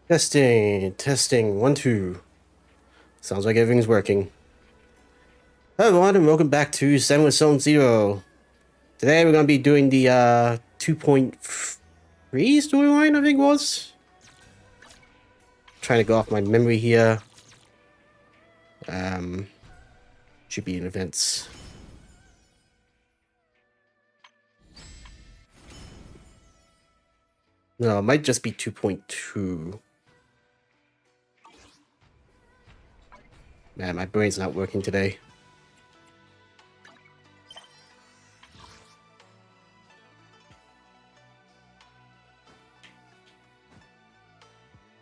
Testing, 1, 2. Sounds like everything's working. Hello everyone and welcome back to 7 with Zone Zero. Today we're going to be doing the 2.3 storyline, I think it was. Trying to go off my memory here. Should be in events. No, it might just be 2.2. Man, my brain's not working today.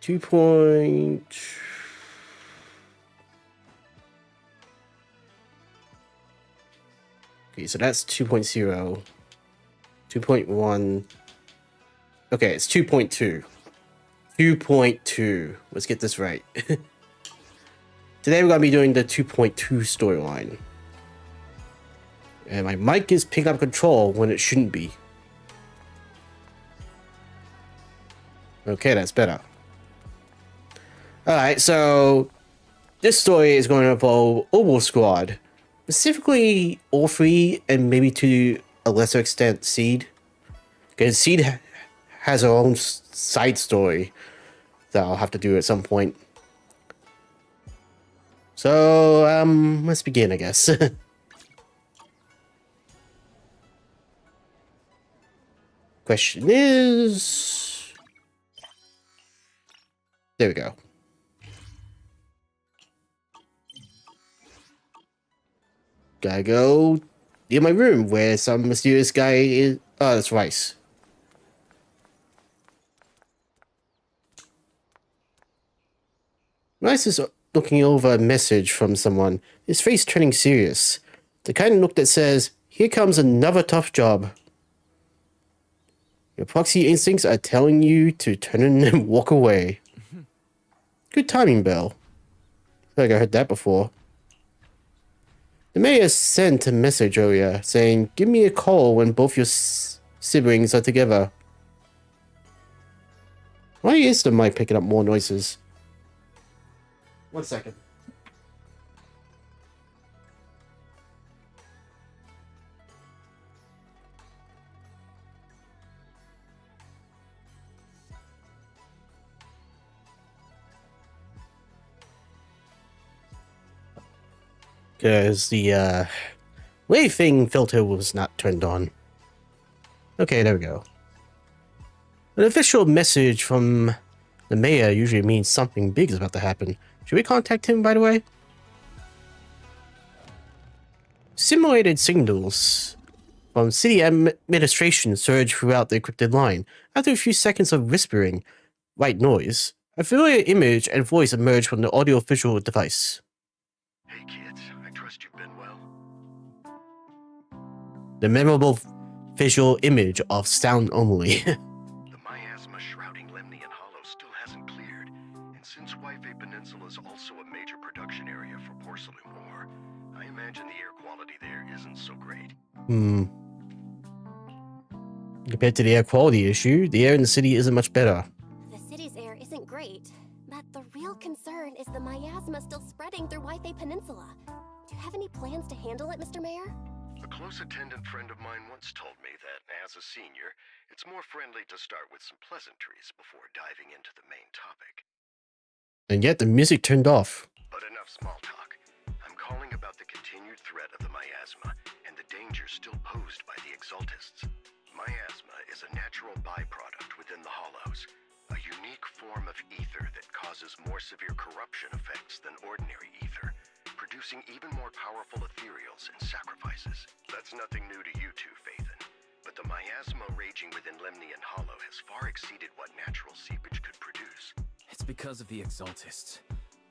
Okay, so that's 2.0. 2.1. Okay, it's 2.2. 2.2. Let's get this right. Today we're going to be doing the 2.2 storyline. And my mic is picking up control when it shouldn't be. Okay, that's better. Alright, so this story is going to involve Oval Squad. Specifically, Orphrey and maybe to a lesser extent, Seed. Because Seed has her own side story that I'll have to do at some point. So, let's begin, I guess. Question is... There we go. Gotta go near my room where some mysterious guy is... Oh, that's Rice. Rice is looking over a message from someone, his face turning serious. The kind of look that says, "Here comes another tough job." Your proxy instincts are telling you to turn in and walk away. Good timing, Belle. I feel like I heard that before. The mayor sent a message earlier saying, "Give me a call when both your siblings are together." Why is the mic picking up more noises? 1 second. Because the wave thing filter was not turned on. Okay, there we go. An official message from the mayor usually means something big is about to happen. Should we contact him, by the way? Simulated signals from city administration surged throughout the encrypted line. After a few seconds of whispering, white noise, a familiar image and voice emerged from the audio-visual device. Hey kids, I trust you've been well. The memorable visual image of sound only. The miasma shrouding Lemnian Hollow still hasn't cleared, and since Wi-Fi Peninsula is also a major production area for porcelain ore, I imagine the air quality there isn't so great. Compared to the air quality issue, the air in the city isn't much better. The city's air isn't great, but the real concern is the miasma still spreading through Wi-Fi Peninsula. Do you have any plans to handle it, Mr. Mayor? A close attendant friend of mine once told me that, as a senior, it's more friendly to start with some pleasantries before diving into the main topic. And yet the music turned off. But enough small talk. I'm calling about the continued threat of the miasma and the danger still posed by the Exaltists. Miasma is a natural byproduct within the Hollows, a unique form of ether that causes more severe corruption effects than ordinary ether, producing even more powerful ethereals and sacrifices. That's nothing new to you two, Phaethon, but the miasma raging within Lemnian Hollow has far exceeded what natural seepage could produce. It's because of the Exaltists.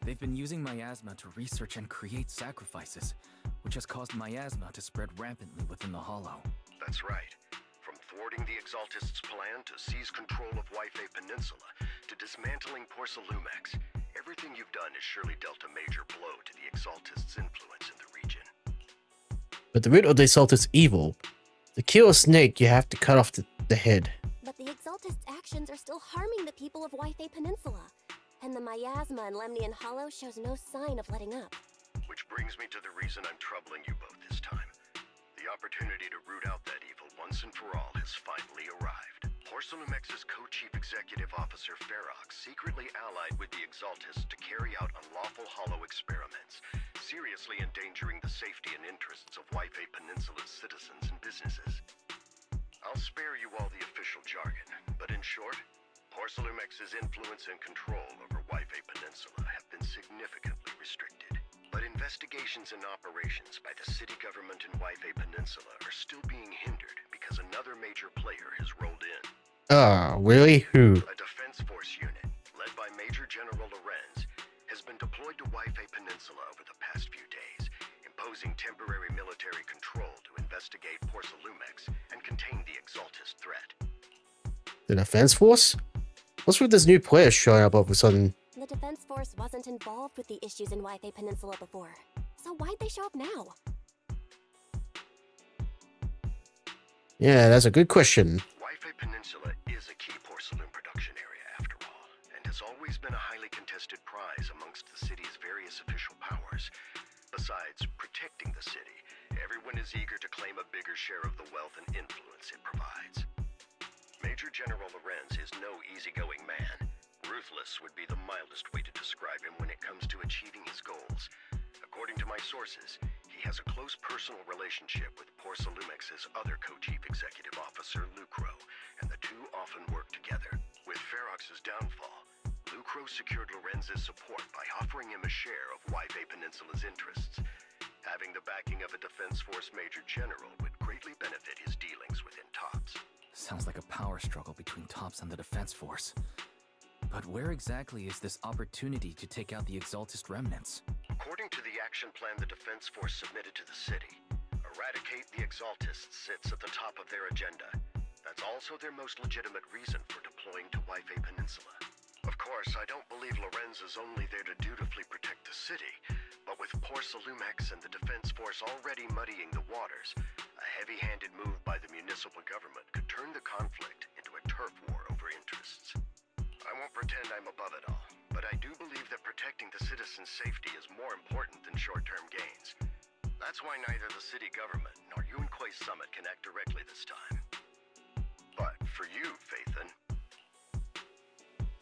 They've been using miasma to research and create sacrifices, which has caused miasma to spread rampantly within the Hollow. That's right. From thwarting the Exaltists' plan to seize control of Wi-Fi Peninsula to dismantling Porcelumex, everything you've done has surely dealt a major blow to the Exaltists' influence in the region. But the root of the assault is evil. To kill a snake, you have to cut off the head. But the Exaltists' actions actions are still harming the people of Ythe Peninsula. And the miasma in Lemnian Hollow shows no sign of letting up. Which brings me to the reason I'm troubling you both this time. The opportunity to root out that evil once and for all has finally arrived. Porcelumex's co-chief executive officer Ferox secretly allied with the Exaltists to carry out unlawful hollow experiments, seriously endangering the safety and interests of Ythe Peninsula's citizens and businesses. I'll spare you all the official jargon, but in short, Porcelumex's influence and control over Ythe Peninsula have been significantly restricted. But investigations and operations by the city government in Ythe Peninsula are still being hindered because another major player has rolled in. Really? Who? A defense force unit, led by Major General Lorenz, has been deployed to Ythe Peninsula over the past few days, imposing temporary military control to investigate Porcelumex and contain the Exaltist threat. The defense force? What's with this new player showing up all of a sudden? The Defense Force wasn't involved with the issues in Ythe Peninsula before. So why'd they show up now? Yeah, that's a good question. Ythe Peninsula is a key porcelain production area after all, and has always been a highly contested prize amongst the city's various official powers. Besides protecting the city, everyone is eager to claim a bigger share of the wealth and influence it provides. Major General Lorenz is no easygoing man. Ruthless would be the mildest way to describe him when it comes to achieving his goals. According to my sources, he has a close personal relationship with Porcelumex's other co-chief executive officer, Lucro, and the two often work together. With Ferox's downfall, Lucro secured Lorenz's support by offering him a share of Ythe Peninsula's interests. Having the backing of a Defense Force Major General would greatly benefit his dealings within TOPS. Sounds like a power struggle between TOPS and the Defense Force. But where exactly is this opportunity to take out the Exaltist remnants? According to the action plan the Defense Force submitted to the city, eradicate the Exaltists sits at the top of their agenda. That's also their most legitimate reason for deploying to Ythe Peninsula. Of course, I don't believe Lorenz is only there to dutifully protect the city, but with Porcelumex and the Defense Force already muddying the waters, a heavy-handed move by the municipal government could turn the conflict into a turf war over interests. I won't pretend I'm above it all, but I do believe that protecting the citizens' safety is more important than short-term gains. That's why neither the city government nor Yunquay Summit can act directly this time. But for you, Phaethon,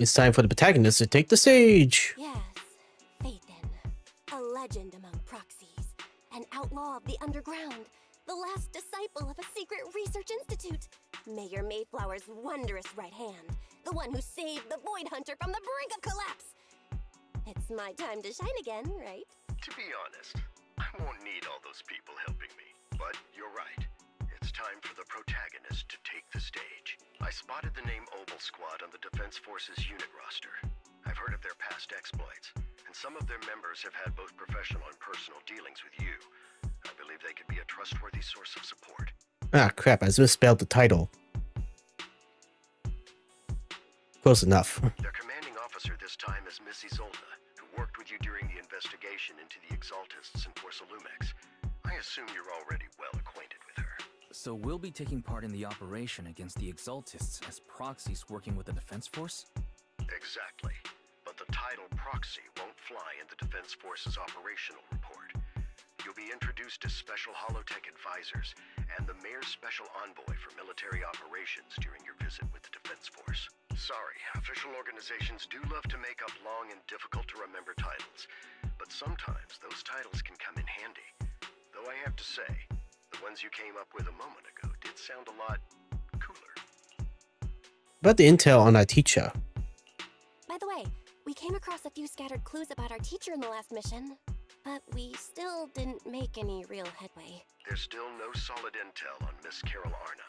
It's time for the protagonist to take the stage. Yes, Phaethon. A legend among proxies. An outlaw of the underground. The last disciple of a secret research institute. Mayor Mayflower's wondrous right hand. The one who saved the Void Hunter from the brink of collapse. It's my time to shine again, right? to be honest, I won't need all those people helping me. But you're right. It's time for the protagonist to take the stage. I spotted the name Obel Squad on the Defense Force's unit roster. I've heard of their past exploits, and some of their members have had both professional and personal dealings with you. I believe they could be a trustworthy source of support. Ah, crap, I misspelled the title. Close enough. Their commanding officer this time is Miss Isolda, who worked with you during the investigation into the Exaltists and Porcelumex. I assume you're already well acquainted with her. So we'll be taking part in the operation against the Exaltists as proxies working with the Defense Force? Exactly. But the title proxy won't fly in the Defense Force's operational report. You'll be introduced as Special Holotech Advisors and the Mayor's Special Envoy for Military Operations during your visit with the Defense Force. Sorry, official organizations do love to make up long and difficult-to-remember titles, but sometimes those titles can come in handy. Though I have to say, the ones you came up with a moment ago did sound a lot cooler. About the intel on our teacher. By the way, we came across a few scattered clues about our teacher in the last mission, but we still didn't make any real headway. There's still no solid intel on Miss Carol Arna,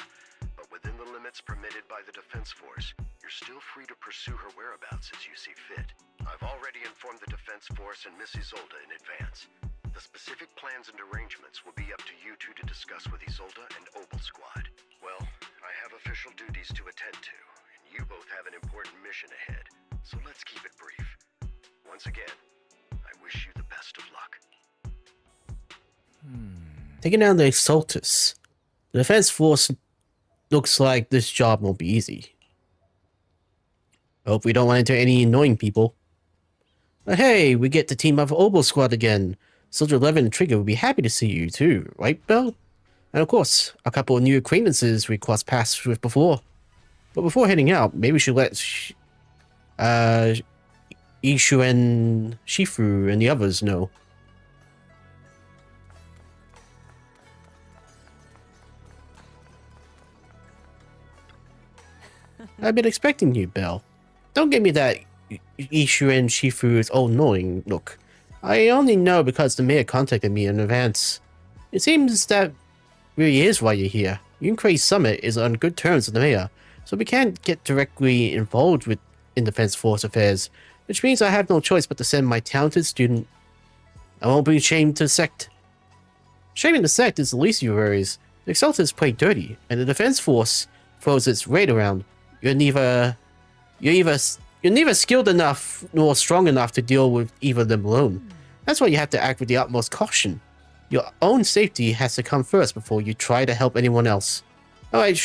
but within the limits permitted by the Defense Force, you're still free to pursue her whereabouts as you see fit. I've already informed the Defense Force and Miss Isolda in advance. The specific plans and arrangements will be up to you two to discuss with Isolda and Obel Squad. Well, I have official duties to attend to, and you both have an important mission ahead, so let's keep it brief. Once again, I wish you the best of luck. Taking down the Exaltus. The Defense Force looks like this job won't be easy. Hope we don't run into any annoying people. But hey, we get to team up with Oboe Squad again. Soldier 11 and Trigger will be happy to see you too, right, Belle? And of course, a couple of new acquaintances we crossed paths with before. But before heading out, maybe we should let Ishu and Shifu and the others know. I've been expecting you, Belle. Don't give me that Ishu and Shifu is all knowing look. I only know because the mayor contacted me in advance. It seems that really is why you're here. Yunkei Summit is on good terms with the mayor, so we can't get directly involved in Defense Force affairs, which means I have no choice but to send my talented student. I won't bring shame to the sect. Shaming the sect is the least of your worries. The Exaltists play dirty, and the Defense Force throws its raid around. You're neither skilled enough nor strong enough to deal with either of them alone. That's why you have to act with the utmost caution. Your own safety has to come first before you try to help anyone else. Alright,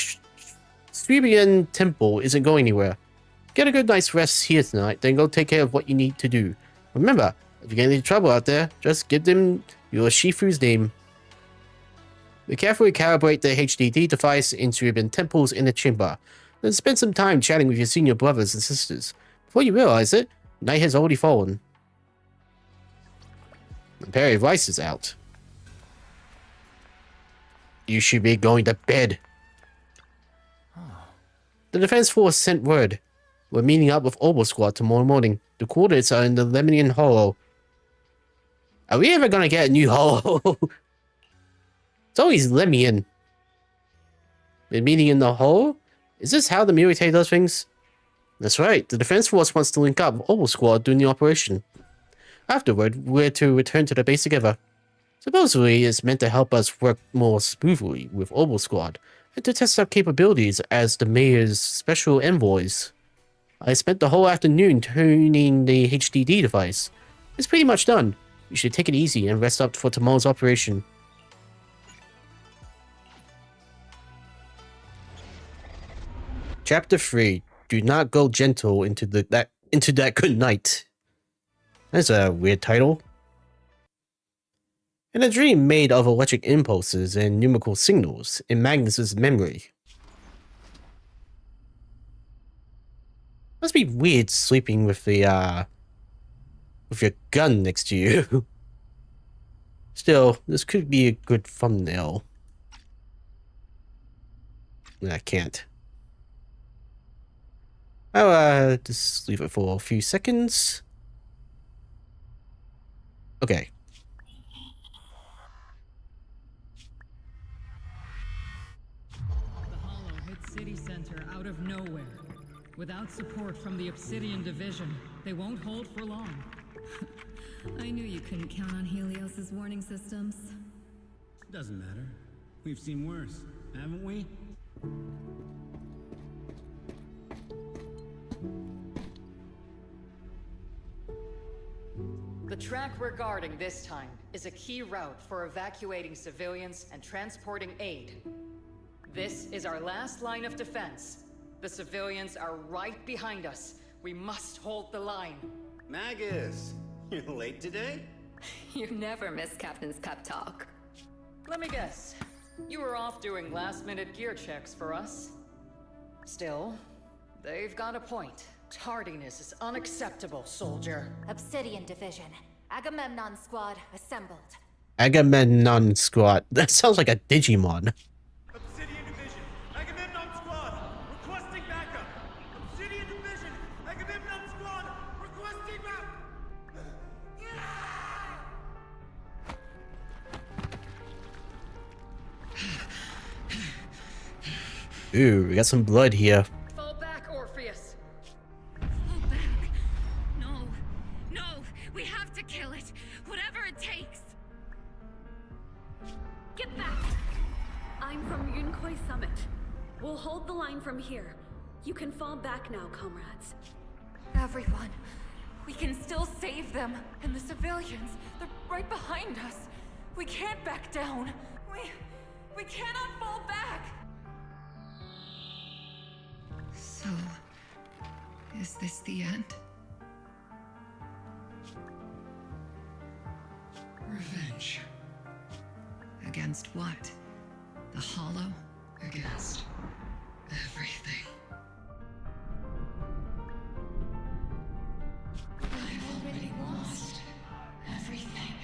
Sweebian Temple isn't going anywhere. Get a good night's rest here tonight, then go take care of what you need to do. Remember, if you get into trouble out there, just give them your Shifu's name. We carefully calibrate the HDD device in Sweebian Temple's inner chamber, then spend some time chatting with your senior brothers and sisters. Before you realize it, night has already fallen. The Perry of Rice is out. You should be going to bed. The Defense Force sent word. We're meeting up with Oboe Squad tomorrow morning. The coordinates are in the Lemonian Hollow. Are we ever gonna get a new hollow? It's always Lemonian. We're meeting in the hollow? Is this how the military does things? That's right. The Defense Force wants to link up with Oboe Squad during the operation. Afterward, we're to return to the base together. Supposedly, it's meant to help us work more smoothly with Oboe Squad and to test our capabilities as the mayor's special envoys. I spent the whole afternoon tuning the HDD device. It's pretty much done. We should take it easy and rest up for tomorrow's operation. Chapter 3. Do not go gentle into that good night. That's a weird title. In a dream made of electric impulses and numerical signals in Magnus's memory. Must be weird sleeping with your gun next to you. Still, this could be a good thumbnail. I can't. I'll just leave it for a few seconds. Okay. The Hollow hit City Center out of nowhere. Without support from the Obsidian Division, they won't hold for long. I knew you couldn't count on Helios's warning systems. Doesn't matter. We've seen worse, haven't we? The track we're guarding this time is a key route for evacuating civilians and transporting aid. This is our last line of defense. The civilians are right behind us. We must hold the line. Magnus, you're late today? You never miss Captain's pep talk. Let me guess. You were off doing last-minute gear checks for us. Still, they've got a point. Tardiness is unacceptable, soldier. Obsidian Division. Agamemnon Squad assembled. Agamemnon Squad. That sounds like a Digimon. Obsidian Division, Agamemnon Squad, requesting backup. Obsidian Division, Agamemnon Squad, requesting backup. Ooh, we got some blood here. Fall back, Orpheus. Fall back. No, we have to kill it. Whatever it takes. Get back! I'm from Yunkei Summit. We'll hold the line from here. You can fall back now, comrades. Everyone. We can still save them. And the civilians, they're right behind us. We can't back down. We cannot fall back! So, Is this the end? Revenge. Against what? The Hollow? Against everything. I've already lost everything.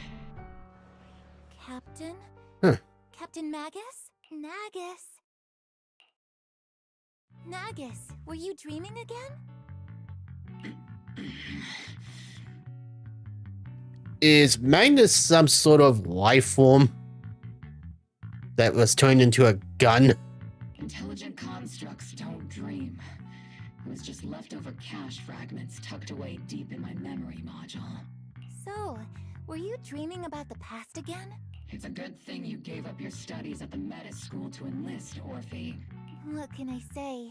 Captain? Huh. Captain Magus? Nagus, were you dreaming again? Is Magnus some sort of life form that was turned into a gun? Intelligent constructs don't dream. It was just leftover cache fragments tucked away deep in my memory module. So, were you dreaming about the past again? It's a good thing you gave up your studies at the Meta School to enlist, Orphe. What can I say?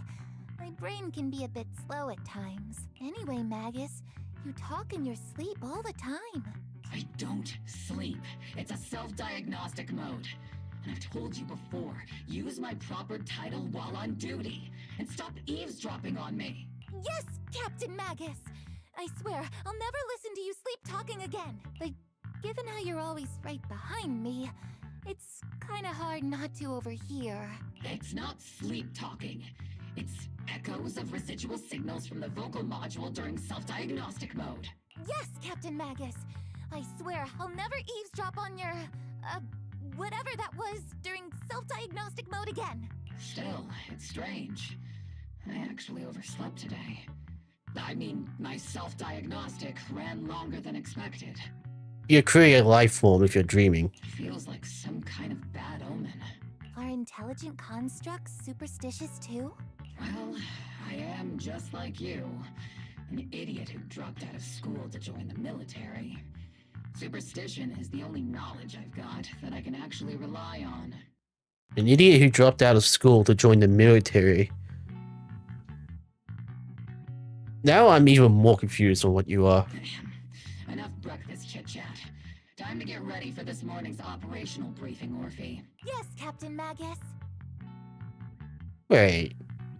My brain can be a bit slow at times. Anyway, Magus, you talk in your sleep all the time. I don't sleep. It's a self-diagnostic mode. And I've told you before, use my proper title while on duty. And stop eavesdropping on me. Yes, Captain Magus! I swear, I'll never listen to you sleep talking again. But given how you're always right behind me, it's kinda hard not to overhear. It's not sleep talking. It's echoes of residual signals from the vocal module during self-diagnostic mode. Yes, Captain Magus! I swear, I'll never eavesdrop on your, whatever that was during self-diagnostic mode again. Still, it's strange. I actually overslept today. I mean, my self-diagnostic ran longer than expected. You create a life form if you're dreaming. Feels like some kind of bad omen. Are intelligent constructs superstitious too? Well, I am just like you. An idiot who dropped out of school to join the military. Superstition is the only knowledge I've got that I can actually rely on. An idiot who dropped out of school to join the military. Now I'm even more confused on what you are. Enough breakfast chit-chat. Time to get ready for this morning's operational briefing, Orphe. Yes, Captain Magus. Wait,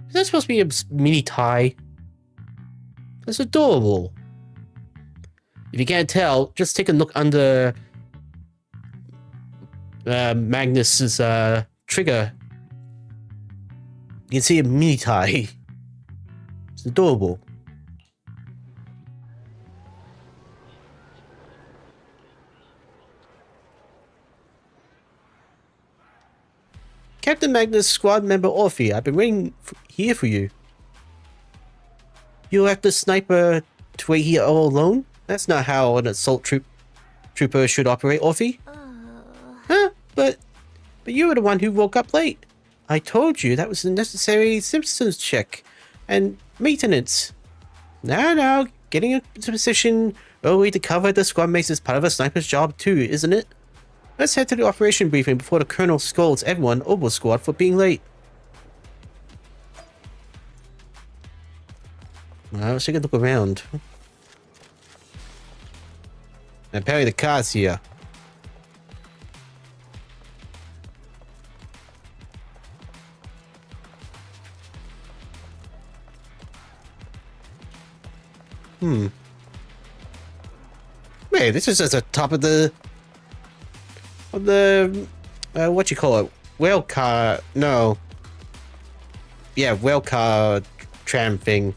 is that supposed to be a mini tie? That's adorable. If you can't tell, just take a look under Magnus's trigger. You can see a mini tie. It's adorable. Captain Magnus, squad member Orphe, I've been waiting here for you. You left the sniper to wait here all alone? That's not how an assault trooper should operate, Orphe. Huh? But you were the one who woke up late. I told you that was a necessary symptoms check and maintenance. Now, getting into position early to cover the squad mates is part of a sniper's job too, isn't it? Let's head to the operation briefing before the colonel scolds everyone over squad for being late. Well, let's take a look around. Apparently the car's here. Wait, this is at the top of the what you call it? Rail car? No. Yeah, rail car tram thing.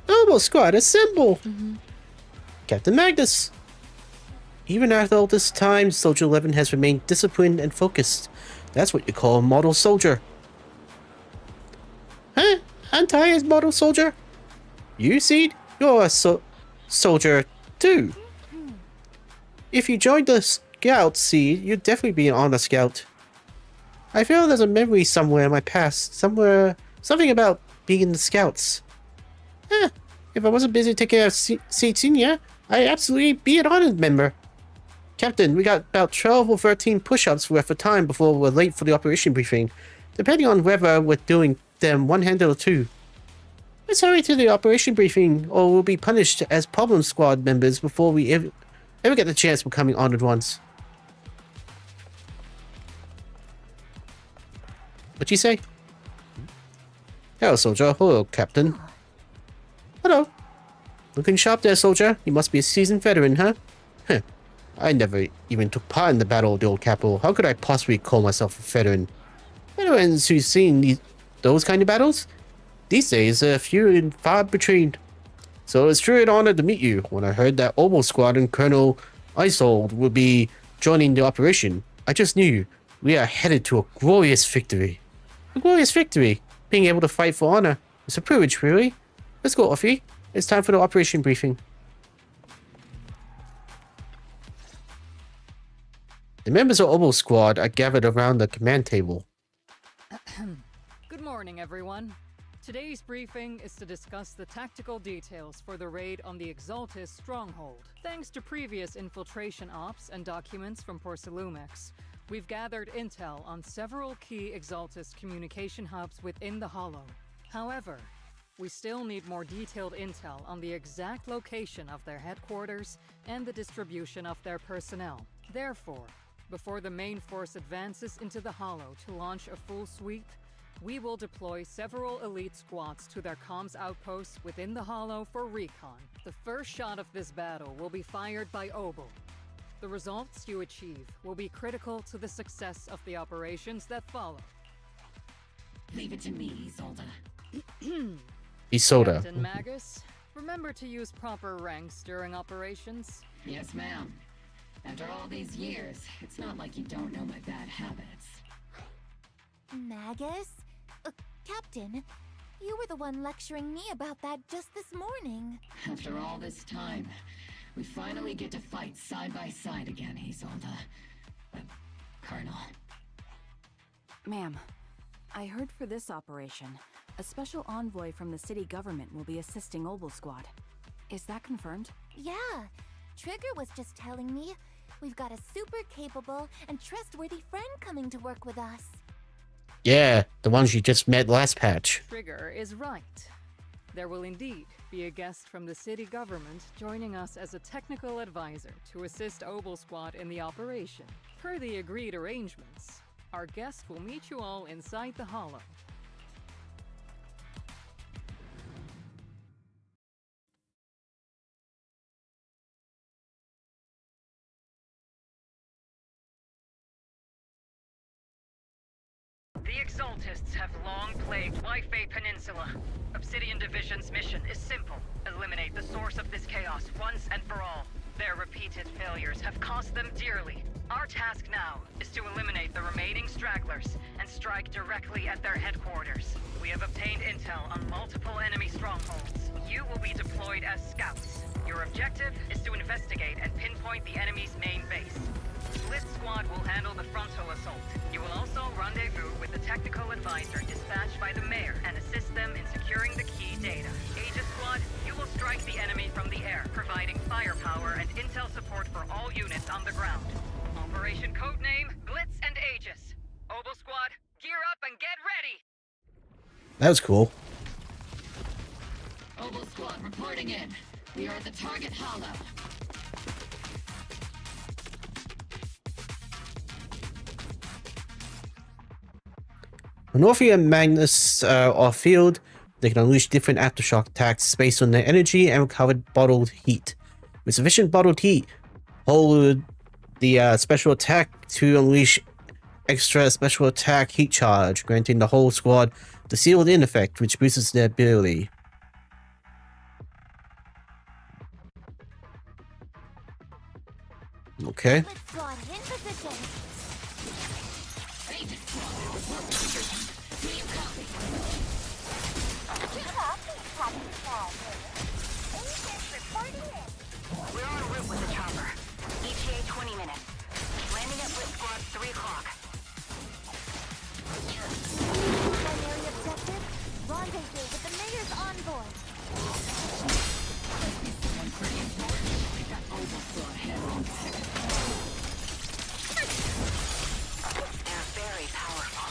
Oh, squad, assemble! Captain Magnus! Even after all this time, Soldier 11 has remained disciplined and focused. That's what you call a model soldier. Huh? Anti is model soldier? You, Seed? You're a soldier, too. If you joined the Scout, Seed, you'd definitely be an honor scout. I feel there's a memory somewhere in my past. Something about being in the Scouts. If I wasn't busy taking care of Seed Senior, I'd absolutely be an honored member. Captain, we got about 12 or 13 push-ups worth of time before we're late for the operation briefing, depending on whether we're doing them one-handed or two. Let's hurry to the operation briefing, or we'll be punished as problem squad members before we ever get the chance of becoming honored ones. What'd you say? Hello, soldier. Hello, captain. Hello. Looking sharp there, soldier. You must be a seasoned veteran, huh? Huh. I never even took part in the Battle of the Old Capital. How could I possibly call myself a veteran? Veterans who've seen those kind of battles? These days, few and far between. So it's truly an honor to meet you. When I heard that Oval Squad and Colonel Isold would be joining the operation, I just knew we are headed to a glorious victory. A glorious victory. Being able to fight for honor. It's a privilege, really. Let's go, Offie. It's time for the operation briefing. The members of Oval Squad are gathered around the command table. Good morning, everyone. Today's briefing is to discuss the tactical details for the raid on the Exaltis stronghold. Thanks to previous infiltration ops and documents from Porcelumex, we've gathered intel on several key Exaltis communication hubs within the Hollow. However, we still need more detailed intel on the exact location of their headquarters and the distribution of their personnel. Therefore, before the main force advances into the Hollow to launch a full sweep, we will deploy several elite squads to their comms outposts within the Hollow for recon. The first shot of this battle will be fired by Obel. The results you achieve will be critical to the success of the operations that follow. Leave it to me, Isolda. Isolda. Captain Magnus, remember to use proper ranks during operations? Yes, ma'am. After all these years, it's not like you don't know my bad habits. Magus? Captain, you were the one lecturing me about that just this morning. After all this time, we finally get to fight side by side again, Isolda. Colonel. Ma'am, I heard for this operation, a special envoy from the city government will be assisting Obel Squad. Is that confirmed? Yeah, Trigger was just telling me we've got a super capable and trustworthy friend coming to work with us. Yeah, the ones you just met last patch. Trigger is right. There will indeed be a guest from the city government joining us as a technical advisor to assist Obel Squad in the operation. Per the agreed arrangements, our guest will meet you all inside the Hollow. The Exaltists have long plagued Waifei Peninsula. Obsidian Division's mission is simple. Eliminate the source of this chaos once and for all. Their repeated failures have cost them dearly. Our task now is to eliminate the remaining stragglers and strike directly at their headquarters. We have obtained intel on multiple enemy strongholds. You will be deployed as scouts. Your objective is to investigate and pinpoint the enemy's main base. Blitz Squad will handle the frontal assault. You will also rendezvous with the technical advisor dispatched by the mayor and assist them in securing the key data. Aegis Squad, you will strike the enemy from the air, providing firepower and intel support for all units on the ground. Operation codename Blitz and Aegis. Obel Squad, gear up and get ready! That was cool. Obel Squad reporting in. We are at the target hollow. When Orphe and Magnus are off-field, they can unleash different aftershock attacks based on their energy and recovered bottled heat. With sufficient bottled heat, hold the special attack to unleash extra special attack heat charge, granting the whole squad the sealed-in effect, which boosts their ability. Okay. We're en route with the chopper. ETA 20 minutes. Landing at Blitz Squad 3 o'clock. Primary objective, rendezvous with the mayor's envoy. Must be someone pretty important. We got Obel Squad head on sick. They're very powerful,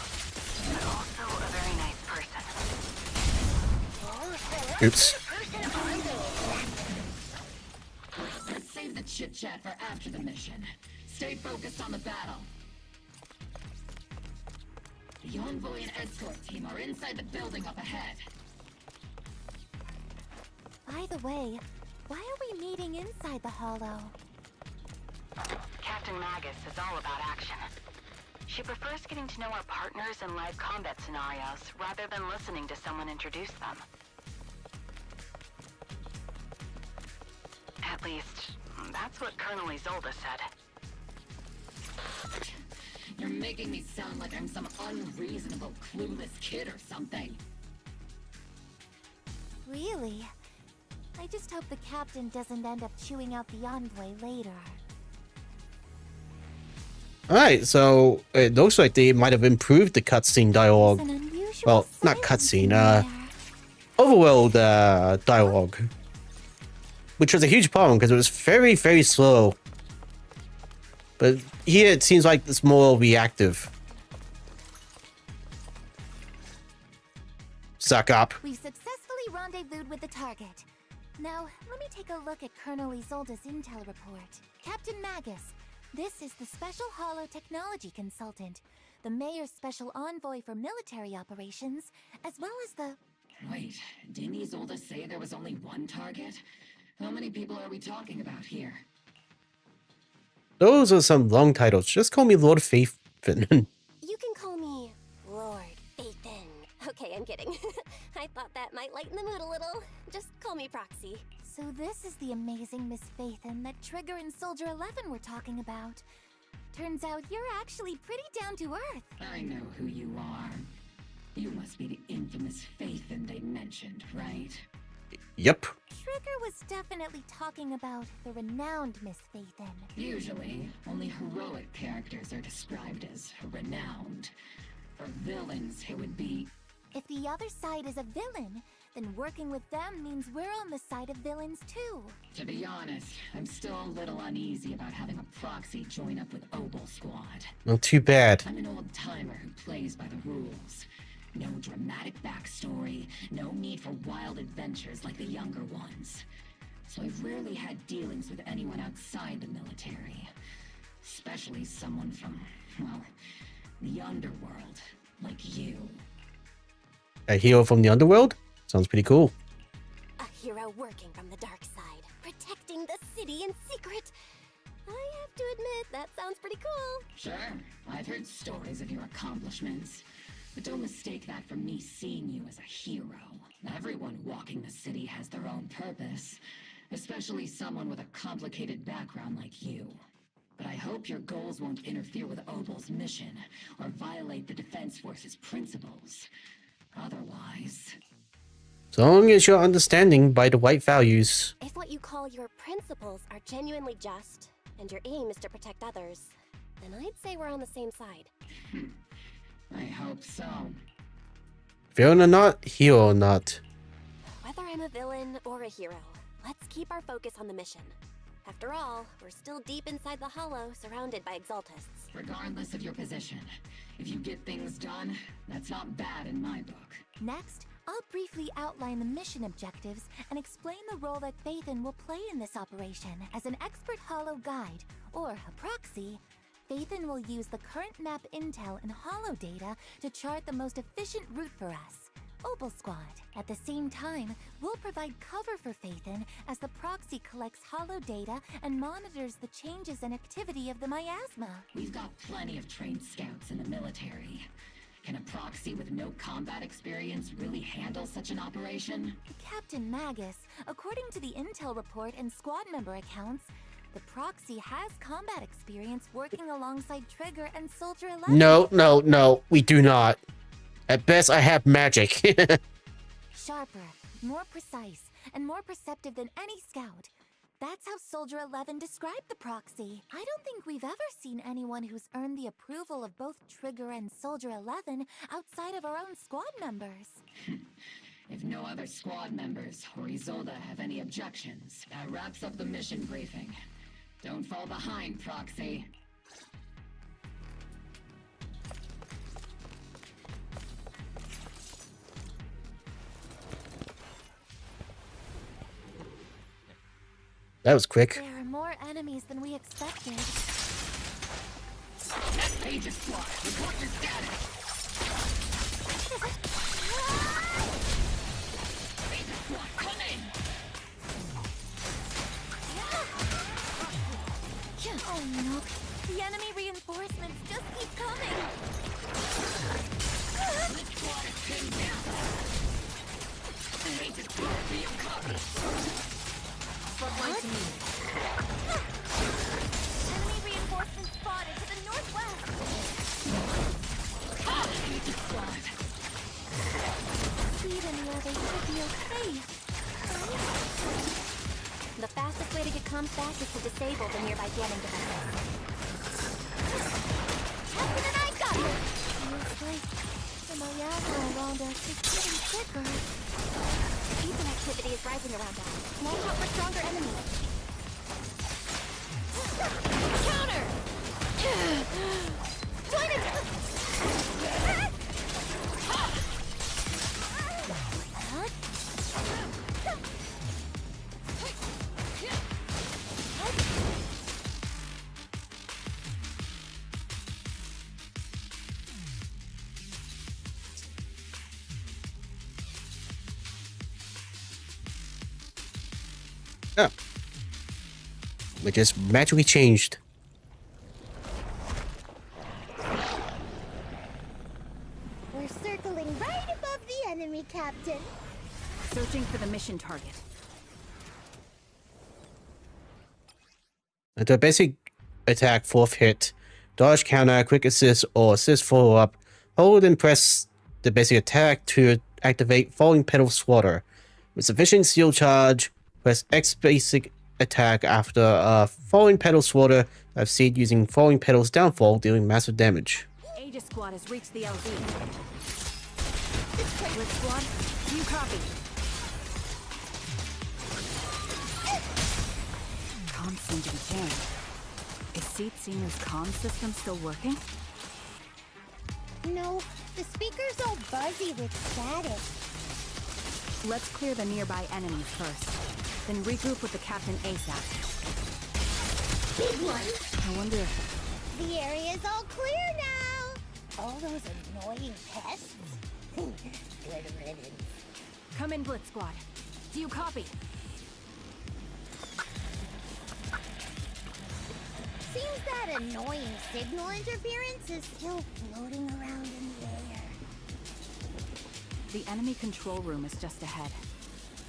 but also a very nice person. Oops. Let's save the chit-chat for after the mission. Stay focused on the battle. The envoy and escort team are inside the building up ahead. By the way, why are we meeting inside the Hollow? Captain Magnus is all about action. She prefers getting to know our partners in live combat scenarios rather than listening to someone introduce them. At least, that's what Colonel Isolde said. You're making me sound like I'm some unreasonable, clueless kid or something. Really? I just hope the captain doesn't end up chewing out the envoy later. Alright, so it looks like they might have improved the cutscene dialogue. Well, not cutscene, overworld dialogue. Which was a huge problem because it was very, very slow. But here it seems like it's more reactive. Suck up. We've successfully rendezvoused with the target. Now, let me take a look at Colonel Isolde's intel report. Captain Magnus, this is the Special Hollow Technology Consultant, the Mayor's Special Envoy for Military Operations, as well as the... Wait, didn't Isolde say there was only one target? How many people are we talking about here? Those are some long titles. Just call me Lord Faithin. You can call me Lord Faithin. Okay, I'm kidding. I thought that might lighten the mood a little. Just call me Proxy. So this is the amazing Miss Faithin that Trigger and Soldier 11 were talking about. Turns out you're actually pretty down to earth. I know who you are. You must be the infamous Faithin they mentioned, right? Yep. Trigger was definitely talking about the renowned Miss Faithin. Usually, only heroic characters are described as renowned. For villains, it would be... If the other side is a villain, then working with them means we're on the side of villains too. To be honest, I'm still a little uneasy about having a proxy join up with Obel Squad. Well, too bad. I'm an old-timer who plays by the rules. No dramatic backstory, no need for wild adventures like the younger ones. So I've rarely had dealings with anyone outside the military. Especially someone from, well, the underworld, like you. A hero from the underworld? Sounds pretty cool. A hero working from the dark side, protecting the city in secret. I have to admit, that sounds pretty cool. Sure, I've heard stories of your accomplishments. But don't mistake that for me seeing you as a hero. Everyone walking the city has their own purpose, especially someone with a complicated background like you. But I hope your goals won't interfere with Obel's mission, or violate the Defense Force's principles. Otherwise... So long as you're understanding by the right values. If what you call your principles are genuinely just, and your aim is to protect others, then I'd say we're on the same side. I hope so. Villain or not, hero or not. Whether I'm a villain or a hero, let's keep our focus on the mission. After all, we're still deep inside the Hollow, surrounded by Exaltists. Regardless of your position, if you get things done, that's not bad in my book. Next, I'll briefly outline the mission objectives and explain the role that Faithin will play in this operation. As an expert Hollow guide, or a proxy, Faithin will use the current map intel and Hollow data to chart the most efficient route for us, Obel Squad. At the same time, we'll provide cover for Faithin as the proxy collects Hollow data and monitors the changes and activity of the miasma. We've got plenty of trained scouts in the military. Can a proxy with no combat experience really handle such an operation? Captain Magnus, according to the intel report and squad member accounts, the proxy has combat experience working alongside Trigger and Soldier 11. No, we do not. At best, I have magic. Sharper, more precise, and more perceptive than any scout. That's how Soldier 11 described the proxy. I don't think we've ever seen anyone who's earned the approval of both Trigger and Soldier 11 outside of our own squad members. If no other squad members or Isolde have any objections, that wraps up the mission briefing. Don't fall behind, Proxy. That was quick. There are more enemies than we expected. Pages squad, report your status. be okay. The fastest way to get comms back is to disable the nearby jamming devices. Captain and I got it! Looks like the miasma around us is getting thicker. Ethan activity is rising around us. Watch out for stronger enemies. Counter! Join it! Oh. We just magically changed. We're circling right above the enemy, Captain. Searching for the mission target. At the basic attack, fourth hit, dodge, counter, quick assist, or assist follow up. Hold and press the basic attack to activate falling petal swatter. With sufficient seal charge, press X basic attack after a falling petal swatter. I've seen using falling petals downfall, dealing massive damage. Aegis squad has reached the LZ. Blitz squad, do you copy? Comms seem to be jammed. Is Seed Senior's comm system still working? No, the speaker's all buzzy with static. Let's clear the nearby enemies first, then regroup with the captain ASAP. Big one! I wonder if... The area's all clear now! All those annoying pests? Good riddance. Come in, Blitz squad. Do you copy? Seems that annoying signal interference is still floating around in the air. The enemy control room is just ahead.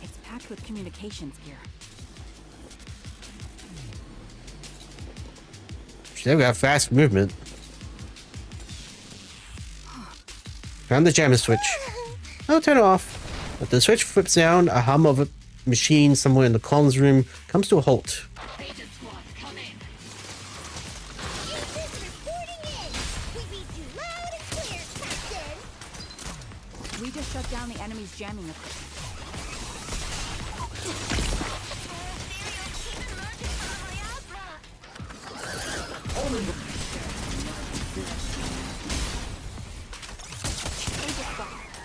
It's packed with communications gear. They've got fast movement. Found the jammer switch. I'll turn it off. If the switch flips down, a hum of a machine somewhere in the comms room comes to a halt. Aegis squad, come in. Aegis reporting in! We read you loud and clear, Captain! We just shut down the enemy's jamming equipment.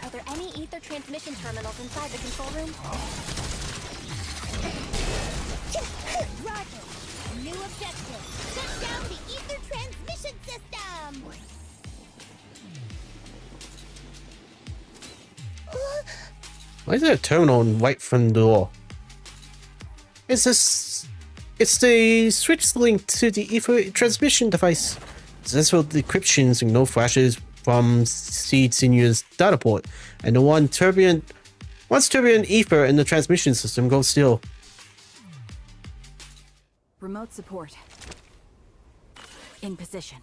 Are there any ether transmission terminals inside the control room? Roger! New objective! Shut down the ether transmission system! Why is there a terminal right from the door? It's this. It's the switch linked to the ether transmission device. Successful decryption signal flashes from Seed Senior's data port, and the once turbulent ether in the transmission system goes still. Remote support. In position.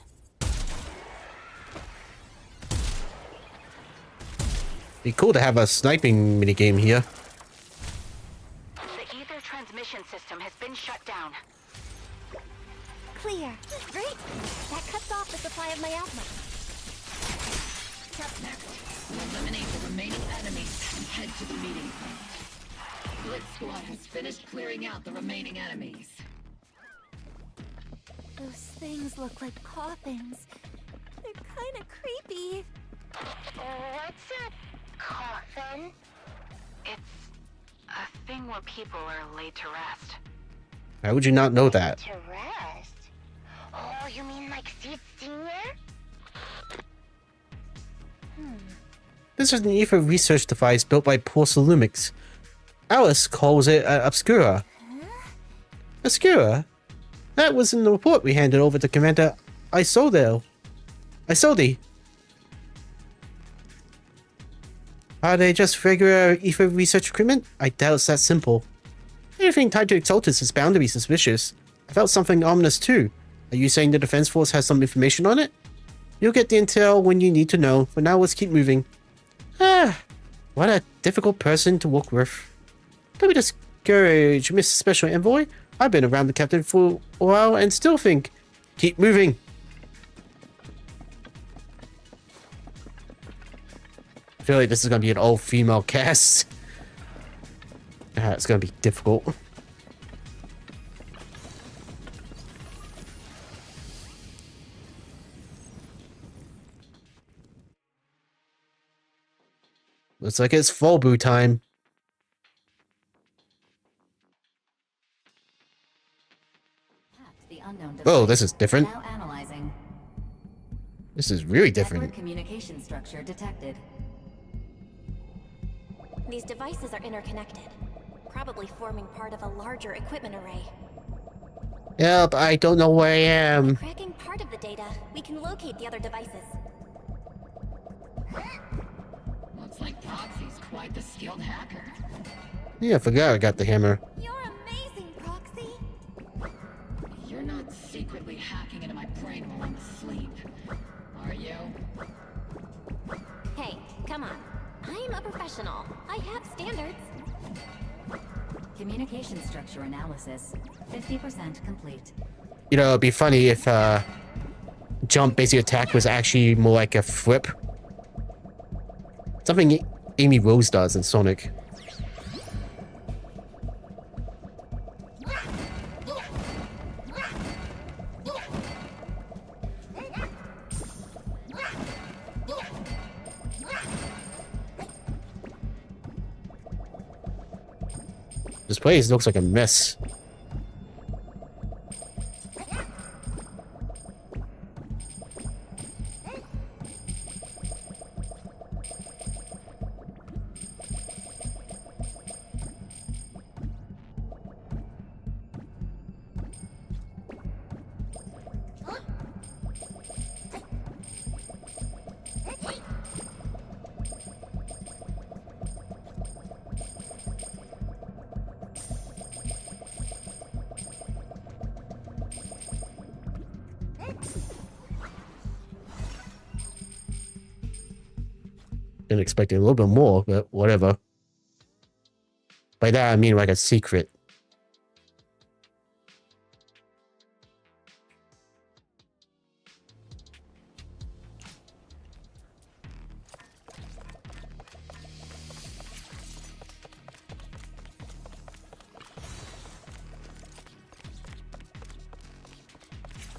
Be cool to have a sniping minigame here. The ether transmission system has been shut down. Clear. Great. That cuts off the supply of miasma. Up next, eliminate the remaining enemies and head to the meeting point. Blitz squad has finished clearing out the remaining enemies. Those things look like coffins. They're kind of creepy. What's a coffin? It's a thing where people are laid to rest. How would you not know that? To rest? Oh, you mean like Seed Senior? This is an ether research device built by Porcelumix. Alice calls it Obscura. Obscura? That was in the report we handed over to Commander Isodel. Isodi. Are they just regular ether research equipment? I doubt it's that simple. Anything tied to Exaltus is bound to be suspicious. I felt something ominous too. Are you saying the Defense Force has some information on it? You'll get the intel when you need to know. For now, let's keep moving. What a difficult person to work with. Don't be discouraged, Mr. Special Envoy. I've been around the captain for a while and still think. Keep moving. I feel like this is going to be an all-female cast. It's going to be difficult. Looks like it's full boo time. Oh, this is different. Now analyzing. This is really different. Network communication structure detected. These devices are interconnected, probably forming part of a larger equipment array. Yep, I don't know where I am. By cracking part of the data, we can locate the other devices. Looks like Proxy's quite the skilled hacker. Yeah, I forgot I got the hammer. You're amazing, Proxy! You're not secretly hacking into my brain while I'm asleep, are you? Hey, come on. I'm a professional. I have standards. Communication structure analysis. 50% complete. You know, it'd be funny if jump basic attack was actually more like a flip. Something Amy Rose does in Sonic. This place looks like a mess. Been expecting a little bit more, but whatever. By that I mean like a secret.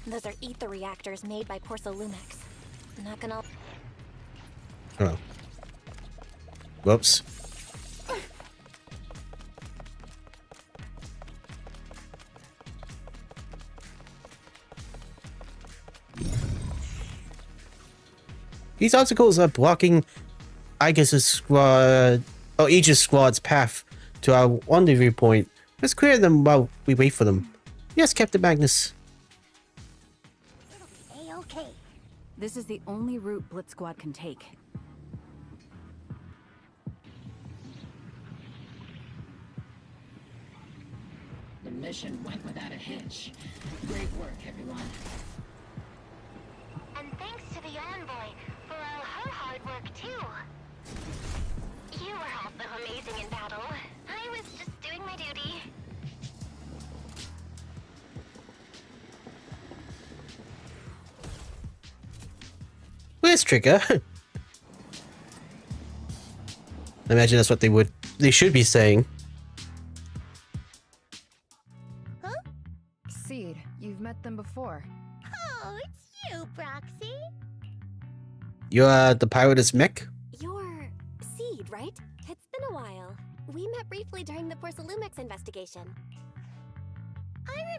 Those are ether reactors made by Porcelumex. Not gonna... Oh. Whoops. These obstacles are blocking Aegis' squad, or Aegis squad's path to our rendezvous point. Let's clear them while we wait for them. Yes, Captain Magnus. A-okay. This is the only route Blitz Squad can take. The mission went without a hitch. Great work, everyone. And thanks to the envoy for all her hard work, too. You were also amazing in battle. I was just doing my duty. Where's Trigger? I imagine that's what they should be saying. Seed, you've met them before. Oh, it's you, Proxy. You're the pilot's mech? You're Seed, right? It's been a while. We met briefly during the Porcelumex investigation. I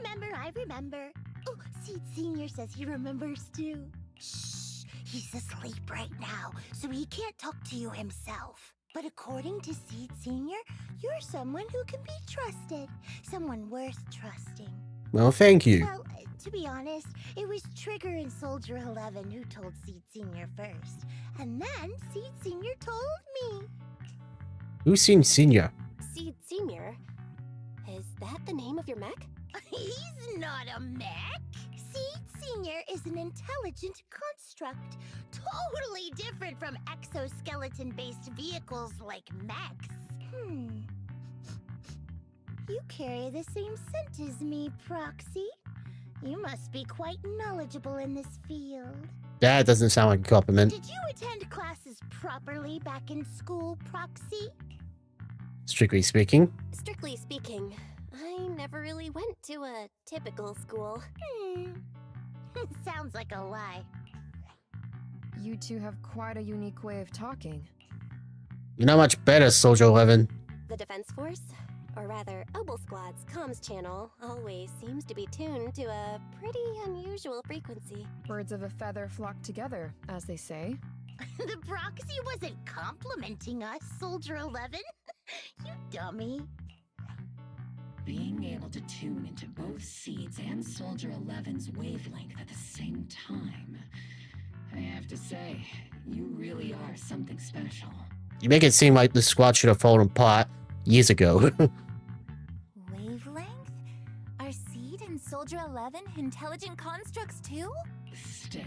remember. Oh, Seed Senior says he remembers too. Shh, he's asleep right now, so he can't talk to you himself. But according to Seed Senior, you're someone who can be trusted. Someone worth trusting. Well, thank you. Well, to be honest, it was Trigger and Soldier 11 who told Seed Senior first. And then Seed Senior told me. Who's Seed Senior? Seed Senior? Is that the name of your mech? He's not a mech. Seed Senior is an intelligent construct, totally different from exoskeleton-based vehicles like mechs. You carry the same scent as me, Proxy. You must be quite knowledgeable in this field. That doesn't sound like a compliment. Did you attend classes properly back in school, Proxy? Strictly speaking. Strictly speaking, I never really went to a typical school. Sounds like a lie. You two have quite a unique way of talking. You're not much better, Soldier 11. The Defense Force, or rather, Obel Squad's comms channel, always seems to be tuned to a pretty unusual frequency. Birds of a feather flock together, as they say. The Proxy wasn't complimenting us, Soldier 11. You dummy. Being able to tune into both Seeds and Soldier 11's wavelength at the same time. I have to say, you really are something special. You make it seem like the squad should have fallen apart years ago. Wavelength? Are Seed and Soldier 11 intelligent constructs too? Still,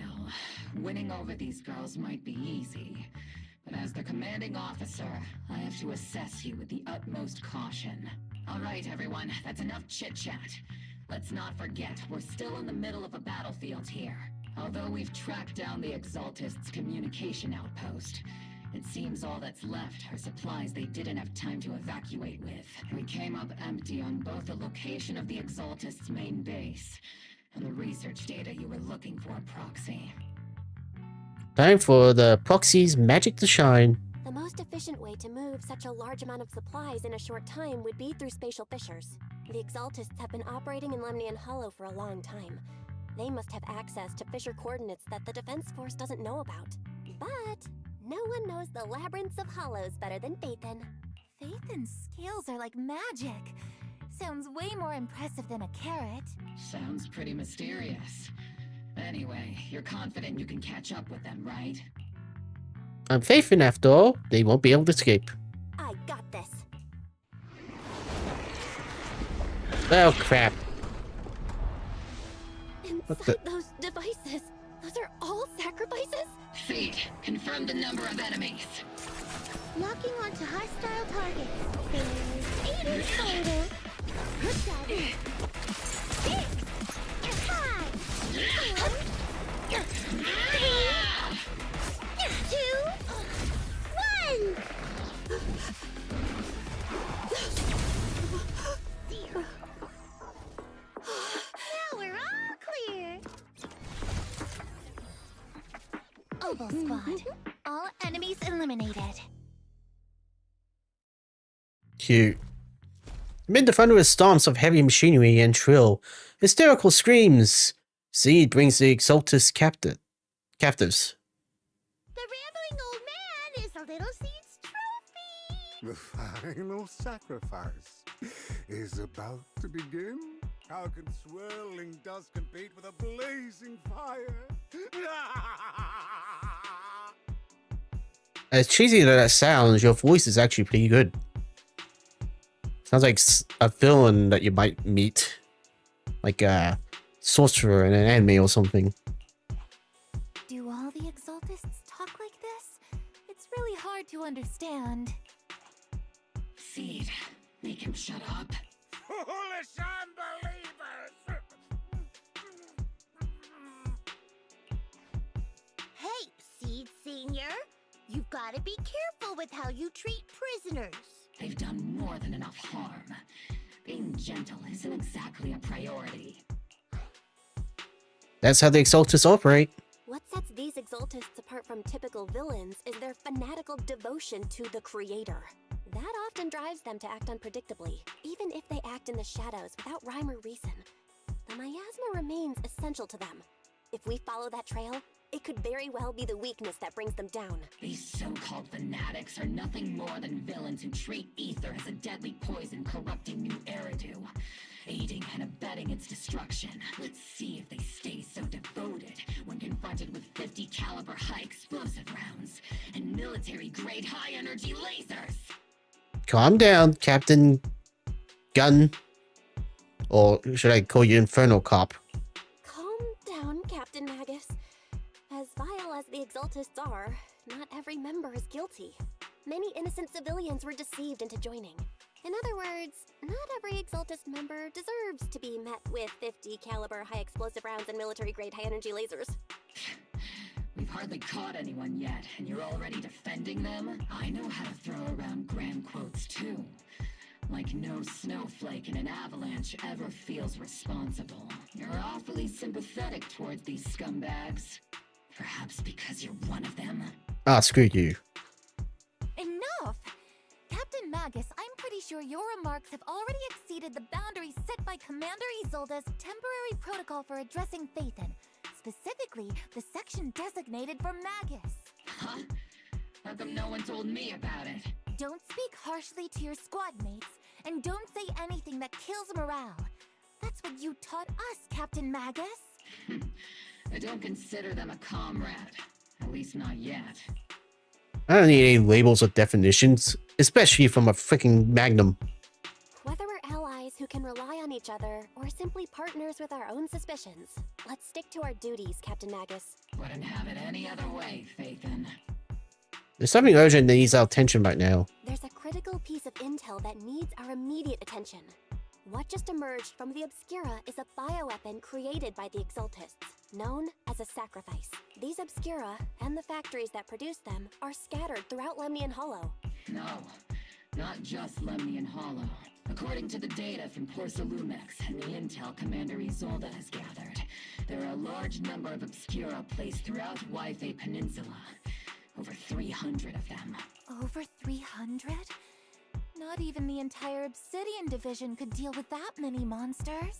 winning over these girls might be easy. But as the commanding officer, I have to assess you with the utmost caution. All right, everyone, that's enough chit-chat. Let's not forget, we're still in the middle of a battlefield here. Although we've tracked down the Exaltists' communication outpost, it seems all that's left are supplies they didn't have time to evacuate with. We came up empty on both the location of the Exaltists' main base and the research data you were looking for, Proxy. Time for the Proxy's magic to shine. The most efficient way to move such a large amount of supplies in a short time would be through spatial fissures. The Exaltists have been operating in Lemnian Hollow for a long time. They must have access to fissure coordinates that the Defense Force doesn't know about. But no one knows the labyrinths of hollows better than Phaethon. Phaethon's skills are like magic. Sounds way more impressive than a carrot. Sounds pretty mysterious. Anyway, you're confident you can catch up with them, right? I'm Phaethon after all. They won't be able to escape. I got this. Oh crap. Inside those devices, those are all sacrifices? Seed, confirm the number of enemies. Locking onto hostile targets. There's 8 in total. Good job. 6, 5, 4, 3, 2, 1. Now we're all clear. Obel Squad. All enemies eliminated. Cute. Amid the thunderous stomps of heavy machinery and shrill, hysterical screams, Seed brings the Exaltist captives. The rambling old man is a little Seed's trophy. The final sacrifice is about to begin. How can swirling dust compete with a blazing fire? As cheesy as that sounds, your voice is actually pretty good. Sounds like a villain that you might meet. Like a sorcerer in an anime or something. Do all the Exaltists talk like this? It's really hard to understand. Seed, make him shut up. Foolish unbelievers! Hey, Seed Senior. You've got to be careful with how you treat prisoners. They've done more than enough harm. Being gentle isn't exactly a priority. That's how the Exaltists operate. What sets these Exaltists apart from typical villains is their fanatical devotion to the Creator. That often drives them to act unpredictably, even if they act in the shadows without rhyme or reason. The miasma remains essential to them. If we follow that trail, it could very well be the weakness that brings them down. These so-called fanatics are nothing more than villains who treat ether as a deadly poison corrupting new Eridu, aiding and abetting its destruction. Let's see if they stay so devoted when confronted with 50 caliber high explosive rounds and military-grade high-energy lasers. Calm down, Captain Gun. Or should I call you Inferno Cop? Calm down, Captain Magnus. As vile as the Exaltists are, not every member is guilty. Many innocent civilians were deceived into joining. In other words, not every Exaltist member deserves to be met with 50 caliber high explosive rounds and military-grade high-energy lasers. We've hardly caught anyone yet, and you're already defending them? I know how to throw around grand quotes, too. Like no snowflake in an avalanche ever feels responsible. You're awfully sympathetic towards these scumbags. Perhaps because you're one of them? Ah, screw you. Enough! Captain Magnus, I'm pretty sure your remarks have already exceeded the boundaries set by Commander Isolde's temporary protocol for addressing Phaethon. Specifically, the section designated for Magus. Huh? How come no one told me about it? Don't speak harshly to your squad mates, and don't say anything that kills morale. That's what you taught us, Captain Magus. I don't consider them a comrade. At least not yet. I don't need any labels or definitions, especially from a freaking Magnum. Whether we're allies who can rely on each other, or simply partners with our own suspicions, let's stick to our duties, Captain Magus. Wouldn't have it any other way, Phaethon. There's something urgent that needs our attention right now. There's a critical piece of intel that needs our immediate attention. What just emerged from the Obscura is a bioweapon created by the Exaltists, known as a sacrifice. These Obscura, and the factories that produce them, are scattered throughout Lemnian Hollow. No, not just Lemnian Hollow. According to the data from Porcelumex and the intel Commander Isolde has gathered, there are a large number of Obscura placed throughout Yphae Peninsula. Over 300 of them. Over 300? Not even the entire Obsidian Division could deal with that many monsters.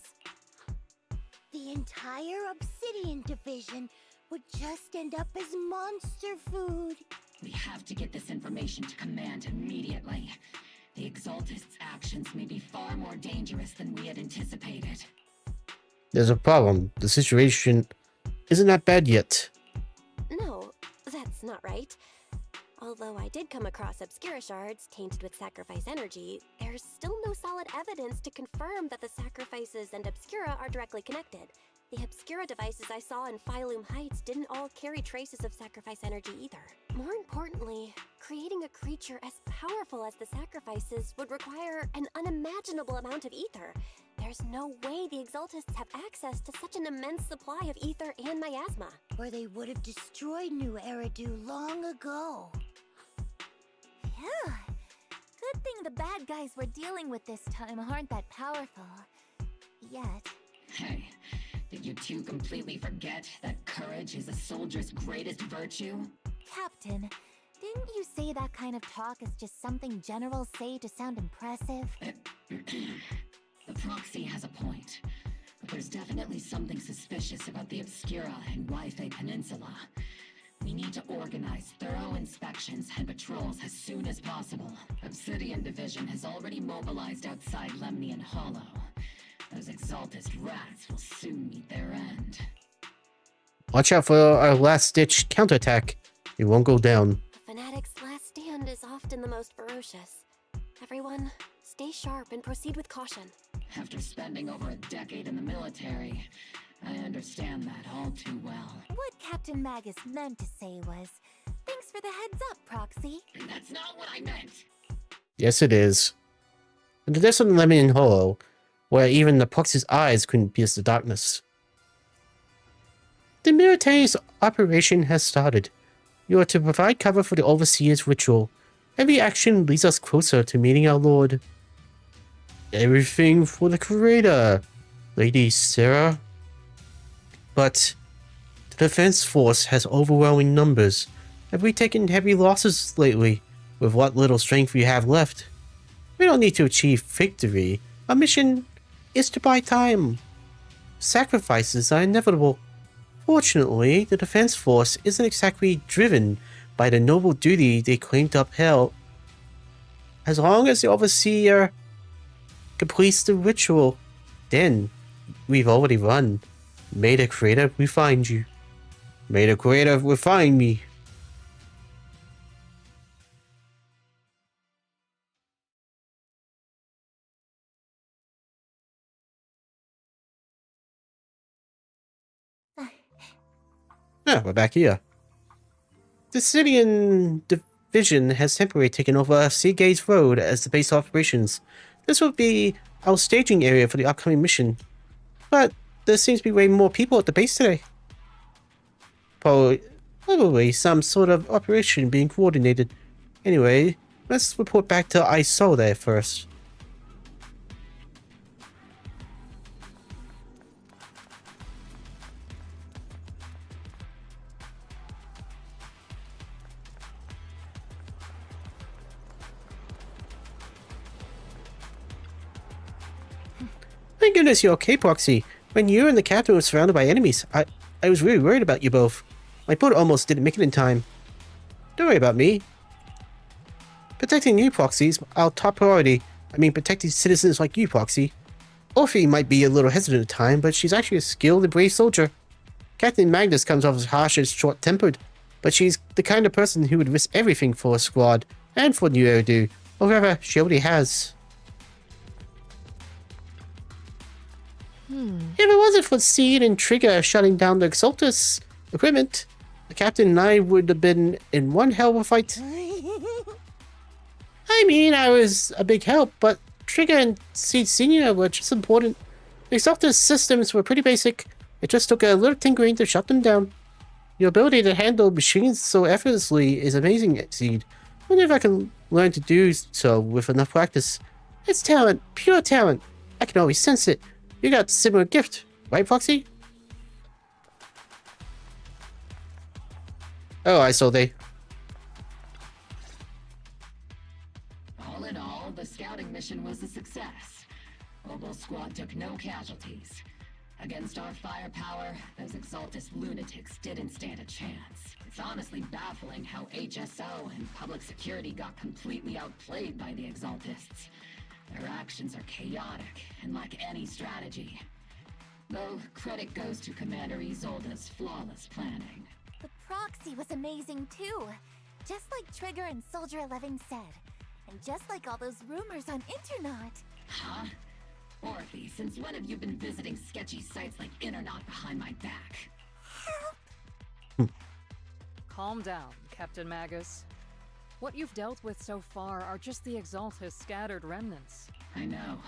The entire Obsidian Division would just end up as monster food. We have to get this information to Command immediately. The Exaltists' actions may be far more dangerous than we had anticipated. There's a problem. The situation isn't that bad yet. No, that's not right. Although I did come across Obscura shards tainted with sacrifice energy, there's still no solid evidence to confirm that the sacrifices and Obscura are directly connected. The Obscura devices I saw in Phylum Heights didn't all carry traces of sacrifice energy either. More importantly, creating a creature as powerful as the sacrifices would require an unimaginable amount of ether. There's no way the Exaltists have access to such an immense supply of ether and miasma. Or they would have destroyed New Eridu long ago. Phew. Good thing the bad guys we're dealing with this time aren't that powerful. Yet. Hey, did you two completely forget that courage is a soldier's greatest virtue? Captain, didn't you say that kind of talk is just something generals say to sound impressive? The proxy has a point, but there's definitely something suspicious about the Obscura and Yphae Peninsula. We need to organize thorough inspections and patrols as soon as possible. Obsidian Division has already mobilized outside Lemnian Hollow. Those Exaltist rats will soon meet their end. Watch out for our last-ditch counterattack. It won't go down. A fanatic's last stand is often the most ferocious. Everyone, stay sharp and proceed with caution. After spending over a decade in the military, I understand that all too well. What Captain Magus meant to say was, thanks for the heads up, Proxy. That's not what I meant! Yes, it is. And there's some Lemon Hollow, where even the Proxy's eyes couldn't pierce the darkness. The military's operation has started. You are to provide cover for the Overseer's ritual. Every action leads us closer to meeting our Lord. Everything for the Creator, Lady Sarah. But the defense force has overwhelming numbers. Have we taken heavy losses lately, with what little strength we have left? We don't need to achieve victory. Our mission is to buy time. Sacrifices are inevitable. Fortunately, the defense force isn't exactly driven by the noble duty they claim to uphold. As long as the Overseer completes the ritual, then we've already won. May the Creator refine you. May the Creator refine me. Yeah, we're back here. The Obsidian Division has temporarily taken over Seagaze Road as the base of operations. This will be our staging area for the upcoming mission. But there seems to be way more people at the base today. Probably some sort of operation being coordinated. Anyway, let's report back to I saw there first. Thank goodness you're okay, Proxy. When you and the captain were surrounded by enemies, I was really worried about you both. My boat almost didn't make it in time. Don't worry about me. Protecting you, Proxy, is our top priority. I mean, protecting citizens like you, Proxy. Orphe might be a little hesitant at times, but she's actually a skilled and brave soldier. Captain Magnus comes off as harsh and short-tempered, but she's the kind of person who would risk everything for a squad, and for New Eridu, or rather, she already has. If it wasn't for Seed and Trigger shutting down the Exaltus equipment, the captain and I would have been in one hell of a fight. I mean, I was a big help, but Trigger and Seed Senior were just important. The Exaltus systems were pretty basic. It just took a little tinkering to shut them down. Your ability to handle machines so effortlessly is amazing, Seed. I wonder if I can learn to do so with enough practice. It's talent, pure talent. I can always sense it. You got a similar gift, right, Foxy? Oh, I saw they. All in all, the scouting mission was a success. Obel Squad took no casualties. Against our firepower, those Exaltus lunatics didn't stand a chance. It's honestly baffling how HSO and public security got completely outplayed by the Exaltists. Their actions are chaotic and lack any strategy. Though credit goes to Commander Isolde's flawless planning. The proxy was amazing too. Just like Trigger and Soldier 11 said. And just like all those rumors on Internet. Huh? Orphe, since when have you been visiting sketchy sites like Internet behind my back? Calm down, Captain Magus. What you've dealt with so far are just the Exaltus scattered remnants. I know.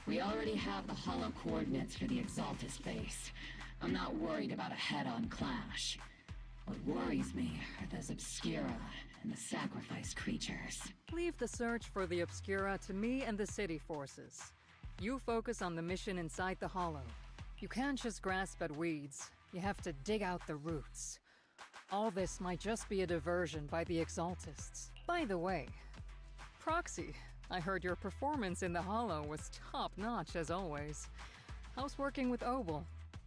We already have the hollow coordinates for the Exaltus base. I'm not worried about a head-on clash. What worries me are those Obscura and the sacrifice creatures. Leave the search for the Obscura to me and the city forces. You focus on the mission inside the hollow. You can't just grasp at weeds. You have to dig out the roots. All this might just be a diversion by the Exaltists. By the way, Proxy, I heard your performance in the hollow was top-notch as always. How's working with Obel?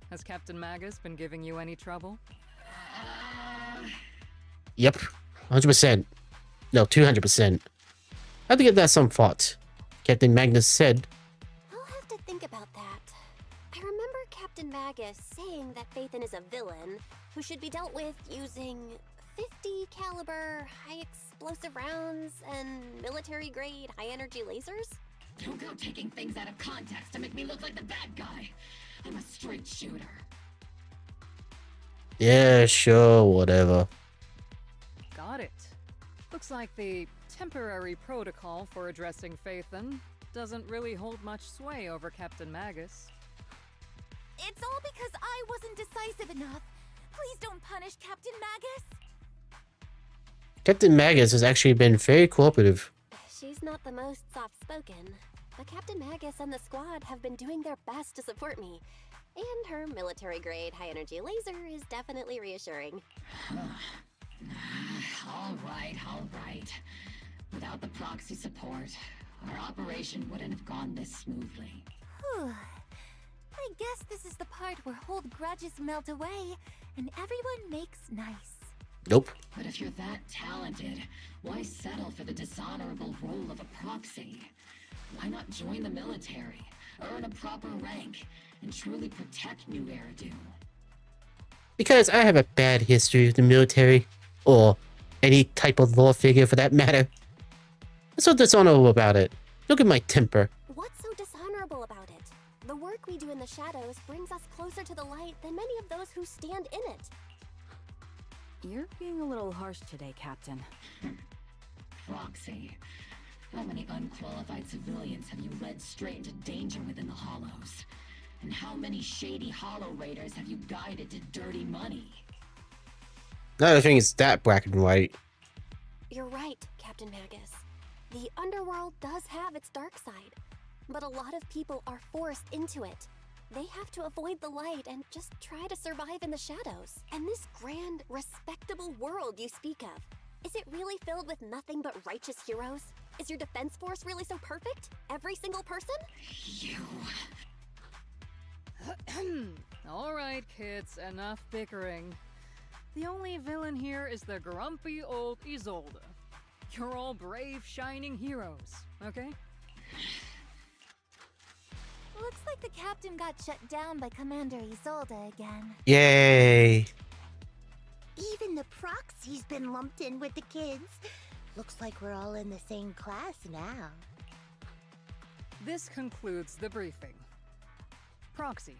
Has Captain Magus been giving you any trouble? Yep, 100%. No, 200%. I have to give that some thought. Captain Magnus said. I'll have to think about that. I remember Captain Magus saying that Phaethon is a villain who should be dealt with using 50 caliber high explosive rounds and military-grade high-energy lasers? Don't go taking things out of context to make me look like the bad guy. I'm a straight shooter. Yeah, sure, whatever. Got it. Looks like the temporary protocol for addressing Phaethon doesn't really hold much sway over Captain Magus. It's all because I wasn't decisive enough. Please don't punish Captain Magus. Captain Magus has actually been very cooperative. She's not the most soft-spoken, but Captain Magus and the squad have been doing their best to support me. And her military-grade high-energy laser is definitely reassuring. All right. Without the proxy support, our operation wouldn't have gone this smoothly. Whew. I guess this is the part where old grudges melt away and everyone makes nice. Nope. But if you're that talented, why settle for the dishonorable role of a proxy? Why not join the military, earn a proper rank, and truly protect New Eridu? Because I have a bad history with the military, or any type of law figure for that matter. What's so dishonorable about it? Look at my temper. What's so dishonorable about it? The work we do in the shadows brings us closer to the light than many of those who stand in it. You're being a little harsh today, Captain. Proxy. How many unqualified civilians have you led straight into danger within the Hollows? And how many shady Hollow Raiders have you guided to dirty money? I don't think it's that black and white. You're right, Captain Magnus. The underworld does have its dark side, but a lot of people are forced into it. They have to avoid the light and just try to survive in the shadows. And this grand, respectable world you speak of, is it really filled with nothing but righteous heroes? Is your defense force really so perfect? Every single person? You... All right, kids, enough bickering. The only villain here is the grumpy old Isolde. You're all brave, shining heroes, okay? Looks like the captain got shut down by Commander Isolde again. Yay! Even the proxy's been lumped in with the kids. Looks like we're all in the same class now. This concludes the briefing. Proxy,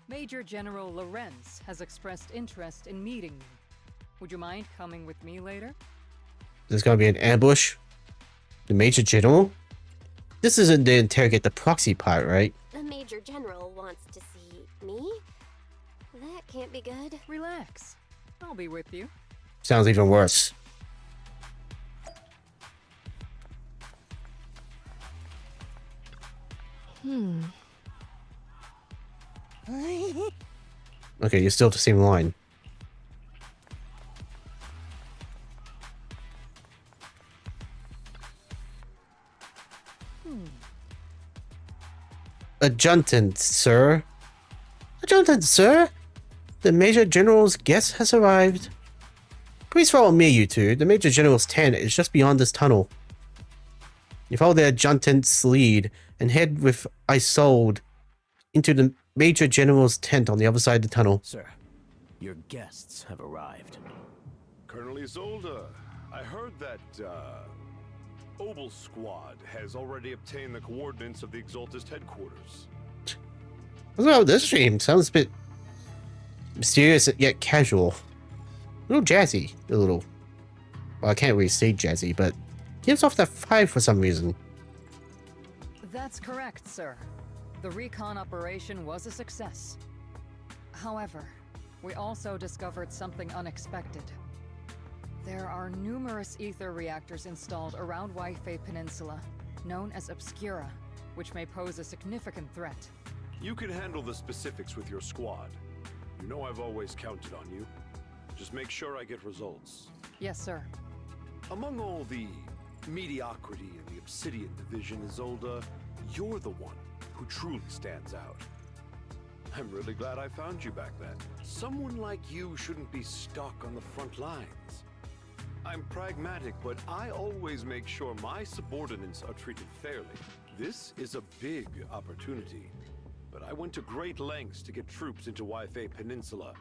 Major General Lorenz has expressed interest in meeting you. Would you mind coming with me later? There's gonna be an ambush? The Major General? This isn't the interrogate the proxy part, right? The Major General wants to see me? That can't be good. Relax. I'll be with you. Sounds even worse. Okay, you're still the same line. Adjutant, sir. Adjutant, sir. The Major General's guest has arrived. Please follow me, you two. The Major General's tent is just beyond this tunnel. You follow the adjutant's lead and head with Isolde into the Major General's tent on the other side of the tunnel. Sir, your guests have arrived. Colonel Isolde, I heard that, Obel Squad has already obtained the coordinates of the Exaltist headquarters. What's about this stream? Sounds a bit mysterious yet casual. A little jazzy. A little. Well, I can't really say jazzy, but gives off that vibe for some reason. That's correct, sir. The recon operation was a success. However, we also discovered something unexpected. There are numerous ether reactors installed around Wi-Fi Peninsula, known as Obscura, which may pose a significant threat. You can handle the specifics with your squad. You know I've always counted on you. Just make sure I get results. Yes, sir. Among all the mediocrity in the Obsidian Division, Isolde, you're the one who truly stands out. I'm really glad I found you back then. Someone like you shouldn't be stuck on the front lines. I'm pragmatic, but I always make sure my subordinates are treated fairly. This is a big opportunity, but I went to great lengths to get troops into Wi-Fi Peninsula.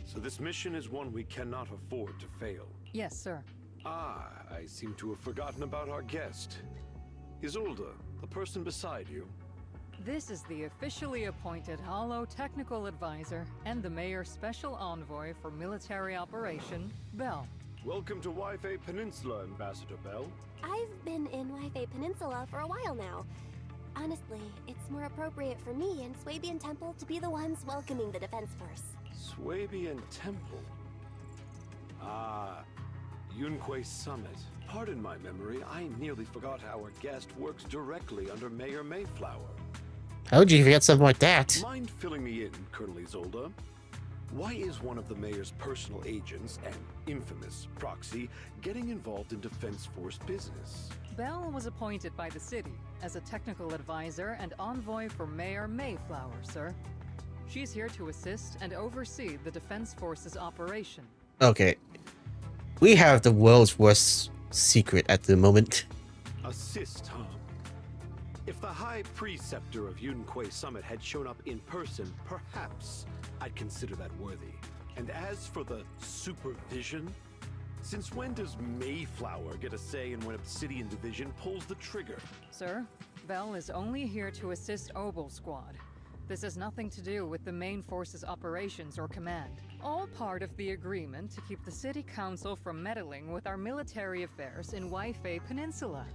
So this mission is one we cannot afford to fail. Yes, sir. Ah, I seem to have forgotten about our guest. Isolde, the person beside you. This is the officially appointed Hollow Technical Advisor and the Mayor's Special Envoy for Military Operation, Bell. Welcome to Wi-Fi Peninsula, Ambassador Bell. I've been in Wi-Fi Peninsula for a while now. Honestly, it's more appropriate for me and Swabian Temple to be the ones welcoming the Defense Force. Swabian Temple? Ah, Yunque Summit. Pardon my memory, I nearly forgot our guest works directly under Mayor Mayflower. How would you forget something like that? Mind filling me in, Colonel Isolde? Why is one of the mayor's personal agents, an infamous proxy, getting involved in Defense Force business? Bell was appointed by the city as a technical advisor and envoy for Mayor Mayflower, sir. She's here to assist and oversee the Defense Force's operation. Okay. We have the world's worst secret at the moment. Assist, huh? If the High Preceptor of Yunque Summit had shown up in person, perhaps I'd consider that worthy. And as for the supervision, since when does Mayflower get a say in when Obsidian Division pulls the trigger? Sir, Bell is only here to assist Obel Squad. This has nothing to do with the main force's operations or command. All part of the agreement to keep the city council from meddling with our military affairs in Waifei Peninsula.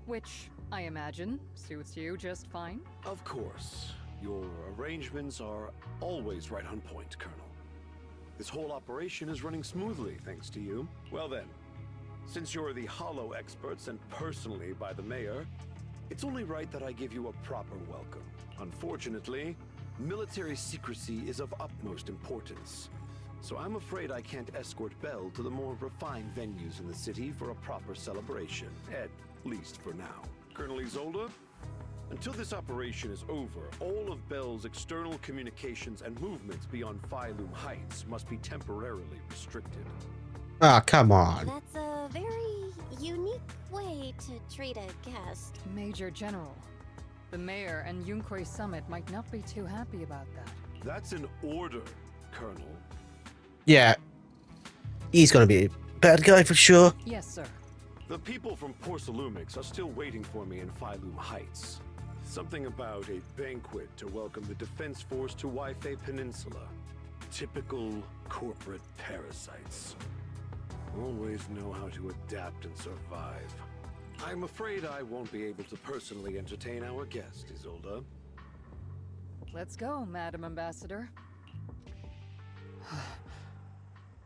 Which, I imagine, suits you just fine? Of course. Your arrangements are always right on point, Colonel. This whole operation is running smoothly, thanks to you. Well then, since you're the Hollow experts and personally by the mayor, it's only right that I give you a proper welcome. Unfortunately, military secrecy is of utmost importance, so I'm afraid I can't escort Belle to the more refined venues in the city for a proper celebration, at least for now. Colonel Isolde, until this operation is over, all of Belle's external communications and movements beyond Phylum Heights must be temporarily restricted. Ah, come on. That's a very unique way to treat a guest. Major General, the mayor and Yunkoi Summit might not be too happy about that. That's an order, Colonel. Yeah. He's gonna be a bad guy for sure. Yes, sir. The people from Porcelumix are still waiting for me in Phylum Heights. Something about a banquet to welcome the Defense Force to Waifei Peninsula. Typical corporate parasites. Always know how to adapt and survive. I'm afraid I won't be able to personally entertain our guest, Isolde. Let's go, Madam Ambassador.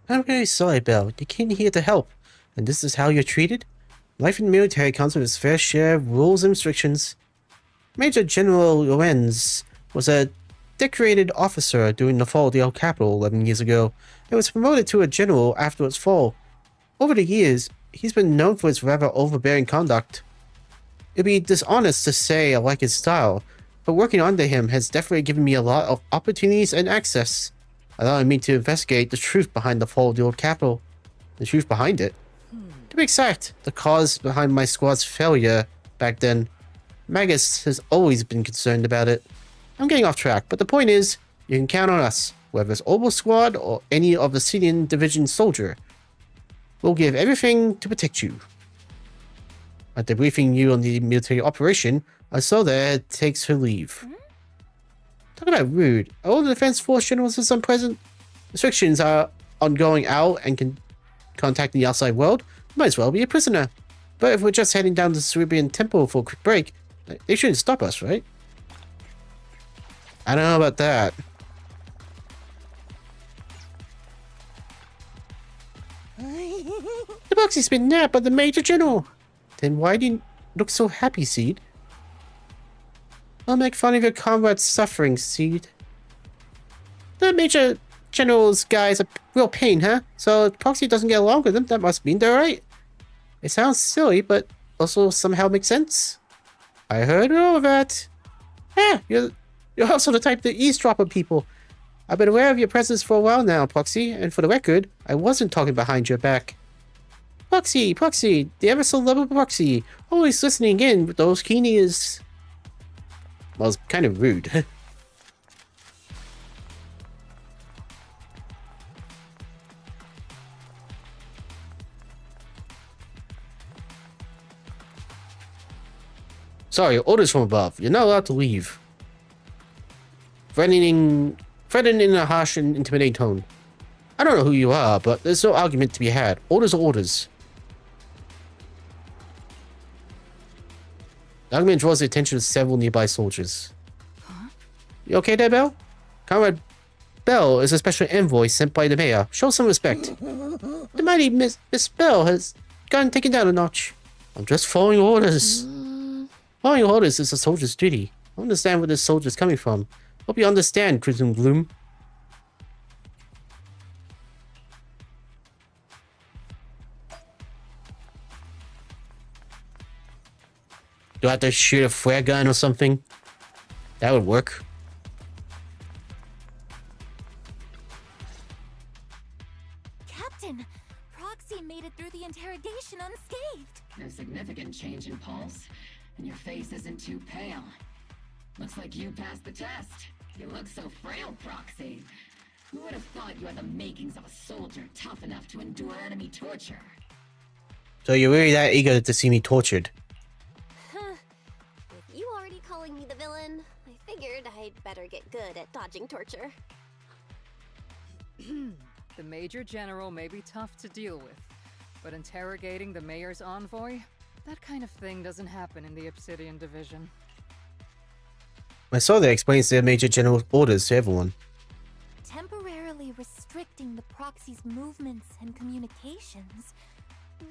I'm very sorry, Belle. You came here to help, and this is how you're treated? Life in the military comes with its fair share of rules and restrictions. Major General Lorenz was a decorated officer during the fall of the old capital 11 years ago, and was promoted to a general after its fall. Over the years, he's been known for his rather overbearing conduct. It'd be dishonest to say I like his style, but working under him has definitely given me a lot of opportunities and access, allowing me to investigate the truth behind the fall of the old capital. The truth behind it. To be exact, the cause behind my squad's failure back then. Magnus has always been concerned about it. I'm getting off track, but the point is, you can count on us, whether it's Obel Squad or any of the Obsidian Division soldier. We'll give everything to protect you. After briefing you on the military operation, I saw that takes her leave. Talk about rude. Are all the Defense Force generals is present? Restrictions are on going out and contacting the outside world. You might as well be a prisoner. But if we're just heading down to the Cerebrian Temple for a quick break, they shouldn't stop us, right? I don't know about that. The Boxy's been nabbed by the Major General. Then why do you look so happy, Seed? I'll make fun of your comrade's suffering, Seed. The Major General's guy's a real pain, huh? So if Proxy doesn't get along with him, that must mean they're right. It sounds silly, but also somehow makes sense. I heard all of that. Yeah, you're also the type to eavesdrop on people. I've been aware of your presence for a while now, Proxy, and for the record, I wasn't talking behind your back. Proxy, the ever so lovable Proxy, always listening in with those keen ears. Well, it's kind of rude. Sorry, orders from above. You're not allowed to leave. Threatening in a harsh and intimidating tone. I don't know who you are, but there's no argument to be had. Orders are orders. The argument draws the attention of several nearby soldiers. You okay there, Belle? Comrade Belle is a special envoy sent by the mayor. Show some respect. The mighty Miss Belle has gotten taken down a notch. I'm just following orders. Following orders is a soldier's duty. I understand where this soldier's coming from. Hope you understand, Crimson Gloom. Do I have to shoot a flare gun or something? That would work. Captain, Proxy made it through the interrogation unscathed. No significant change in pulse, and your face isn't too pale. Looks like you passed the test. You look so frail, Proxy. Who would have thought you had the makings of a soldier tough enough to endure enemy torture? So you're really that eager to see me tortured? With you already calling me the villain, I figured I'd better get good at dodging torture. The Major General may be tough to deal with, but interrogating the Mayor's envoy? That kind of thing doesn't happen in the Obsidian Division. I saw that explains their Major General's orders to everyone. Temporarily restricting the proxy's movements and communications.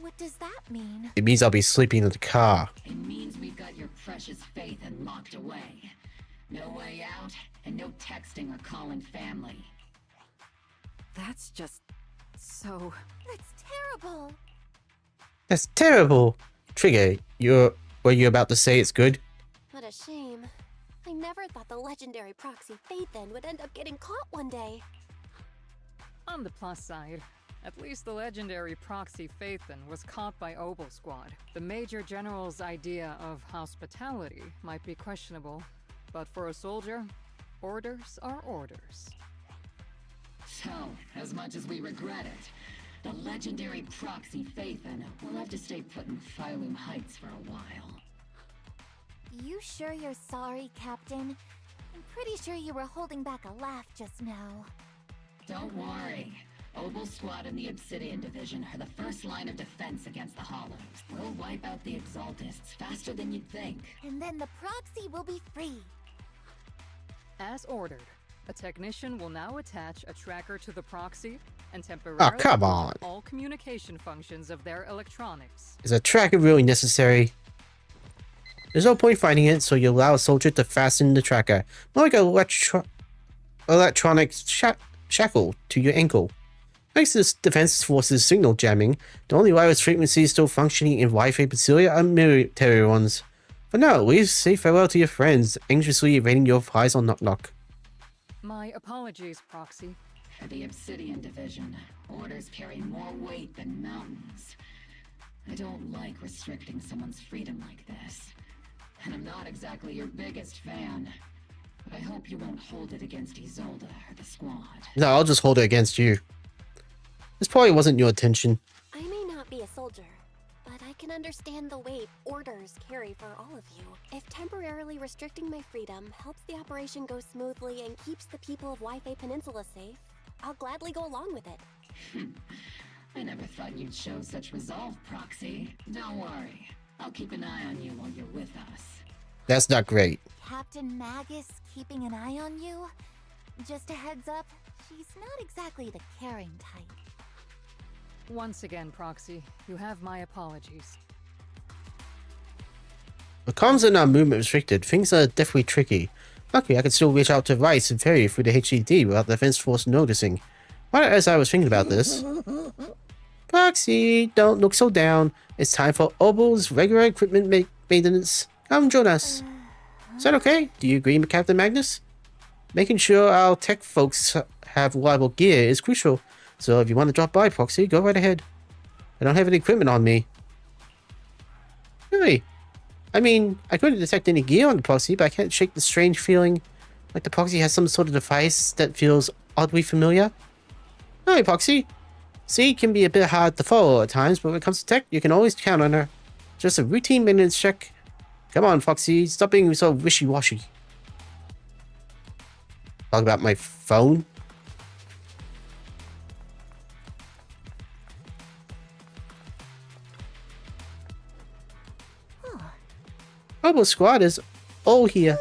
What does that mean? It means I'll be sleeping in the car. It means we've got your precious faith and locked away. No way out, and no texting or calling family. That's just so... That's terrible. That's terrible. Trigger, were you about to say it's good? What a shame. I never thought the legendary proxy Phaethon would end up getting caught one day. On the plus side, at least the legendary proxy Phaethon was caught by Obel Squad. The Major General's idea of hospitality might be questionable, but for a soldier, orders are orders. So, as much as we regret it, the legendary proxy Phaethon will have to stay put in Phylum Heights for a while. You sure you're sorry, Captain? I'm pretty sure you were holding back a laugh just now. Don't worry. Obel Squad and the Obsidian Division are the first line of defense against the Hollows. We'll wipe out the Exaltists faster than you'd think. And then the proxy will be free. As ordered, a technician will now attach a tracker to the proxy and temporarily come on. all communication functions of their electronics. Is a tracker really necessary? There's no point finding it, so you allow a soldier to fasten the tracker, more like an electronic shackle to your ankle. Thanks to the Defense Force's signal jamming, the only wireless frequencies still functioning in Wi-Fi facility are military ones. For now, at least, say farewell to your friends, anxiously awaiting your replies on Knock Knock. My apologies, Proxy. For the Obsidian Division, orders carry more weight than mountains. I don't like restricting someone's freedom like this. And I'm not exactly your biggest fan. But I hope you won't hold it against Isolde or the squad. No, I'll just hold it against you. This probably wasn't your intention. I may not be a soldier, but I can understand the weight orders carry for all of you. If temporarily restricting my freedom helps the operation go smoothly and keeps the people of Wi-Fi Peninsula safe, I'll gladly go along with it. I never thought you'd show such resolve, Proxy. Don't worry. I'll keep an eye on you while you're with us. That's not great. Captain Magnus keeping an eye on you? Just a heads up, she's not exactly the caring type. Once again, Proxy, you have my apologies. With comms and our movement restricted, things are definitely tricky. Luckily, I can still reach out to Rice and Ferry through the HDD without the Defense Force noticing. Right as I was thinking about this... Proxy, don't look so down. It's time for Obel's regular equipment maintenance. Come join us. Is that okay? Do you agree, Captain Magnus? Making sure our tech folks have reliable gear is crucial. So if you want to drop by, Proxy, go right ahead. I don't have any equipment on me. Really? I mean, I couldn't detect any gear on the Proxy, but I can't shake the strange feeling like the Proxy has some sort of device that feels oddly familiar. Hi, Proxy. C can be a bit hard to follow at times, but when it comes to tech, you can always count on her. Just a routine maintenance check. Come on, Foxy, stop being so wishy-washy. Talk about my phone? Obel Squad is all here.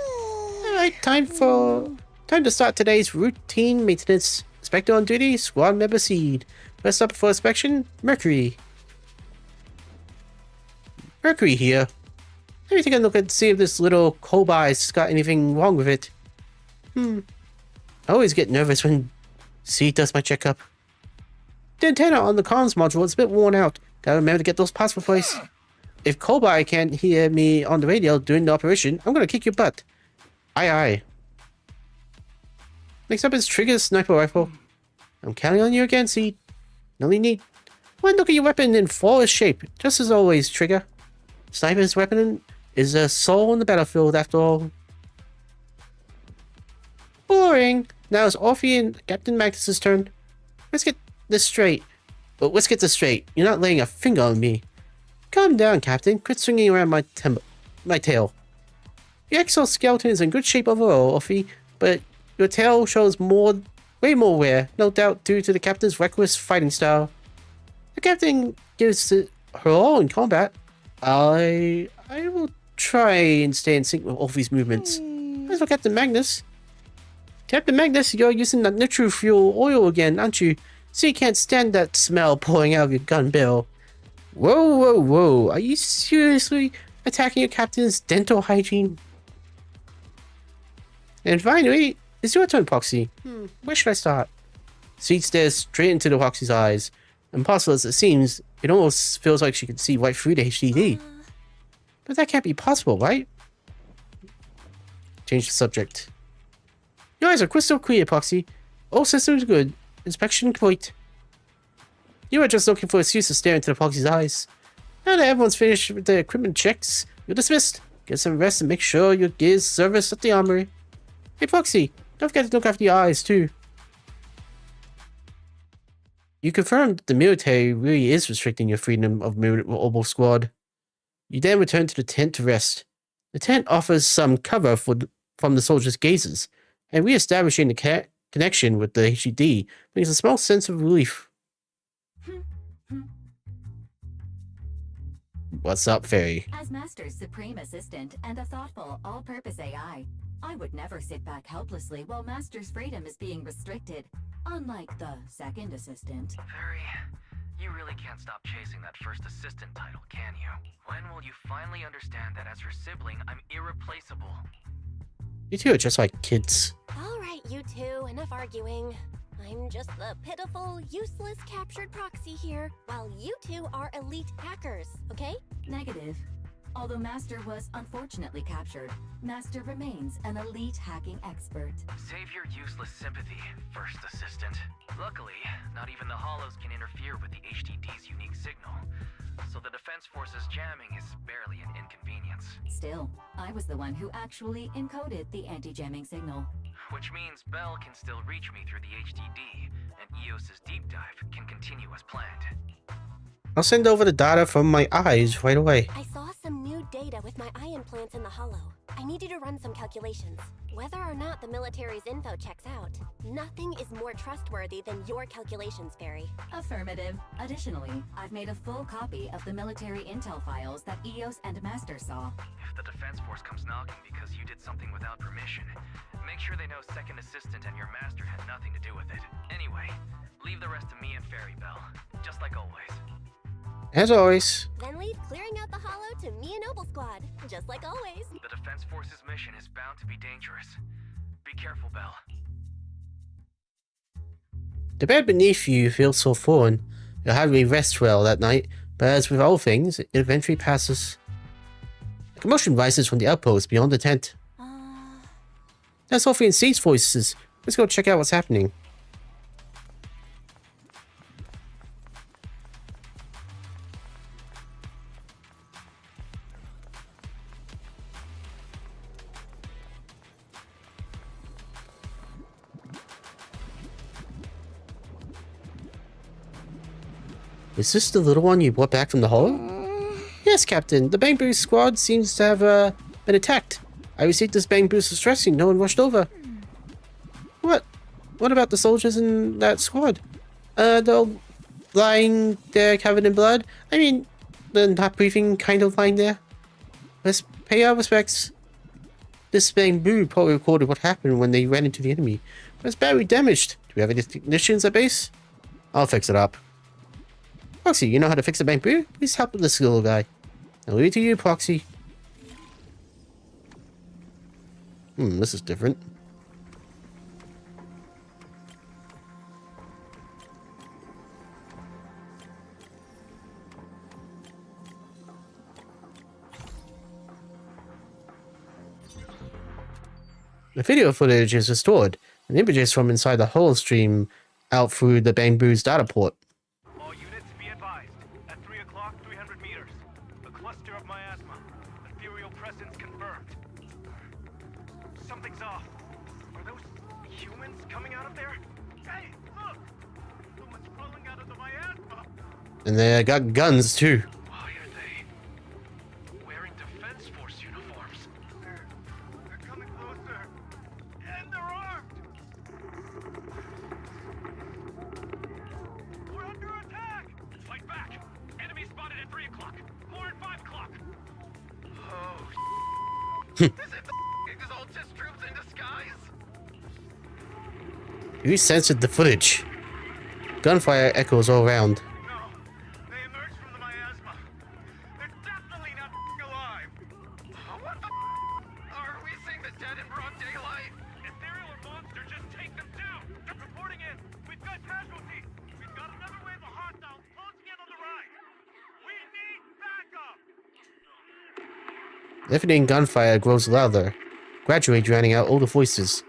Alright, time to start today's routine maintenance. Inspector on duty, squad member Seed. First up for inspection, Mercury. Mercury here. Let me take a look and see if this little Cobai's got anything wrong with it. I always get nervous when Seed does my checkup. The antenna on the comms module is a bit worn out. Gotta remember to get those parts replaced. If Kobai can't hear me on the radio during the operation, I'm gonna kick your butt. Aye aye. Next up is Trigger's sniper rifle. I'm counting on you again, Seed. No need. One look at your weapon in flawless shape, just as always, Trigger. Sniper's weapon is a soul on the battlefield, after all. Boring. Now it's Orphe and Captain Magnus' turn. Let's get this straight. But let's get this straight. You're not laying a finger on me. Calm down, Captain. Quit swinging around my tail. Your exoskeleton is in good shape overall, Orphe, but your tail shows more way more rare, no doubt due to the captain's reckless fighting style. The captain gives it her all in combat. I will try and stay in sync with all these movements. As for Captain Magnus. Captain Magnus, you're using that nitro fuel oil again, aren't you? So you can't stand that smell pouring out of your gun barrel. Whoa, whoa, whoa. Are you seriously attacking your captain's dental hygiene? And finally, it's your turn, Proxy. Where should I start? Sweet stares straight into the Proxy's eyes. Impossible as it seems, it almost feels like she can see right through the HDD. But that can't be possible, right? Change the subject. Your eyes are crystal clear, Proxy. All systems good. Inspection complete. You were just looking for an excuse to stare into the Proxy's eyes. Now that everyone's finished with their equipment checks, you're dismissed. Get some rest and make sure your gear's service at the armory. Hey, Proxy, don't forget to look after your eyes, too. You confirmed that the military really is restricting your freedom of movement with Obel Squad. You then return to the tent to rest. The tent offers some cover from the soldiers' gazes, and re-establishing the connection with the HED brings a small sense of relief. What's up, Fairy? As Master's supreme assistant and a thoughtful, all-purpose AI, I would never sit back helplessly while Master's freedom is being restricted, unlike the second assistant. Fairy, you really can't stop chasing that first assistant title, can you? When will you finally understand that as her sibling, I'm irreplaceable? You two are just like kids. Alright, you two, enough arguing. I'm just the pitiful, useless captured proxy here, while you two are elite hackers, okay? Negative. Although Master was unfortunately captured, Master remains an elite hacking expert. Save your useless sympathy, first assistant. Luckily, not even the Hollows can interfere with the HDD's unique signal, so the Defense Force's jamming is barely an inconvenience. Still, I was the one who actually encoded the anti-jamming signal. Which means Bell can still reach me through the HDD, and EOS's deep dive can continue as planned. I'll send over the data from my eyes right away. I saw some new data with my eye implants in the Hollow. I need you to run some calculations. Whether or not the military's info checks out, nothing is more trustworthy than your calculations, Fairy. Affirmative. Additionally, I've made a full copy of the military intel files that EOS and Master saw. If the Defense Force comes knocking because you did something without permission, make sure they know Second Assistant and your Master had nothing to do with it. Anyway, leave the rest to me and Fairy Bell, just like always. As always. Then leave clearing out the Hollow to me and Obel Squad, just like always. The Defense Force's mission is bound to be dangerous. Be careful, Bell. The bed beneath you feels so foreign. You'll hardly rest well that night, but as with all things, it eventually passes. A commotion rises from the outpost beyond the tent. That's Sophie and Cede's voices. Let's go check out what's happening. Is this the little one you brought back from the Hollow? Yes, Captain. The Bang Boost squad seems to have been attacked. I received this Bang Boost distressing. No one rushed over. What? What about the soldiers in that squad? They're lying there covered in blood? I mean, they're not breathing, kind of lying there. Let's pay our respects. This Bang Boo probably recorded what happened when they ran into the enemy. But it's badly damaged. Do we have any technicians at base? I'll fix it up. Proxy, you know how to fix a Bang Boo? Please help this little guy. I'll leave it to you, Proxy. This is different. The video footage is restored, and images from inside the Hollow stream out through the Bang Boo's data port. All units be advised. At 3 o'clock, 300 meters. A cluster of miasma. Ethereal presence confirmed. Something's off. Are those humans coming out of there? Hey, look! Someone's crawling out of the miasma! And they got guns, too. Why are they wearing Defense Force uniforms? They're coming closer. And they're armed! Exaltist troops in disguise? You censored the footage. Gunfire echoes all around. They emerged from the miasma. They're definitely not alive. What the are we seeing the dead in broad daylight? Ethereal or monster, just take them down. Reporting in. We've got casualties. We've got another wave of hostiles closing in on the right. We need backup. Deafening gunfire grows louder, gradually drowning out all the voices.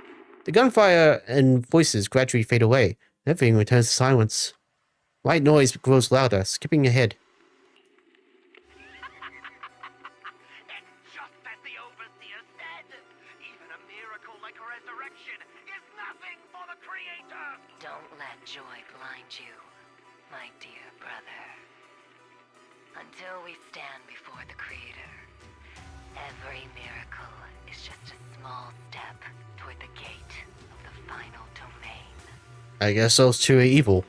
The gunfire and voices gradually fade away. Everything returns to silence. White noise grows louder, skipping ahead. It's just as the Overseer said. Even a miracle like resurrection is nothing for the Creator. Don't let joy blind you, my dear brother. Until we stand before the Creator, every miracle is just a small step toward the gate of the final domain. I guess those two are evil.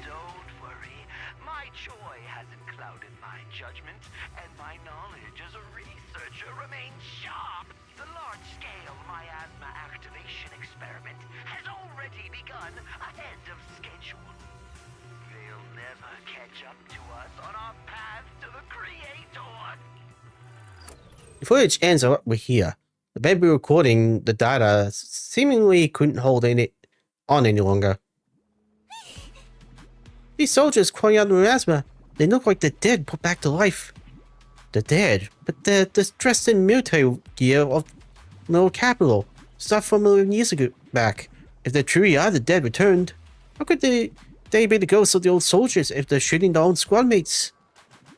Don't worry. My joy hasn't clouded my judgment, and my knowledge as a researcher remains sharp. The large-scale miasma activation experiment has already begun ahead of schedule. They'll never catch up to us on our path to the Creator. The footage ends up with here. The baby recording the data seemingly couldn't hold on any longer. These soldiers crawling out of the miasma, they look like the dead put back to life. The dead, but they're dressed in military gear of no capital, stuff from 11 years ago back. If they truly are the dead returned, how could they be the ghosts of the old soldiers if they're shooting their own squad mates?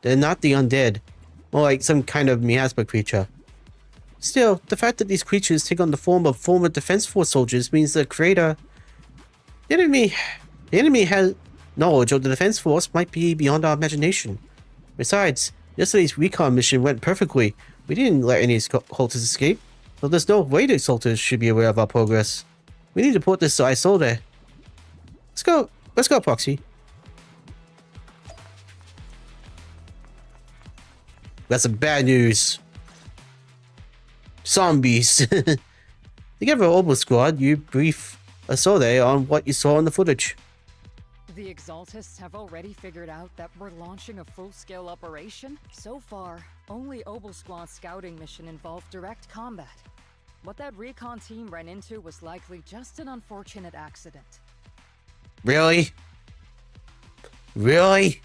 They're not the undead, more like some kind of miasma creature. Still, the fact that these creatures take on the form of former Defense Force soldiers means the creator... The enemy has knowledge of the Defense Force might be beyond our imagination. Besides, yesterday's recon mission went perfectly. We didn't let any cultists escape, so there's no way the cultists should be aware of our progress. We need to put this to Isolde. Let's go, Proxy. That's some bad news. Zombies. Together, Obel Squad, you brief Isolde on what you saw in the footage. The Exaltists have already figured out that we're launching a full-scale operation? So far, only Obel Squad's scouting mission involved direct combat. What that recon team ran into was likely just an unfortunate accident. Really? Really?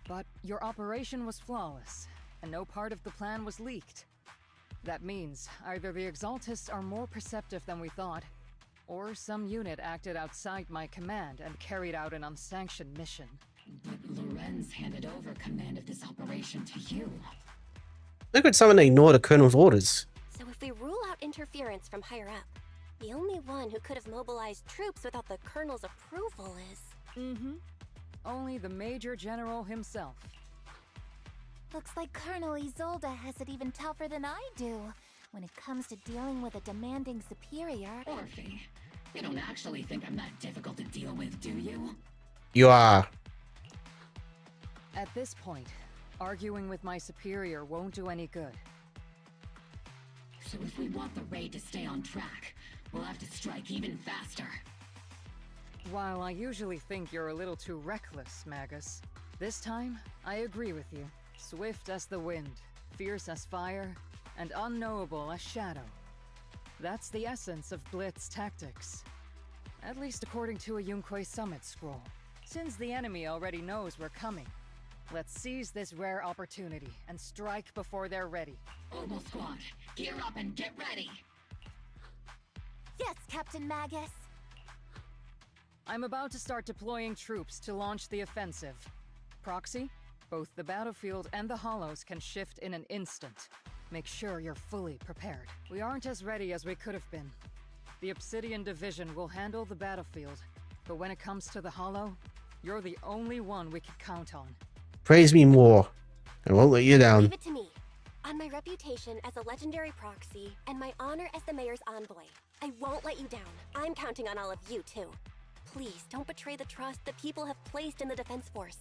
But your operation was flawless, and no part of the plan was leaked. That means either the Exaltists are more perceptive than we thought, or some unit acted outside my command and carried out an unsanctioned mission. But Lorenz handed over command of this operation to you. Look at someone ignore the Colonel's orders. So if we rule out interference from higher up, the only one who could have mobilized troops without the Colonel's approval is... Mm-hmm. Only the Major General himself. Looks like Colonel Isolde has it even tougher than I do when it comes to dealing with a demanding superior. Orphe, you don't actually think I'm that difficult to deal with, do you? You are. At this point, arguing with my superior won't do any good. So if we want the raid to stay on track, we'll have to strike even faster. While I usually think you're a little too reckless, Magnus, this time, I agree with you. Swift as the wind, fierce as fire, and unknowable as shadow. That's the essence of Blitz tactics. At least according to a Yunque Summit scroll. Since the enemy already knows we're coming, let's seize this rare opportunity and strike before they're ready. Obel Squad, gear up and get ready! Yes, Captain Magus! I'm about to start deploying troops to launch the offensive. Proxy, both the battlefield and the hollows can shift in an instant. Make sure you're fully prepared. We aren't as ready as we could have been. The Obsidian Division will handle the battlefield, but when it comes to the hollow, you're the only one we can count on. Praise me more. I won't let you down. Leave it to me. On my reputation as a legendary proxy and my honor as the mayor's envoy, I won't let you down. I'm counting on all of you, too. Please don't betray the trust that people have placed in the Defense Force.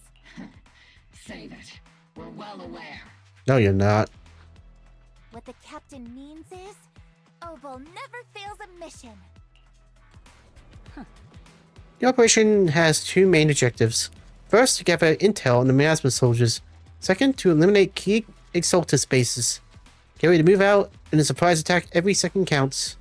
Save it. We're well aware. No, you're not. What the captain means is, Obel never fails a mission. The operation has two main objectives. First, to gather intel on the miasma soldiers. Second, to eliminate key Exaltus bases. Get ready to move out, and a surprise attack every second counts.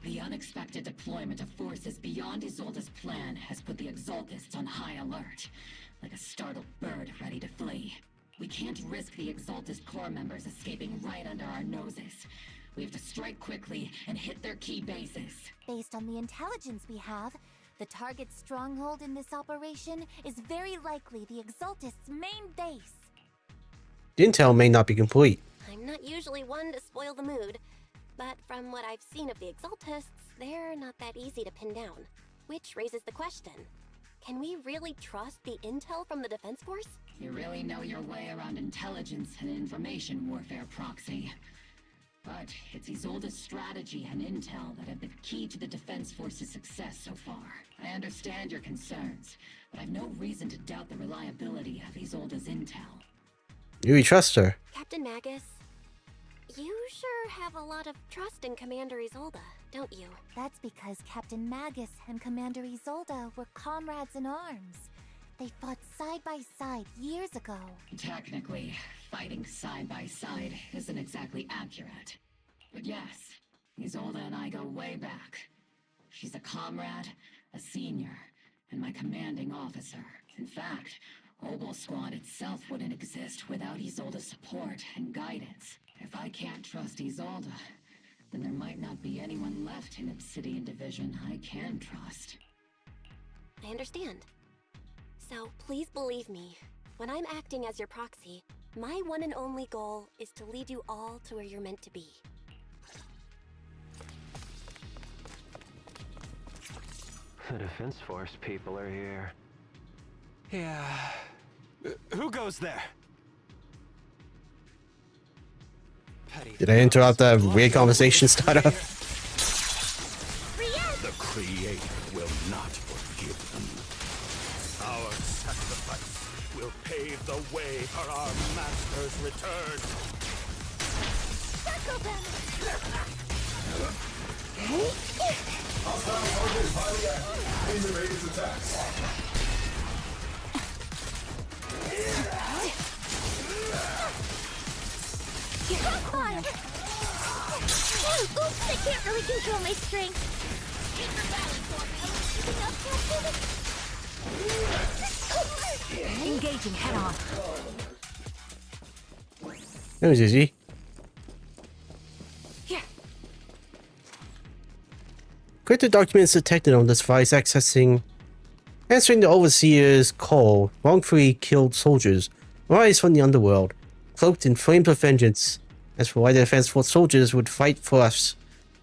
The unexpected deployment of forces beyond Isolde's plan has put the Exaltists on high alert, like a startled bird ready to flee. We can't risk the Exaltist core members escaping right under our noses. We have to strike quickly and hit their key bases. Based on the intelligence we have, the target's stronghold in this operation is very likely the Exaltists' main base. The intel may not be complete. I'm not usually one to spoil the mood, but from what I've seen of the Exaltists, they're not that easy to pin down. Which raises the question, can we really trust the intel from the Defense Force? You really know your way around intelligence and information warfare, Proxy. But it's Isolde's strategy and intel that have been key to the Defense Force's success so far. I understand your concerns, but I've no reason to doubt the reliability of Isolde's intel. You trust her. Captain Magnus, you sure have a lot of trust in Commander Isolde, don't you? That's because Captain Magus and Commander Isolde were comrades in arms. They fought side by side years ago. Technically, fighting side by side isn't exactly accurate. But yes, Isolde and I go way back. She's a comrade, a senior, and my commanding officer. In fact, Obel Squad itself wouldn't exist without Isolde's support and guidance. If I can't trust Isolde, then there might not be anyone left in Obsidian Division I can trust. I understand. So please believe me, when I'm acting as your proxy, my one and only goal is to lead you all to where you're meant to be. The Defense Force people are here. Yeah. Who goes there? Did I interrupt that weird conversation starter? The Creator will not forgive them. Our sacrifice will pave the way for our master's return. Circle them! Hostile target is highly active. Intimate its attacks. Come on! Oops, I can't really control my strength. Keep your balance, Scorpion. Engaging head on. That was easy. Yeah. Cryptic documents detected on this device answering the Overseer's call. Wrongfully killed soldiers rise from the underworld, cloaked in flames of vengeance. As for why the Defense Force soldiers would fight for us,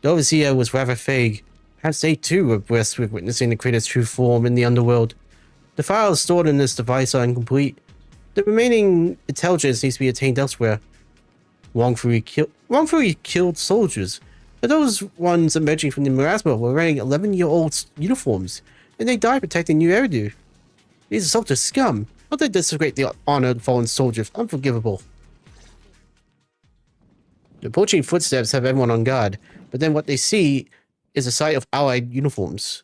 the Overseer was rather vague. Perhaps they too were blessed with witnessing the Creator's true form in the underworld. The files stored in this device are incomplete. The remaining intelligence needs to be obtained elsewhere. Wrongfully killed soldiers. But those ones emerging from the miasma were wearing 11-year-old uniforms, and they died protecting New Eridu. These assaults are scum. How they desecrate the honor of fallen soldiers? Unforgivable. The approaching footsteps have everyone on guard, but then what they see is a sight of Allied uniforms.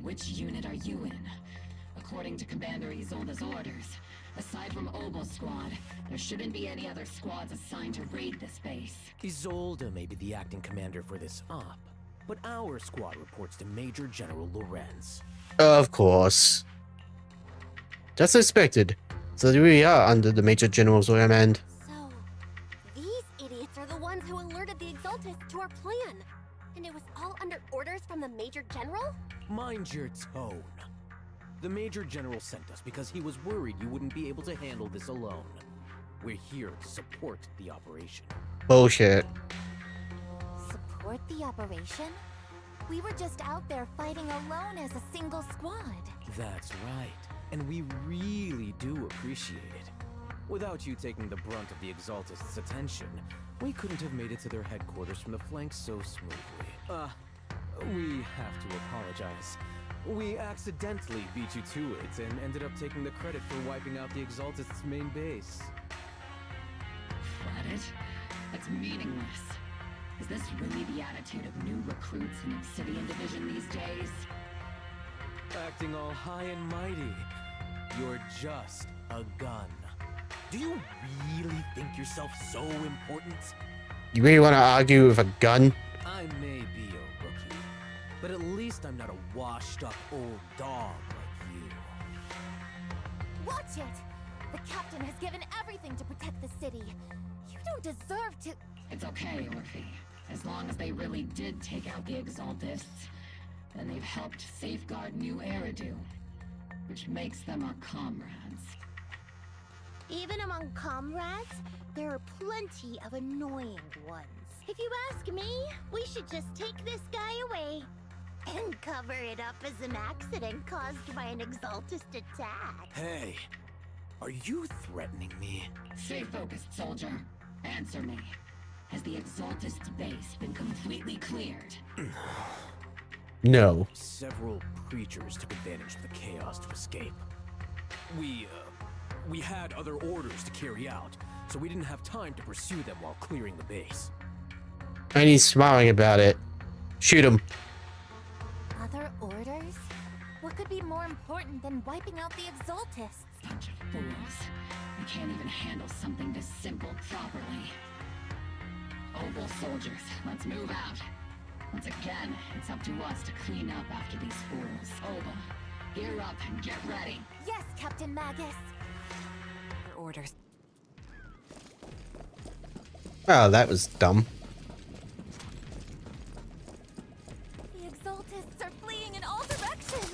Which unit are you in? According to Commander Isolde's orders, aside from Obel Squad, there shouldn't be any other squads assigned to raid this base. Isolde may be the acting commander for this op, but our squad reports to Major General Lorenz. Of course. Just expected. So we are under the Major General's command. So, these idiots are the ones who alerted the Exaltists to our plan. And it was all under orders from the Major General? Mind your tone. The Major General sent us because he was worried you wouldn't be able to handle this alone. We're here to support the operation. Bullshit. Support the operation? We were just out there fighting alone as a single squad. That's right. And we really do appreciate it. Without you taking the brunt of the Exaltists' attention, we couldn't have made it to their headquarters from the flank so smoothly. We have to apologize. We accidentally beat you to it and ended up taking the credit for wiping out the Exaltists' main base. Credit? That's meaningless. Is this really the attitude of new recruits in Obsidian Division these days? Acting all high and mighty. You're just a gun. Do you really think yourself so important? You really want to argue with a gun? I may be a rookie, but at least I'm not a washed-up old dog like you. Watch it! The captain has given everything to protect the city. You don't deserve to... It's okay, Orphe. As long as they really did take out the Exaltists, then they've helped safeguard New Eridu, which makes them our comrades. Even among comrades, there are plenty of annoying ones. If you ask me, we should just take this guy away and cover it up as an accident caused by an Exaltist attack. Hey, are you threatening me? Stay focused, soldier. Answer me. Has the Exaltist's base been completely cleared? No. Several creatures took advantage of the chaos to escape. We had other orders to carry out, so we didn't have time to pursue them while clearing the base. And he's smiling about it. Shoot him. Other orders? What could be more important than wiping out the Exaltists? Bunch of fools. They can't even handle something this simple properly. Obel soldiers, let's move out. Once again, it's up to us to clean up after these fools. Obel, gear up and get ready. Yes, Captain Magnus. Orders. Oh, that was dumb. The Exaltists are fleeing in all directions.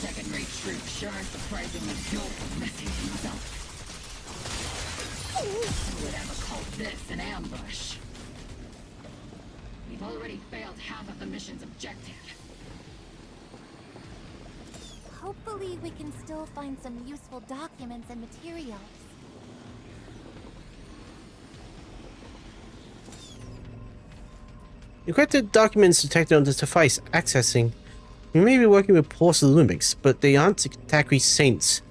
Second-rate troops sure are surprisingly built for messing things up. Who would ever call this an ambush? We've already failed half of the mission's objective. Hopefully we can still find some useful documents and materials. Encrypted documents detected on this device accessing. We may be working with Porcelumics, but they aren't Takri saints.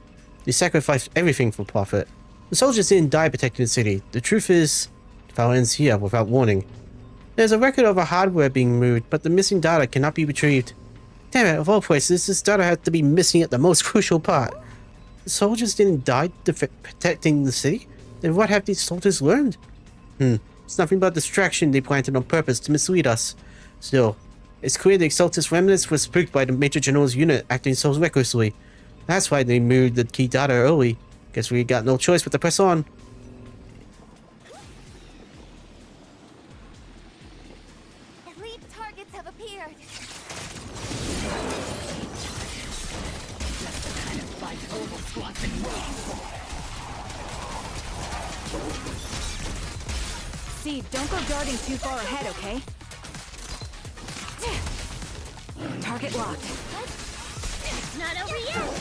They sacrificed everything for profit. The soldiers didn't die protecting the city. The truth is, the file ends here without warning. There's a record of a hardware being moved, but the missing data cannot be retrieved. Damn it, of all places, this data had to be missing at the most crucial part. The soldiers didn't die protecting the city? Then what have these soldiers learned? It's nothing but distraction they planted on purpose to mislead us. Still, it's clear the Exaltist remnants were spooked by the Major General's unit acting so recklessly. That's why they moved the key data early. Guess we got no choice but to press on. Elite targets have appeared. That's the kind of fight Obel Squad's been waiting for. Seed, don't go darting too far ahead, okay? Target locked. It's not over yet!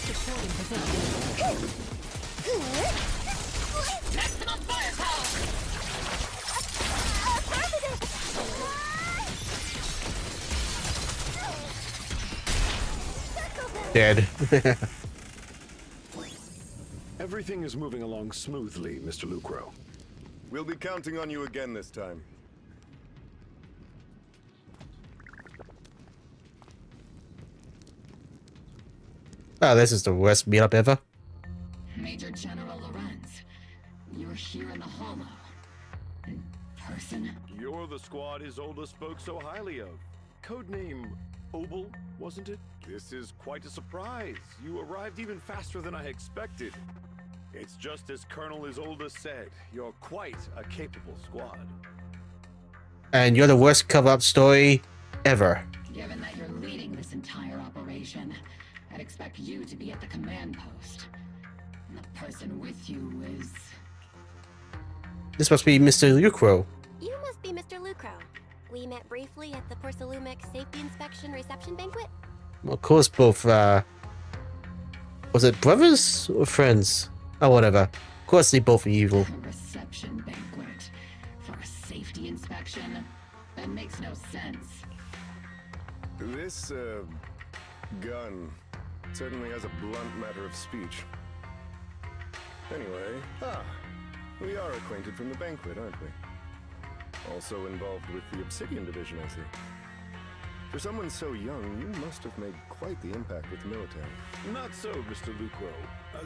Supporting position. Maximum firepower! Dead. Everything is moving along smoothly, Mr. Lucro. We'll be counting on you again this time. Oh, this is the worst meetup ever. Major General Lorenz, you're here in the Hollow. In person? You're the squad Isolde spoke so highly of. Codename Obel, wasn't it? This is quite a surprise. You arrived even faster than I expected. It's just as Colonel Isolde said. You're quite a capable squad. And you're the worst cover-up story ever. Given that you're leading this entire operation, I'd expect you to be at the command post. And the person with you is... This must be Mr. Lucro. You must be Mr. Lucro. We met briefly at the Porcelumix Safety Inspection Reception Banquet. Of course, both, was it brothers or friends? Oh, whatever. Of course, they both are evil. A reception banquet for a safety inspection? That makes no sense. This, gun certainly has a blunt matter of speech. Anyway, we are acquainted from the banquet, aren't we? Also involved with the Obsidian Division, I see. For someone so young, you must have made quite the impact with the military. Not so, Mr. Lucro.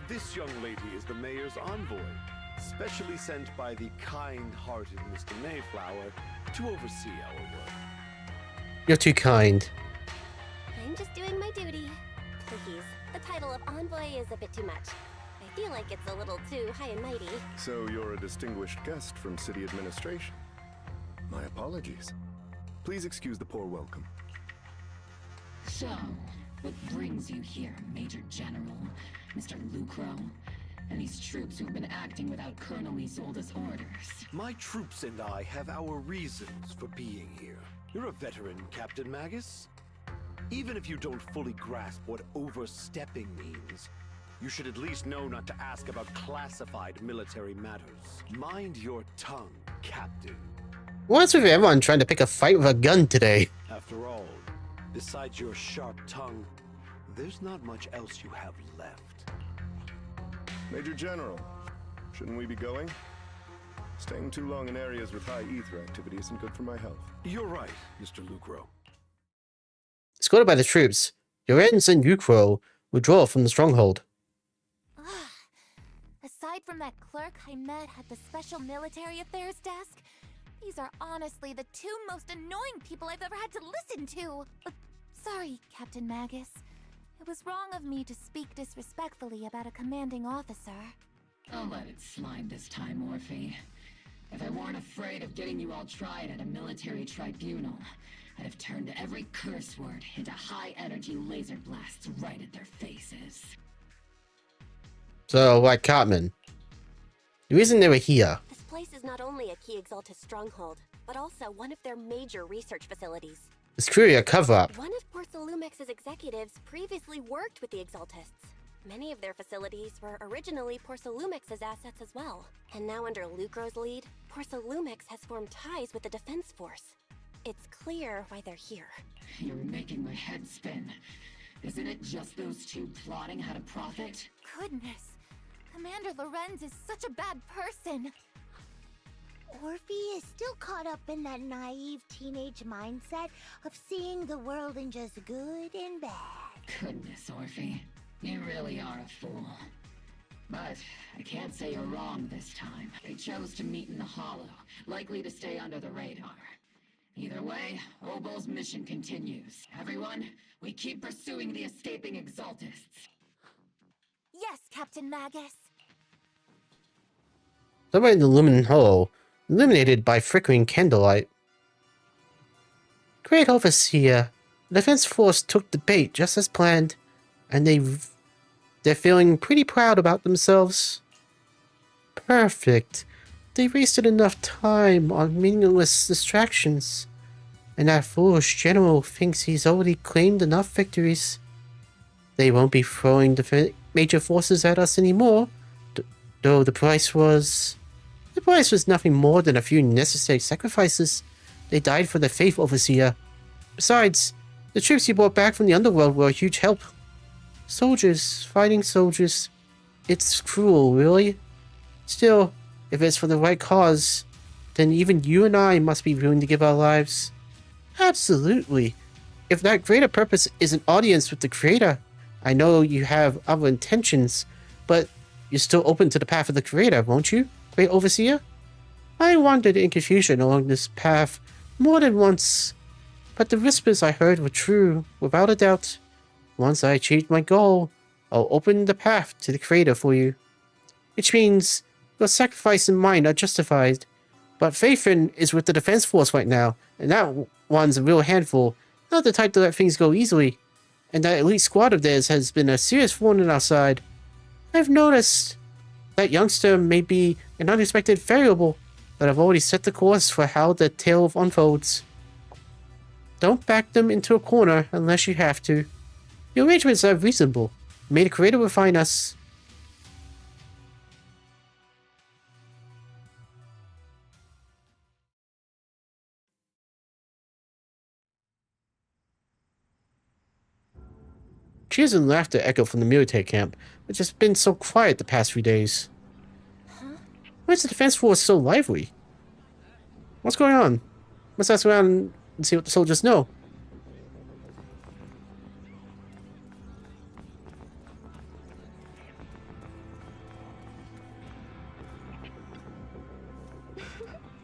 This young lady is the mayor's envoy, specially sent by the kind-hearted Mr. Mayflower to oversee our work. You're too kind. I'm just doing my duty. Please, the title of envoy is a bit too much. I feel like it's a little too high and mighty. So you're a distinguished guest from city administration. My apologies. Please excuse the poor welcome. So, what brings you here, Major General, Mr. Lucro, and these troops who have been acting without Colonel Isolde's orders? My troops and I have our reasons for being here. You're a veteran, Captain Magnus. Even if you don't fully grasp what overstepping means, you should at least know not to ask about classified military matters. Mind your tongue, Captain. What's with everyone trying to pick a fight with a gun today? After all, besides your sharp tongue, there's not much else you have left. Major General, shouldn't we be going? Staying too long in areas with high ether activity isn't good for my health. You're right, Mr. Lucro. Escorted by the troops, Lorenz and Ukro withdraw from the stronghold. Aside from that clerk I met at the Special Military Affairs desk, these are honestly the two most annoying people I've ever had to listen to. Sorry, Captain Magus. It was wrong of me to speak disrespectfully about a commanding officer. I'll let it slide this time, Orphe. If I weren't afraid of getting you all tried at a military tribunal, I'd have turned every curse word into high-energy laser blasts right at their faces. So, like Cartman, the reason they were here. This place is not only a key Exaltus stronghold, but also one of their major research facilities. It's clearly a cover-up. One of Porcelumix's executives previously worked with the Exaltists. Many of their facilities were originally Porcelumix's assets as well. And now under Lucro's lead, Porcelumix has formed ties with the Defense Force. It's clear why they're here. You're making my head spin. Isn't it just those two plotting how to profit? Goodness, Commander Lorenz is such a bad person. Orphe is still caught up in that naive teenage mindset of seeing the world in just good and bad. Goodness, Orphe. You really are a fool. But I can't say you're wrong this time. They chose to meet in the Hollow, likely to stay under the radar. Either way, Obol's mission continues. Everyone, we keep pursuing the escaping Exaltists. Yes, Captain Magus. Somewhere in the Lumen Hollow, illuminated by flickering candlelight. Great Overseer, the Defense Force took the bait just as planned, and they're feeling pretty proud about themselves. Perfect. They wasted enough time on meaningless distractions, and that foolish general thinks he's already claimed enough victories. They won't be throwing major forces at us anymore, though the price was nothing more than a few necessary sacrifices. They died for the faith, Overseer. Besides, the troops you brought back from the underworld were a huge help. Soldiers, fighting soldiers. It's cruel, really. Still, if it's for the right cause, then even you and I must be willing to give our lives. Absolutely. If that greater purpose is an audience with the Creator, I know you have other intentions, but you're still open to the path of the Creator, won't you, Great Overseer? I wandered in confusion along this path more than once, but the whispers I heard were true, without a doubt. Once I achieved my goal, I'll open the path to the Creator for you. Which means your sacrifice and mine are justified. But Faithin is with the Defense Force right now, and that one's a real handful, not the type to let things go easily. And that elite squad of theirs has been a serious thorn in our side. I've noticed that youngster may be an unexpected variable, but I've already set the course for how the tale unfolds. don't back them into a corner unless you have to. The arrangements are reasonable. May the Creator refine us. Cheers and laughter echo from the military camp, which has been so quiet the past few days. Why is the defense force so lively? What's going on? Let's ask around and see what the soldiers know.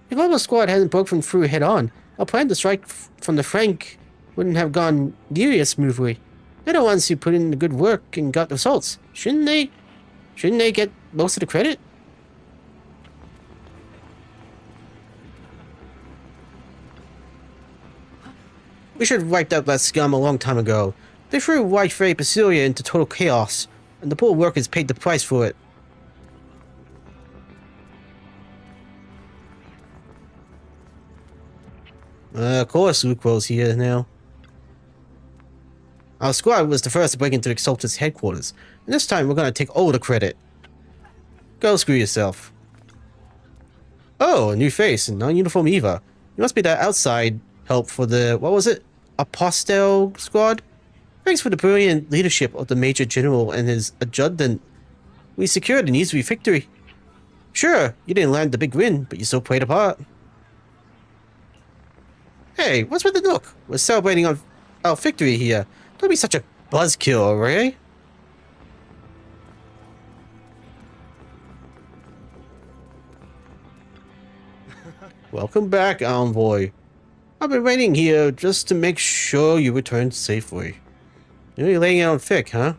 If Global Squad hadn't broken through head-on, our plan to strike from the flank wouldn't have gone nearly as smoothly. They're the ones who put in the good work and got results. Shouldn't they get most of the credit? We should have wiped out that scum a long time ago. They threw White Fairy Basilia into total chaos, and the poor workers paid the price for it. Of course, Luke Will's here now. Our squad was the first to break into Exaltus headquarters, and this time we're gonna take all the credit. Go screw yourself. Oh, a new face and non-uniform Eva. You must be the outside help for the, what was it? Apostle squad? Thanks for the brilliant leadership of the Major General and his adjutant. We secured an easy victory. Sure, you didn't land the big win, but you still played a part. Hey, what's with the look? We're celebrating our victory here. Don't be such a buzzkill, right? Welcome back, Envoy. I've been waiting here just to make sure you return safely. You're laying it on thick, huh?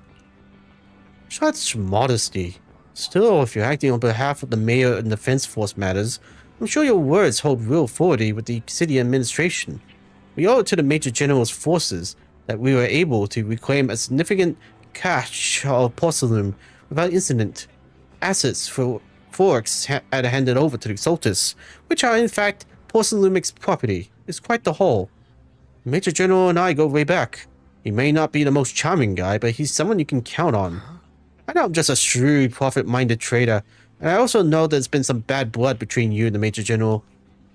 Such modesty. Still, if you're acting on behalf of the Mayor and Defense Force matters, I'm sure your words hold real authority with the city administration. We owe it to the Major General's forces that we were able to reclaim a significant cache of porcelain without incident. Assets for Forex had handed over to the Exaltus, which are in fact Porcelumic's property. It's quite the haul. Major General and I go way back. He may not be the most charming guy, but he's someone you can count on. I know I'm just a shrewd, profit-minded trader, and I also know there's been some bad blood between you and the Major General.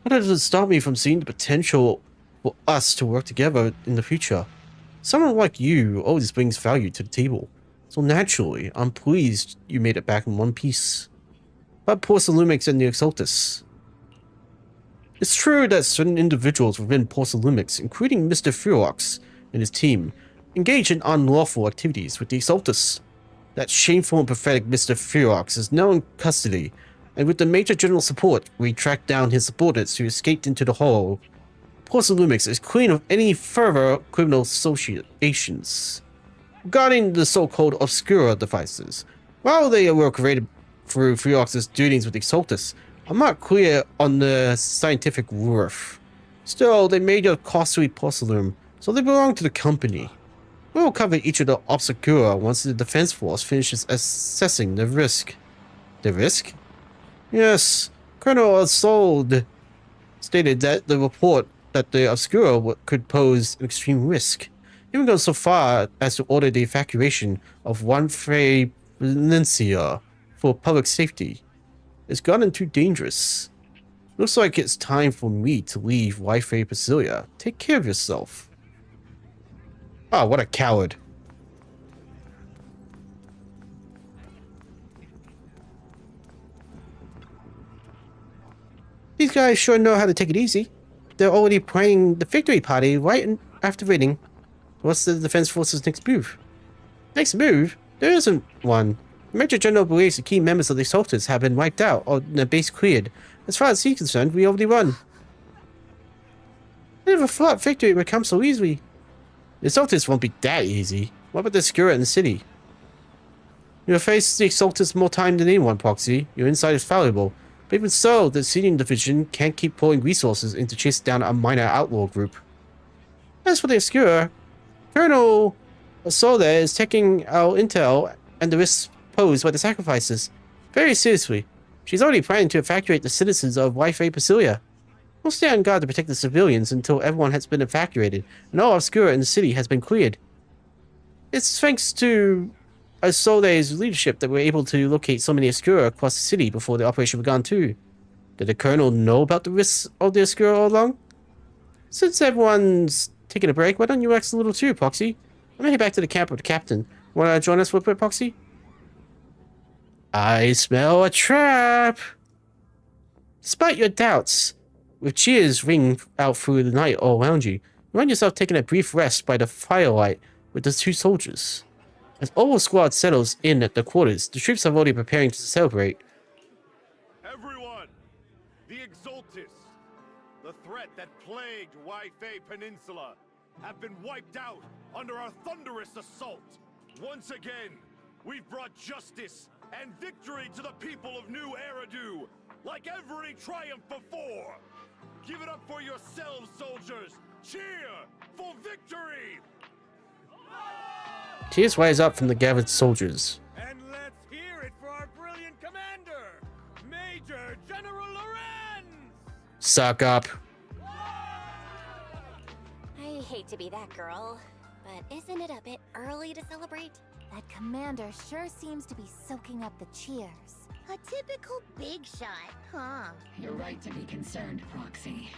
But that doesn't stop me from seeing the potential for us to work together in the future. Someone like you always brings value to the table, so naturally, I'm pleased you made it back in one piece. But Porcelumix and the Exaltus. It's true that certain individuals within Porcelumix, including Mr. Furox and his team, engage in unlawful activities with the Exaltus. That shameful and pathetic Mr. Furox is now in custody, and with the Major General's support, we tracked down his subordinates who escaped into the hall. Porcelumix is clean of any further criminal associations. Regarding the so-called Obscura devices, while they were created through Furox's dealings with Exaltus, I'm not clear on the scientific worth. Still, they made a costly porcelain, so they belong to the company. We will cover each of the Obscura once the Defense Force finishes assessing the risk. The risk? Yes, Colonel Assauld stated that the report that the Obscura could pose an extreme risk, even goes so far as to order the evacuation of one Frey Valencia for public safety. It's gotten too dangerous. Looks like it's time for me to leave White Fairy Basilia. Take care of yourself. Oh, what a coward. These guys sure know how to take it easy. They're already planning the victory party right after winning. What's the Defense Force's next move? Next move? There isn't one. Major General believes the key members of the Exaltus have been wiped out or their base cleared. As far as he's concerned, we already won. I never thought victory would come so easily. The Exaltus won't be that easy. What about the Obscura in the city? You've faced the Exaltus more time than anyone, Proxy. Your insight is valuable. But even so, the Obsidian Division can't keep pulling resources in to chase down a minor outlaw group. As for the Obscura, Colonel Assault is taking our intel and the risks posed by the sacrifices very seriously. She's already planning to evacuate the citizens of White Fairy Basilia. We'll stay on guard to protect the civilians until everyone has been evacuated and all obscura in the city has been cleared. It's thanks to Isolde's leadership that we're able to locate so many obscura across the city before the operation began too. Did the Colonel know about the risks of the obscura all along? Since everyone's taking a break, why don't you act a little too, Proxy? I'm gonna head back to the camp with the captain. Wanna join us real quick, Proxy? I smell a trap! Despite your doubts, with cheers ringing out through the night all around you, you find yourself taking a brief rest by the firelight with the two soldiers. As all the squad settles in at the quarters, the troops are already preparing to celebrate. Everyone, the Exaltis, the threat that plagued Waifei Peninsula, have been wiped out under our thunderous assault. Once again, we've brought justice and victory to the people of New Eridu, like every triumph before. Give it up for yourselves, soldiers. Cheer for victory! Tears rise up from the gathered soldiers. And let's hear it for our brilliant commander, Major General Lorenz! Suck up. I hate to be that girl, but isn't it a bit early to celebrate? That commander sure seems to be soaking up the cheers. A typical big shot, huh? You're right to be concerned, Proxy.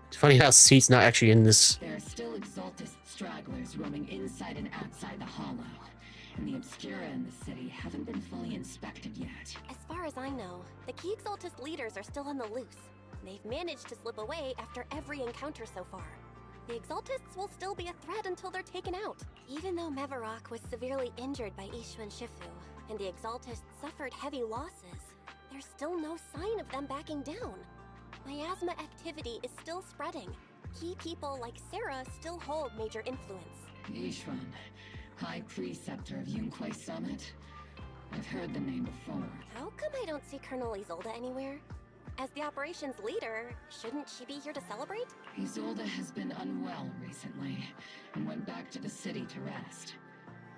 It's funny how Seed's not actually in this. There are still Exaltist stragglers roaming inside and outside the Hollow, and the Obscura in the city haven't been fully inspected yet. As far as I know, the key Exaltist leaders are still on the loose. They've managed to slip away after every encounter so far. The Exaltists will still be a threat until they're taken out. Even though Mevarok was severely injured by Ishu and Shifu, and the Exaltists suffered heavy losses, there's still no sign of them backing down. Miasma activity is still spreading. Key people like Sarah still hold major influence. Ishwan, High Preceptor of Yunquai Summit? I've heard the name before. How come I don't see Colonel Isolde anywhere? As the operations leader, shouldn't she be here to celebrate? Isolde has been unwell recently, and went back to the city to rest.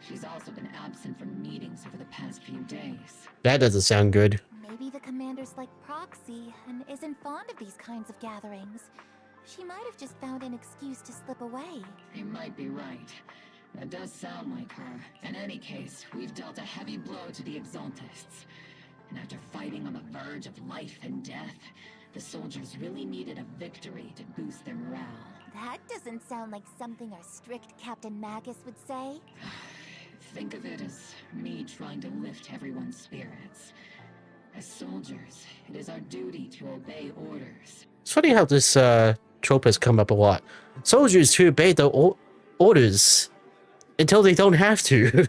She's also been absent from meetings over the past few days. That doesn't sound good. Maybe the commander's like Proxy and isn't fond of these kinds of gatherings. She might have just found an excuse to slip away. You might be right. That does sound like her. In any case, we've dealt a heavy blow to the Exaltists. And after fighting on the verge of life and death, the soldiers really needed a victory to boost their morale. That doesn't sound like something our strict Captain Magnus would say. Think of it as me trying to lift everyone's spirits. As soldiers, it is our duty to obey orders. It's funny how this trope has come up a lot. Soldiers who obey the orders until they don't have to.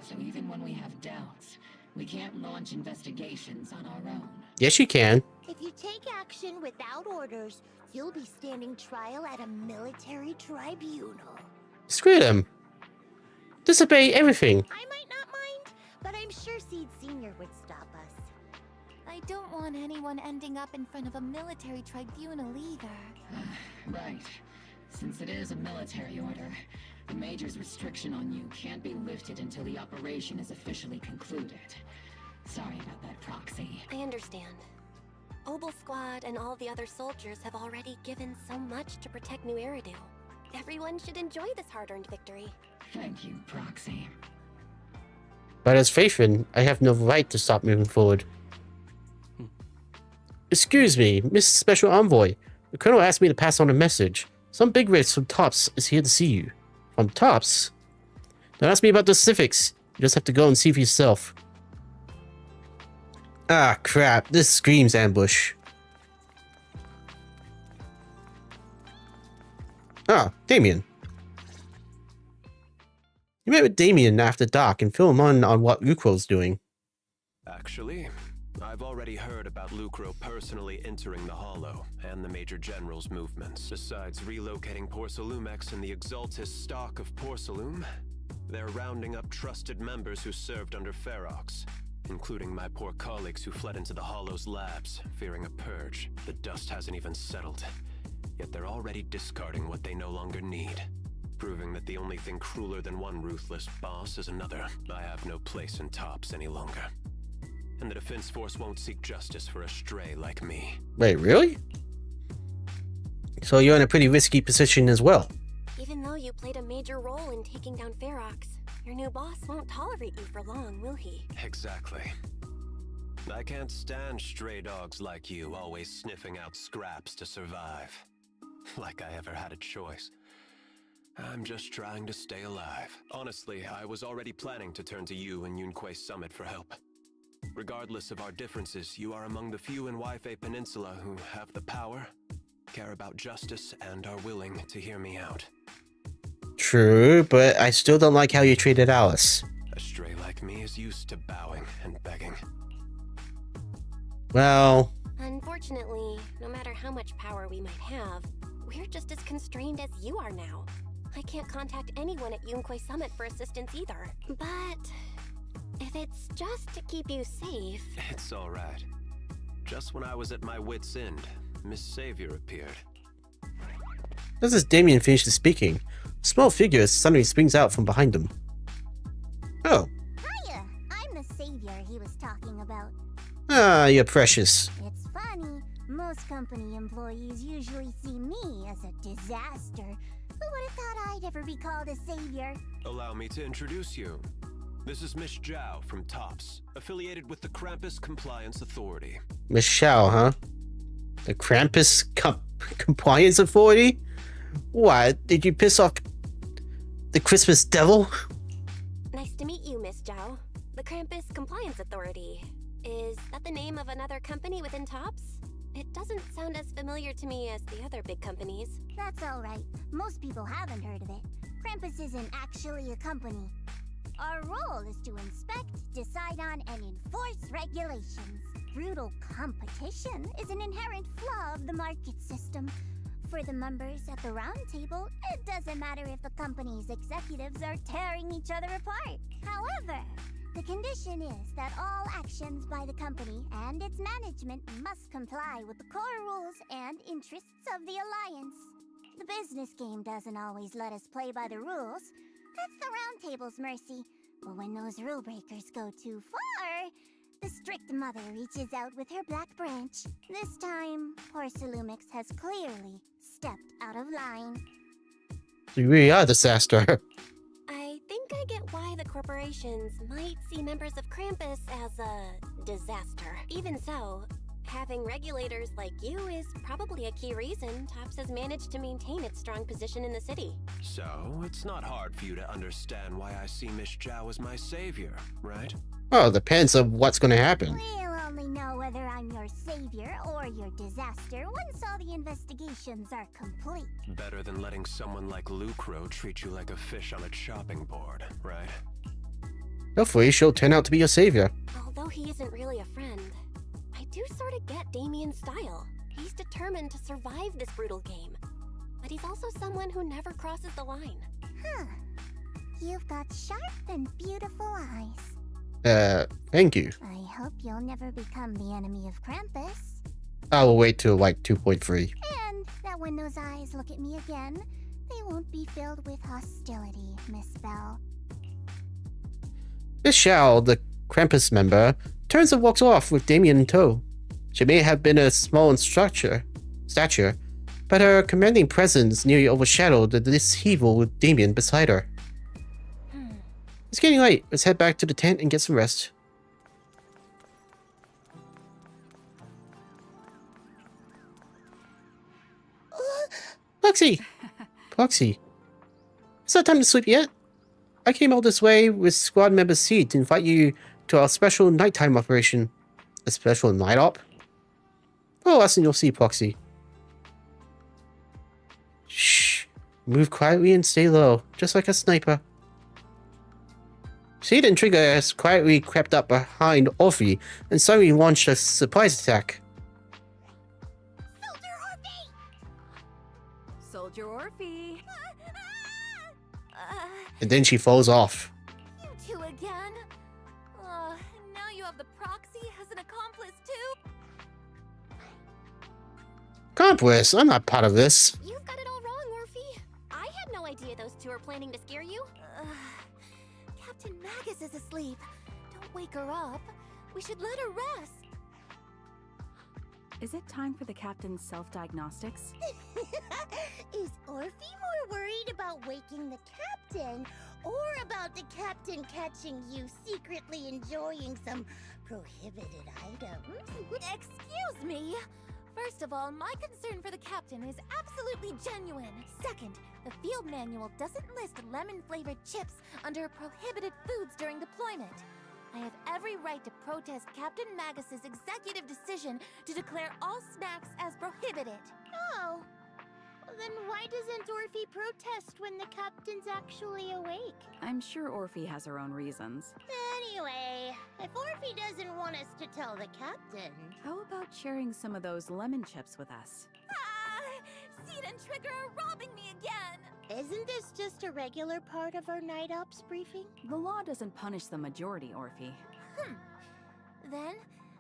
So even when we have doubts, we can't launch investigations on our own. Yes, you can. If you take action without orders, you'll be standing trial at a military tribunal. Screw them. Disobey everything. I might not mind, but I'm sure Seed Sr. would stop us. I don't want anyone ending up in front of a military tribunal either. Right. Since it is a military order, the Major's restriction on you can't be lifted until the operation is officially concluded. Sorry about that, Proxy. I understand. Obel Squad and all the other soldiers have already given so much to protect New Eridu. Everyone should enjoy this hard-earned victory. Thank you, Proxy. But as Faithin, I have no right to stop moving forward. Excuse me, Miss Special Envoy. The Colonel asked me to pass on a message. Some bigwigs from TOPS is here to see you. From TOPS? Don't ask me about the specifics. You just have to go and see for yourself. Ah, crap. This screams ambush. Ah, Damien. You met with Damien after dark and fill him on what Lucro's doing. Actually, I've already heard about Lucro personally entering the Hollow and the Major General's movements. Besides relocating Porcelumex and the Exaltis stock of Porcelume, they're rounding up trusted members who served under Ferox, including my poor colleagues who fled into the Hollow's labs, fearing a purge. The dust hasn't even settled, yet they're already discarding what they no longer need, proving that the only thing crueler than one ruthless boss is another. I have no place in TOPS any longer. And the Defense Force won't seek justice for a stray like me. Wait, really? So you're in a pretty risky position as well. Even though you played a major role in taking down Ferox, your new boss won't tolerate you for long, will he? Exactly. I can't stand stray dogs like you always sniffing out scraps to survive. Like I ever had a choice. I'm just trying to stay alive. Honestly, I was already planning to turn to you and Yunquay Summit for help. Regardless of our differences, you are among the few in Waifei Peninsula who have the power, care about justice, and are willing to hear me out. True, but I still don't like how you treated Alice. A stray like me is used to bowing and begging. Well... Unfortunately, no matter how much power we might have, we're just as constrained as you are now. I can't contact anyone at Yunquay Summit for assistance either. But if it's just to keep you safe... It's alright. Just when I was at my wit's end, Miss Savior appeared. Just as Damien finishes speaking, a small figure suddenly springs out from behind him. Oh. Hiya! I'm the savior he was talking about. Ah, you're precious. It's funny. Most company employees usually see me as a disaster. Who would have thought I'd ever be called a savior? Allow me to introduce you. This is Miss Zhao from TOPS, affiliated with the Krampus Compliance Authority. Miss Shao, huh? The Krampus Compliance Authority? What? Did you piss off the Christmas devil? Nice to meet you, Miss Zhao. The Krampus Compliance Authority. Is that the name of another company within TOPS? It doesn't sound as familiar to me as the other big companies. That's alright. Most people haven't heard of it. Krampus isn't actually a company. Our role is to inspect, decide on, and enforce regulations. Brutal competition is an inherent flaw of the market system. For the members at the round table, it doesn't matter if the company's executives are tearing each other apart. However, the condition is that all actions by the company and its management must comply with the core rules and interests of the Alliance. The business game doesn't always let us play by the rules. That's the round table's mercy. But when those rule breakers go too far, the strict mother reaches out with her black branch. This time, poor Salumix has clearly stepped out of line. You really are a disaster. I think I get why the corporations might see members of Krampus as a disaster. Even so, having regulators like you is probably a key reason TOPS has managed to maintain its strong position in the city. So, it's not hard for you to understand why I see Miss Zhao as my savior, right? Well, it depends on what's going to happen. We'll only know whether I'm your savior or your disaster once all the investigations are complete. Better than letting someone like Lucro treat you like a fish on a chopping board, right? Hopefully she'll turn out to be your savior. Although he isn't really a friend, I do sort of get Damien's style. He's determined to survive this brutal game. But he's also someone who never crosses the line. Huh. You've got sharp and beautiful eyes. Thank you. I hope you'll never become the enemy of Krampus. I will wait till like 2.3. And that when those eyes look at me again, they won't be filled with hostility, Miss Bell. Miss Shao, the Krampus member, turns and walks off with Damien in tow. She may have been a small in stature, but her commanding presence nearly overshadowed this evil with Damien beside her. It's getting late. Let's head back to the tent and get some rest. Pluxy! Pluxy. It's not time to sleep yet. I came all this way with squad member C to invite you to our special nighttime operation. A special night op? Follow us and you'll see, Pluxy. Shh. Move quietly and stay low, just like a sniper. Seed and Trigger has quietly crept up behind Orphe and suddenly launched a surprise attack. Soldier Orphe! And then she falls off. You two again? Now you have the proxy as an accomplice too? Accomplice? I'm not part of this. You've got it all wrong, Orphe. I had no idea those two are planning to scare you. Captain Magnus is asleep. Don't wake her up. We should let her rest. Is it time for the captain's self-diagnostics? Is Orphe more worried about waking the captain or about the captain catching you secretly enjoying some prohibited items? Excuse me! First of all, my concern for the captain is absolutely genuine. Second, the field manual doesn't list lemon-flavored chips under prohibited foods during deployment. I have every right to protest Captain Magus's executive decision to declare all snacks as prohibited. Oh. Then why doesn't Orphe protest when the captain's actually awake? I'm sure Orphe has her own reasons. Anyway, if Orphe doesn't want us to tell the captain... How about sharing some of those lemon chips with us? Seed and Trigger are robbing me again! Isn't this just a regular part of our night ops briefing? The law doesn't punish the majority, Orphe. Then,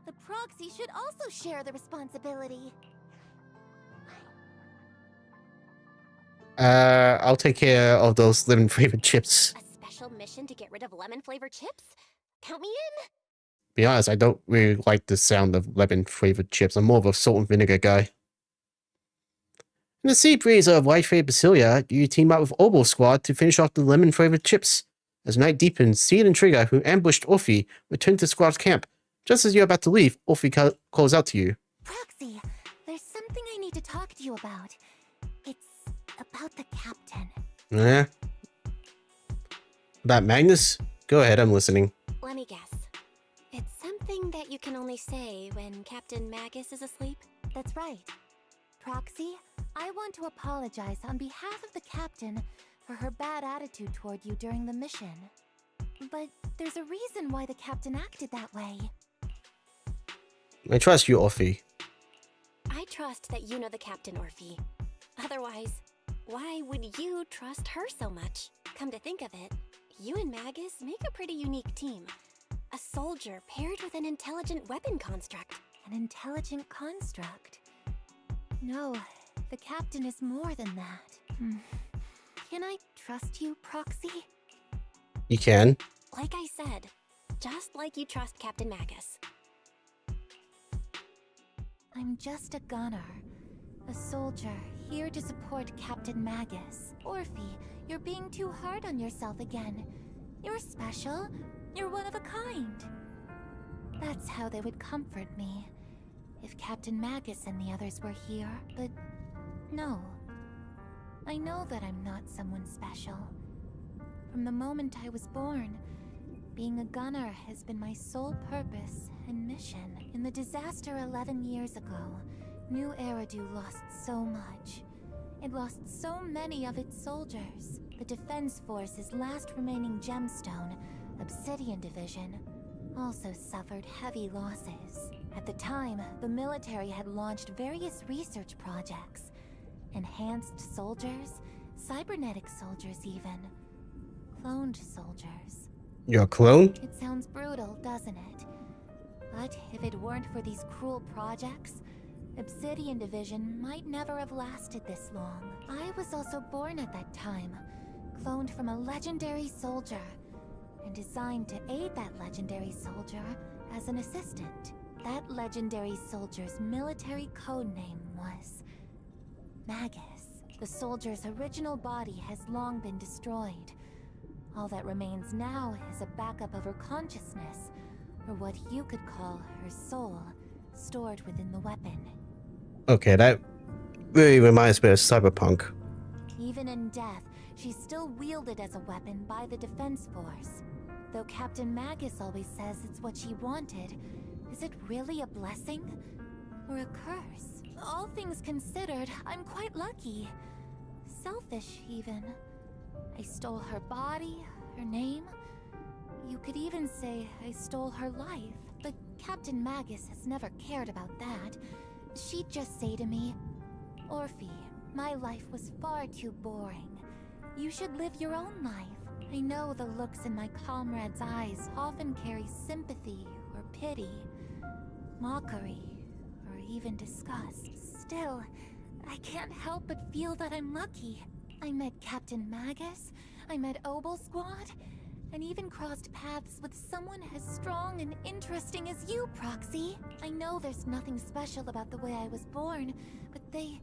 the proxy should also share the responsibility. I'll take care of those lemon-flavored chips. A special mission to get rid of lemon-flavored chips? Count me in! Be honest, I don't really like the sound of lemon-flavored chips. I'm more of a salt and vinegar guy. In the sea breeze of White-Fade Basilia, you team up with Obel Squad to finish off the lemon-flavored chips. As night deepens, Seed and Trigger, who ambushed Orphe, return to Squad's camp. Just as you're about to leave, Orphe calls out to you. Proxy, there's something I need to talk to you about. It's about the captain. Eh? About Magnus? Go ahead, I'm listening. Let me guess. It's something that you can only say when Captain Magus is asleep? That's right. Proxy, I want to apologize on behalf of the captain for her bad attitude toward you during the mission. But there's a reason why the captain acted that way. I trust you, Orphe. I trust that you know the captain, Orphe. Otherwise, why would you trust her so much? Come to think of it, you and Magus make a pretty unique team. A soldier paired with an intelligent weapon construct. An intelligent construct? No, the captain is more than that. Can I trust you, Proxy? You can. Like I said, just like you trust Captain Magus. I'm just a gunner. A soldier, here to support Captain Magus. Orphe, you're being too hard on yourself again. You're special. You're one of a kind. That's how they would comfort me. If Captain Magus and the others were here, but no. I know that I'm not someone special. From the moment I was born, being a gunner has been my sole purpose and mission. In the disaster 11 years ago, New Eridu lost so much. It lost so many of its soldiers. The Defense Force's last remaining gemstone, Obsidian Division, also suffered heavy losses. At the time, the military had launched various research projects. Enhanced soldiers, cybernetic soldiers even. Cloned soldiers. You're a clone? It sounds brutal, doesn't it? But if it weren't for these cruel projects, Obsidian Division might never have lasted this long. I was also born at that time, cloned from a legendary soldier, and designed to aid that legendary soldier as an assistant. That legendary soldier's military code name was Magus. The soldier's original body has long been destroyed. All that remains now is a backup of her consciousness, or what you could call her soul, stored within the weapon. Okay, that really reminds me of Cyberpunk. Even in death, she's still wielded as a weapon by the Defense Force. Though Captain Magus always says it's what she wanted, is it really a blessing? Or a curse? All things considered, I'm quite lucky. Selfish, even. I stole her body, her name. You could even say I stole her life. But Captain Magus has never cared about that. She'd just say to me, Orphe, my life was far too boring. You should live your own life. I know the looks in my comrades' eyes often carry sympathy or pity, mockery, or even disgust. Still, I can't help but feel that I'm lucky. I met Captain Magus, I met Obel Squad, and even crossed paths with someone as strong and interesting as you, Proxy. I know there's nothing special about the way I was born, but they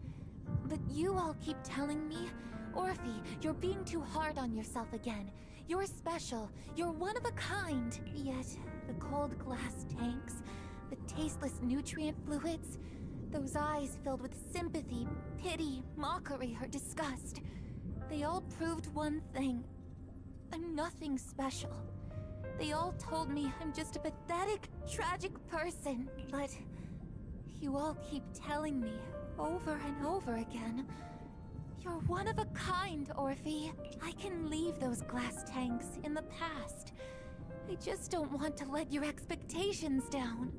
But you all keep telling me, Orphe, you're being too hard on yourself again. You're special, you're one of a kind. Yet, the cold glass tanks, the tasteless nutrient fluids, those eyes filled with sympathy, pity, mockery, or disgust. They all proved one thing. I'm nothing special. They all told me I'm just a pathetic, tragic person. But you all keep telling me over and over again, you're one of a kind, Orphe. I can leave those glass tanks in the past. I just don't want to let your expectations down.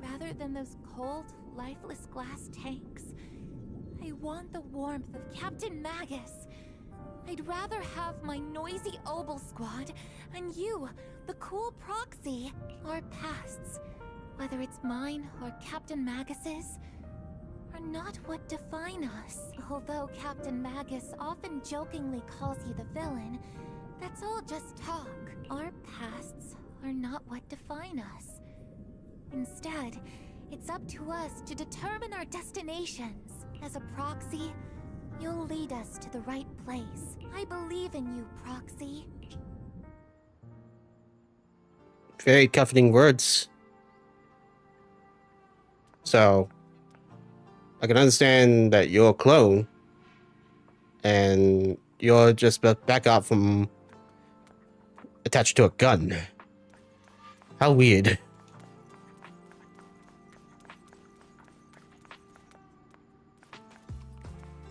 Rather than those cold, lifeless glass tanks, I want the warmth of Captain Magnus. I'd rather have my noisy Obel squad and you, the cool proxy. Our pasts, whether it's mine or Captain Magus's, are not what define us. Although Captain Magus often jokingly calls you the villain, that's all just talk. Our pasts are not what define us. Instead, it's up to us to determine our destinations. As a proxy, you'll lead us to the right place. I believe in you, Proxy. Very comforting words. So, I can understand that you're a clone, and you're just back up from attached to a gun. How weird.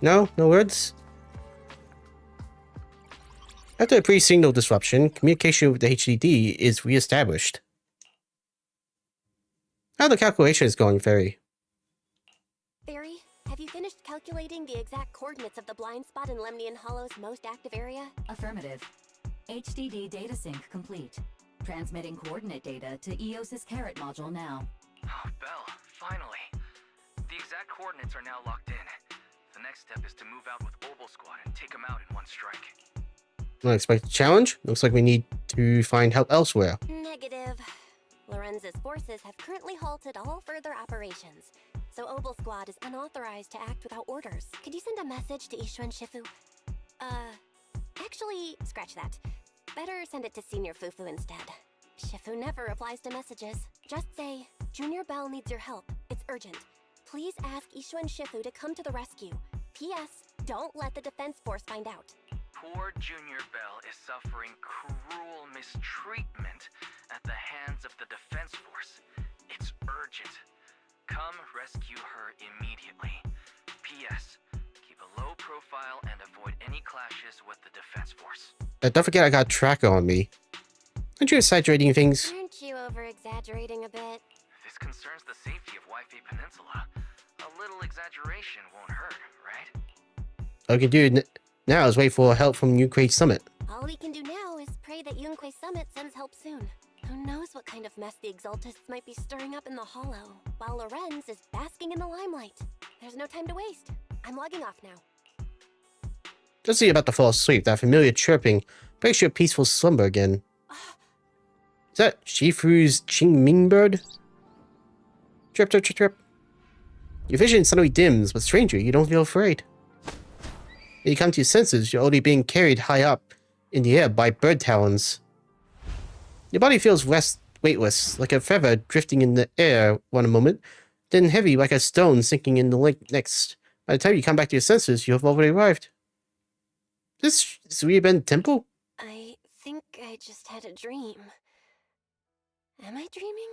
No? No words? After a pre-signal disruption, communication with the HDD is re-established. How are the calculations going, Fairy? Barry, have you finished calculating the exact coordinates of the blind spot in Lemnian Hollow's most active area? Affirmative. HDD data sync complete. Transmitting coordinate data to EOS's Carrot module now. Oh, Belle, finally. The exact coordinates are now locked in. The next step is to move out with Obel Squad and take them out in one strike. Unexpected challenge? Looks like we need to find help elsewhere. Negative. Lorenz's forces have currently halted all further operations, so Obel Squad is unauthorized to act without orders. Could you send a message to Ishuan Shifu? Actually, scratch that. Better send it to Senior Fufu instead. Shifu never replies to messages. Just say, Junior Bell needs your help. It's urgent. Please ask Ishuan Shifu to come to the rescue. P.S. Don't let the defense force find out. Poor Junior Bell is suffering cruel mistreatment at the hands of the defense force. It's urgent. Come rescue her immediately. P.S. Keep a low profile and avoid any clashes with the defense force. Don't forget I got a tracker on me. Aren't you exaggerating things? Aren't you over-exaggerating a bit? This concerns the safety of Wi-Fi Peninsula. A little exaggeration won't hurt, right? All we can do now is wait for help from Ukraine Summit. All we can do now is pray that Yunquay Summit sends help soon. Who knows what kind of mess the Exaltists might be stirring up in the Hollow, while Lorenz is basking in the limelight. There's no time to waste. I'm logging off now. Just as you're about to fall asleep, that familiar chirping breaks your peaceful slumber again. Is that Shifu's Qingming bird? Chirp, chirp, chirp, chirp. Your vision suddenly dims, but stranger, you don't feel afraid. When you come to your senses, you're already being carried high up in the air by bird talons. Your body feels weightless, like a feather drifting in the air one moment, then heavy like a stone sinking in the lake next. By the time you come back to your senses, you have already arrived. This is Suiben Temple? I think I just had a dream. Am I dreaming?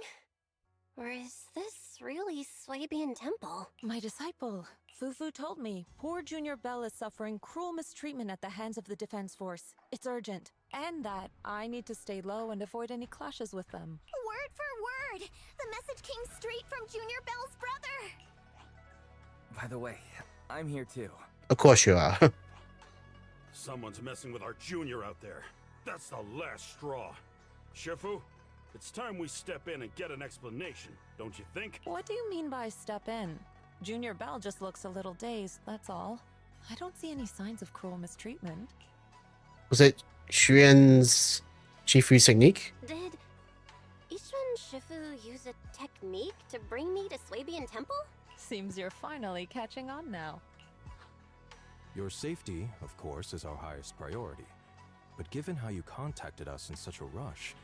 Or is this really Swabian Temple? My disciple, Fufu told me poor Junior Bell is suffering cruel mistreatment at the hands of the defense force. It's urgent. And that I need to stay low and avoid any clashes with them. Word for word! The message came straight from Junior Bell's brother! By the way, I'm here too. Of course you are. Someone's messing with our junior out there. That's the last straw. Shifu, it's time we step in and get an explanation, don't you think? What do you mean by step in? Junior Bell just looks a little dazed, that's all. I don't see any signs of cruel mistreatment. Was it Xuan's Shifu technique? Did Ishuan Shifu use a technique to bring me to Swabian Temple? Seems you're finally catching on now. Your safety, of course, is our highest priority. But given how you contacted us in such a rush,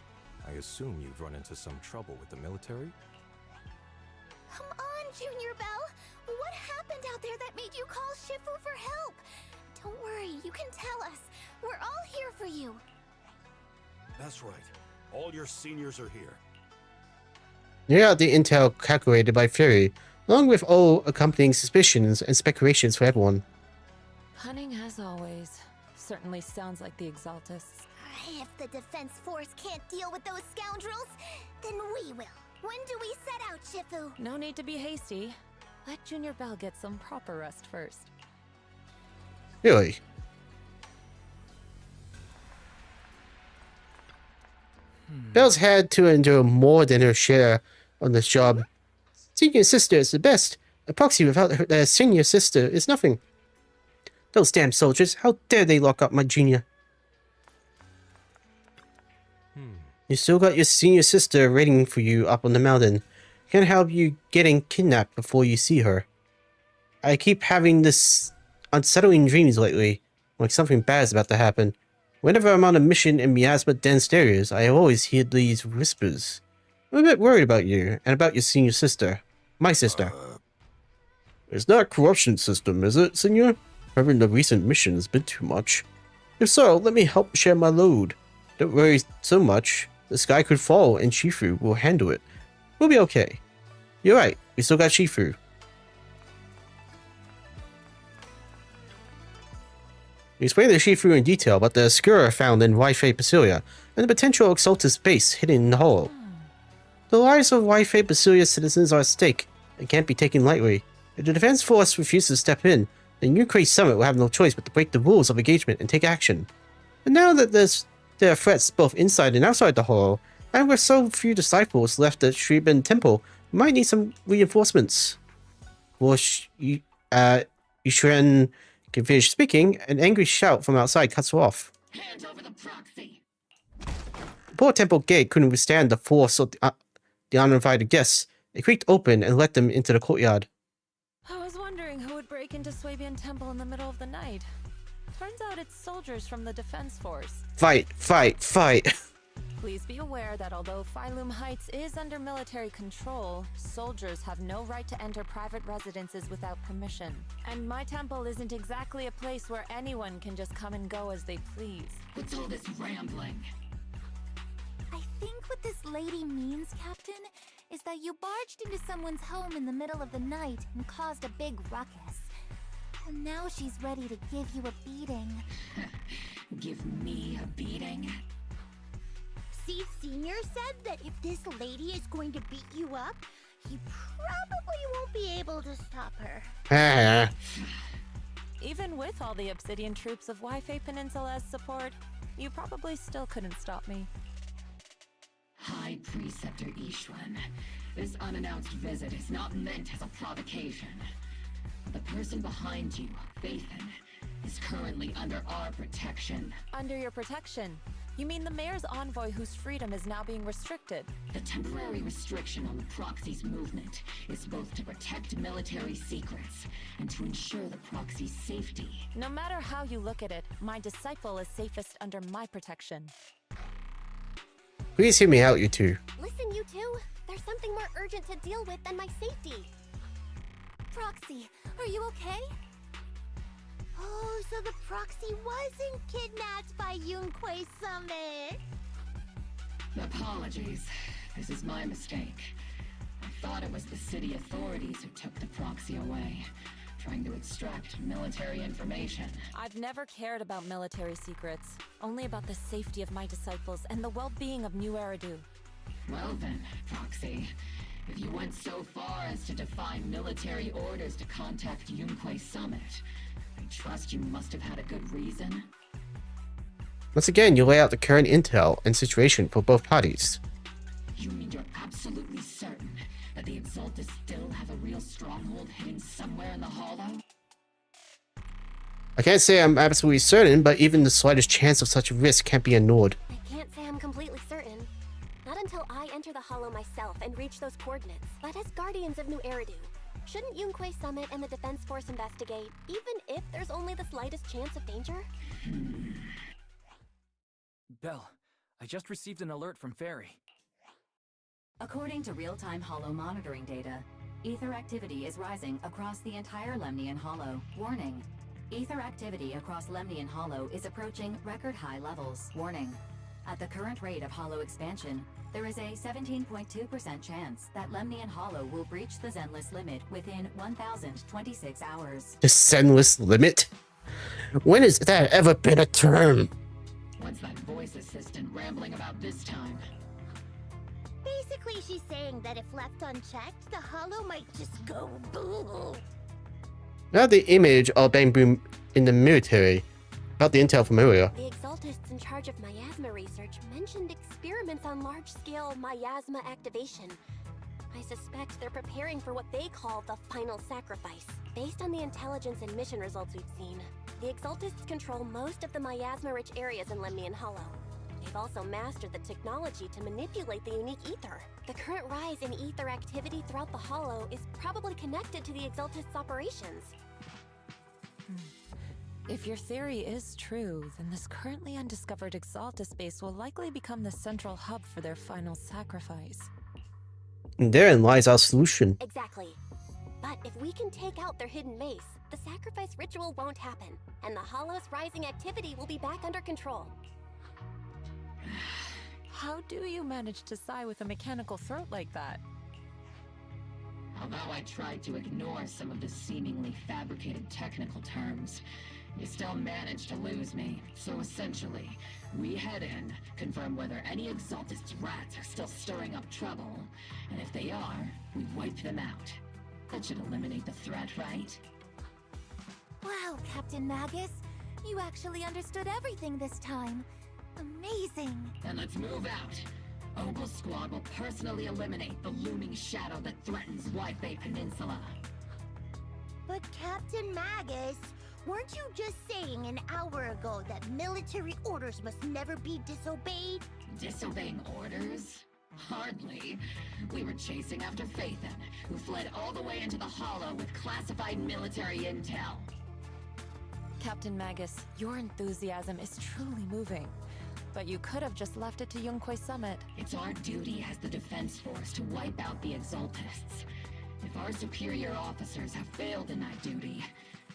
I assume you've run into some trouble with the military? Come on, Junior Bell! What happened out there that made you call Shifu for help? Don't worry, you can tell us. We're all here for you. That's right. All your seniors are here. You got the intel calculated by Fury, along with all accompanying suspicions and speculations for everyone. Cunning as always. Certainly sounds like the Exaltists. If the Defense Force can't deal with those scoundrels, then we will. When do we set out, Shifu? No need to be hasty. Let Junior Bell get some proper rest first. Really? Bell's had to endure more than her share on this job. Senior sister is the best. A proxy without their senior sister is nothing. Those damn soldiers, how dare they lock up my junior? You still got your senior sister waiting for you up on the mountain. Can't help you getting kidnapped before you see her. I keep having this unsettling dreams lately, like something bad is about to happen. Whenever I'm on a mission in Miasma downstairs, I always hear these whispers. I'm a bit worried about you, and about your senior sister. My sister. It's not a corruption system, is it, senor? Having the recent mission has been too much. If so, let me help share my load. Don't worry so much. The sky could fall, and Shifu will handle it. We'll be okay. You're right, we still got Shifu. You explained to Shifu in detail about the Obscura found in Wi-Fi Basilia, and the potential Exaltus base hidden in the hollow. The lives of Wi-Fi Basilia citizens are at stake, and can't be taken lightly. If the Defense Force refuses to step in, then Ukraine Summit will have no choice but to break the rules of engagement and take action. And now that there are threats both inside and outside the hollow, and with so few disciples left at Shriban Temple, we might need some reinforcements. Yushren can finish speaking, an angry shout from outside cuts her off. Hand over the proxy. The poor temple gate couldn't withstand the force of the uninvited guests. It creaked open and let them into the courtyard. I was wondering who would break into Swabian Temple in the middle of the night. Turns out it's soldiers from the Defense Force. Fight, fight, fight. Please be aware that although Phylum Heights is under military control, soldiers have no right to enter private residences without permission. And my temple isn't exactly a place where anyone can just come and go as they please. What's all this rambling? I think what this lady means, Captain, is that you barged into someone's home in the middle of the night and caused a big ruckus. And now she's ready to give you a beating. Give me a beating? Seed Senior said that if this lady is going to beat you up, he probably won't be able to stop her. Even with all the Obsidian troops of Wi-Fi Peninsula's support, you probably still couldn't stop me. High Preceptor Ishwan, this unannounced visit is not meant as a provocation. The person behind you, Phaethon, is currently under our protection. Under your protection? You mean the mayor's envoy whose freedom is now being restricted? The temporary restriction on the proxy's movement is both to protect military secrets and to ensure the proxy's safety. No matter how you look at it, my disciple is safest under my protection. Please hear me out, you two. Listen, you two. There's something more urgent to deal with than my safety. Proxy, are you okay? Oh, so the proxy wasn't kidnapped by Yunquay Summit. Apologies. This is my mistake. I thought it was the city authorities who took the proxy away, trying to extract military information. I've never cared about military secrets, only about the safety of my disciples and the well-being of New Eridu. Well then, Proxy, if you went so far as to defy military orders to contact Yunquay Summit, I trust you must have had a good reason. Once again, you lay out the current intel and situation for both parties. You mean you're absolutely certain that the Exaltus still have a real stronghold hidden somewhere in the hollow? I can't say I'm absolutely certain, but even the slightest chance of such a risk can't be ignored. I can't say I'm completely certain. Not until I enter the hollow myself and reach those coordinates. But as guardians of New Eridu, Shouldn't Yunquei Summit and the Defense Force investigate, even if there's only the slightest chance of danger? Belle, I just received an alert from Fairy. According to real-time Hollow monitoring data, ether activity is rising across the entire Lemnian Hollow. Warning. Ether activity across Lemnian Hollow is approaching record-high levels. Warning. At the current rate of Hollow expansion, there is a 17.2% chance that Lemnian Hollow will breach the Zenless limit within 1,026 hours. The Zenless limit? When has that ever been a term? What's that voice assistant rambling about this time? Basically, she's saying that if left unchecked, the Hollow might just go boom. Now the image of Bang Boom in the military. About the intel from earlier. The Exaltists in charge of miasma research mentioned experiments on large-scale miasma activation. I suspect they're preparing for what they call the final sacrifice. Based on the intelligence and mission results we've seen, the Exaltists control most of the miasma-rich areas in Lemnian Hollow. They've also mastered the technology to manipulate the unique ether. The current rise in ether activity throughout the Hollow is probably connected to the Exaltists' operations. If your theory is true, then this currently undiscovered Exaltus base will likely become the central hub for their final sacrifice. And therein lies our solution. Exactly. But if we can take out their hidden base, the sacrifice ritual won't happen, and the Hollow's rising activity will be back under control. How do you manage to sigh with a mechanical throat like that? Although I tried to ignore some of the seemingly fabricated technical terms, you still managed to lose me. So essentially, we head in, confirm whether any Exaltist rats are still stirring up trouble, and if they are, we wipe them out. That should eliminate the threat, right? Wow, Captain Magus. You actually understood everything this time. Amazing. Then let's move out. Ogle Squad will personally eliminate the looming shadow that threatens Wi-Fi Peninsula. But Captain Magus, weren't you just saying an hour ago that military orders must never be disobeyed? Disobeying orders? Hardly. We were chasing after Phaethon, who fled all the way into the Hollow with classified military intel. Captain Magus, your enthusiasm is truly moving. But you could have just left it to Yunquei Summit. It's our duty as the Defense Force to wipe out the Exaltists. If our superior officers have failed in that duty,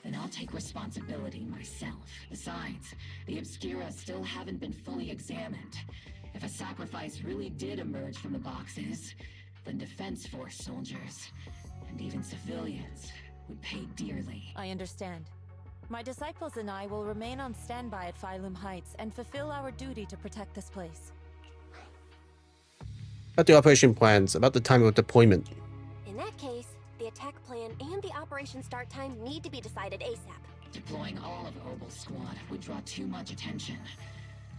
then I'll take responsibility myself. Besides, the Obscura still haven't been fully examined. If a sacrifice really did emerge from the boxes, then Defense Force soldiers, and even civilians, would pay dearly. I understand. My disciples and I will remain on standby at Phylum Heights and fulfill our duty to protect this place. About the operation plans, about the time of deployment. In that case, the attack plan and the operation start time need to be decided ASAP. Deploying all of Ogle Squad would draw too much attention.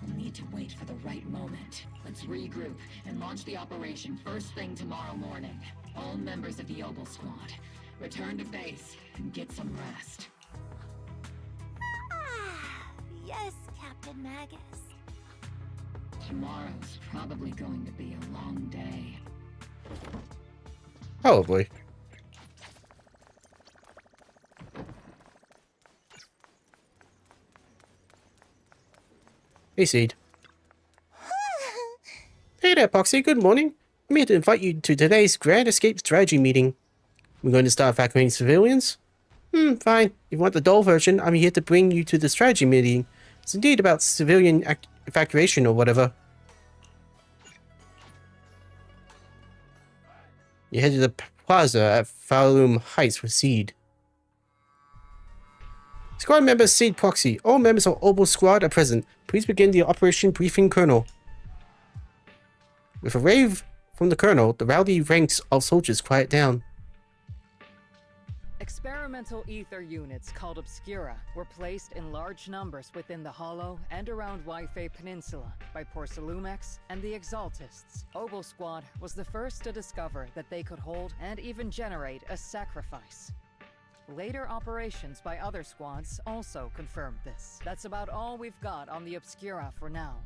We'll need to wait for the right moment. Let's regroup and launch the operation first thing tomorrow morning. All members of the Ogle Squad, return to base and get some rest. Yes, Captain Magus. Tomorrow's probably going to be a long day. Probably. Hey, Seed. Hey there, Poxy. Good morning. I'm here to invite you to today's Grand Escape Strategy meeting. We're going to start evacuating civilians? Fine. If you want the dull version, I'm here to bring you to the strategy meeting. It's indeed about civilian evacuation or whatever. You head to the plaza at Phylum Heights with Seed. Squad member Seed Proxy. All members of Ogle Squad are present. Please begin the operation briefing, Colonel. With a rave from the Colonel, the rowdy ranks of soldiers quiet down. Experimental ether units called Obscura were placed in large numbers within the Hollow and around Wi-Fi Peninsula by Porcelumex and the Exaltists. Ogle Squad was the first to discover that they could hold and even generate a sacrifice. Later operations by other squads also confirmed this. That's about all we've got on the Obscura for now.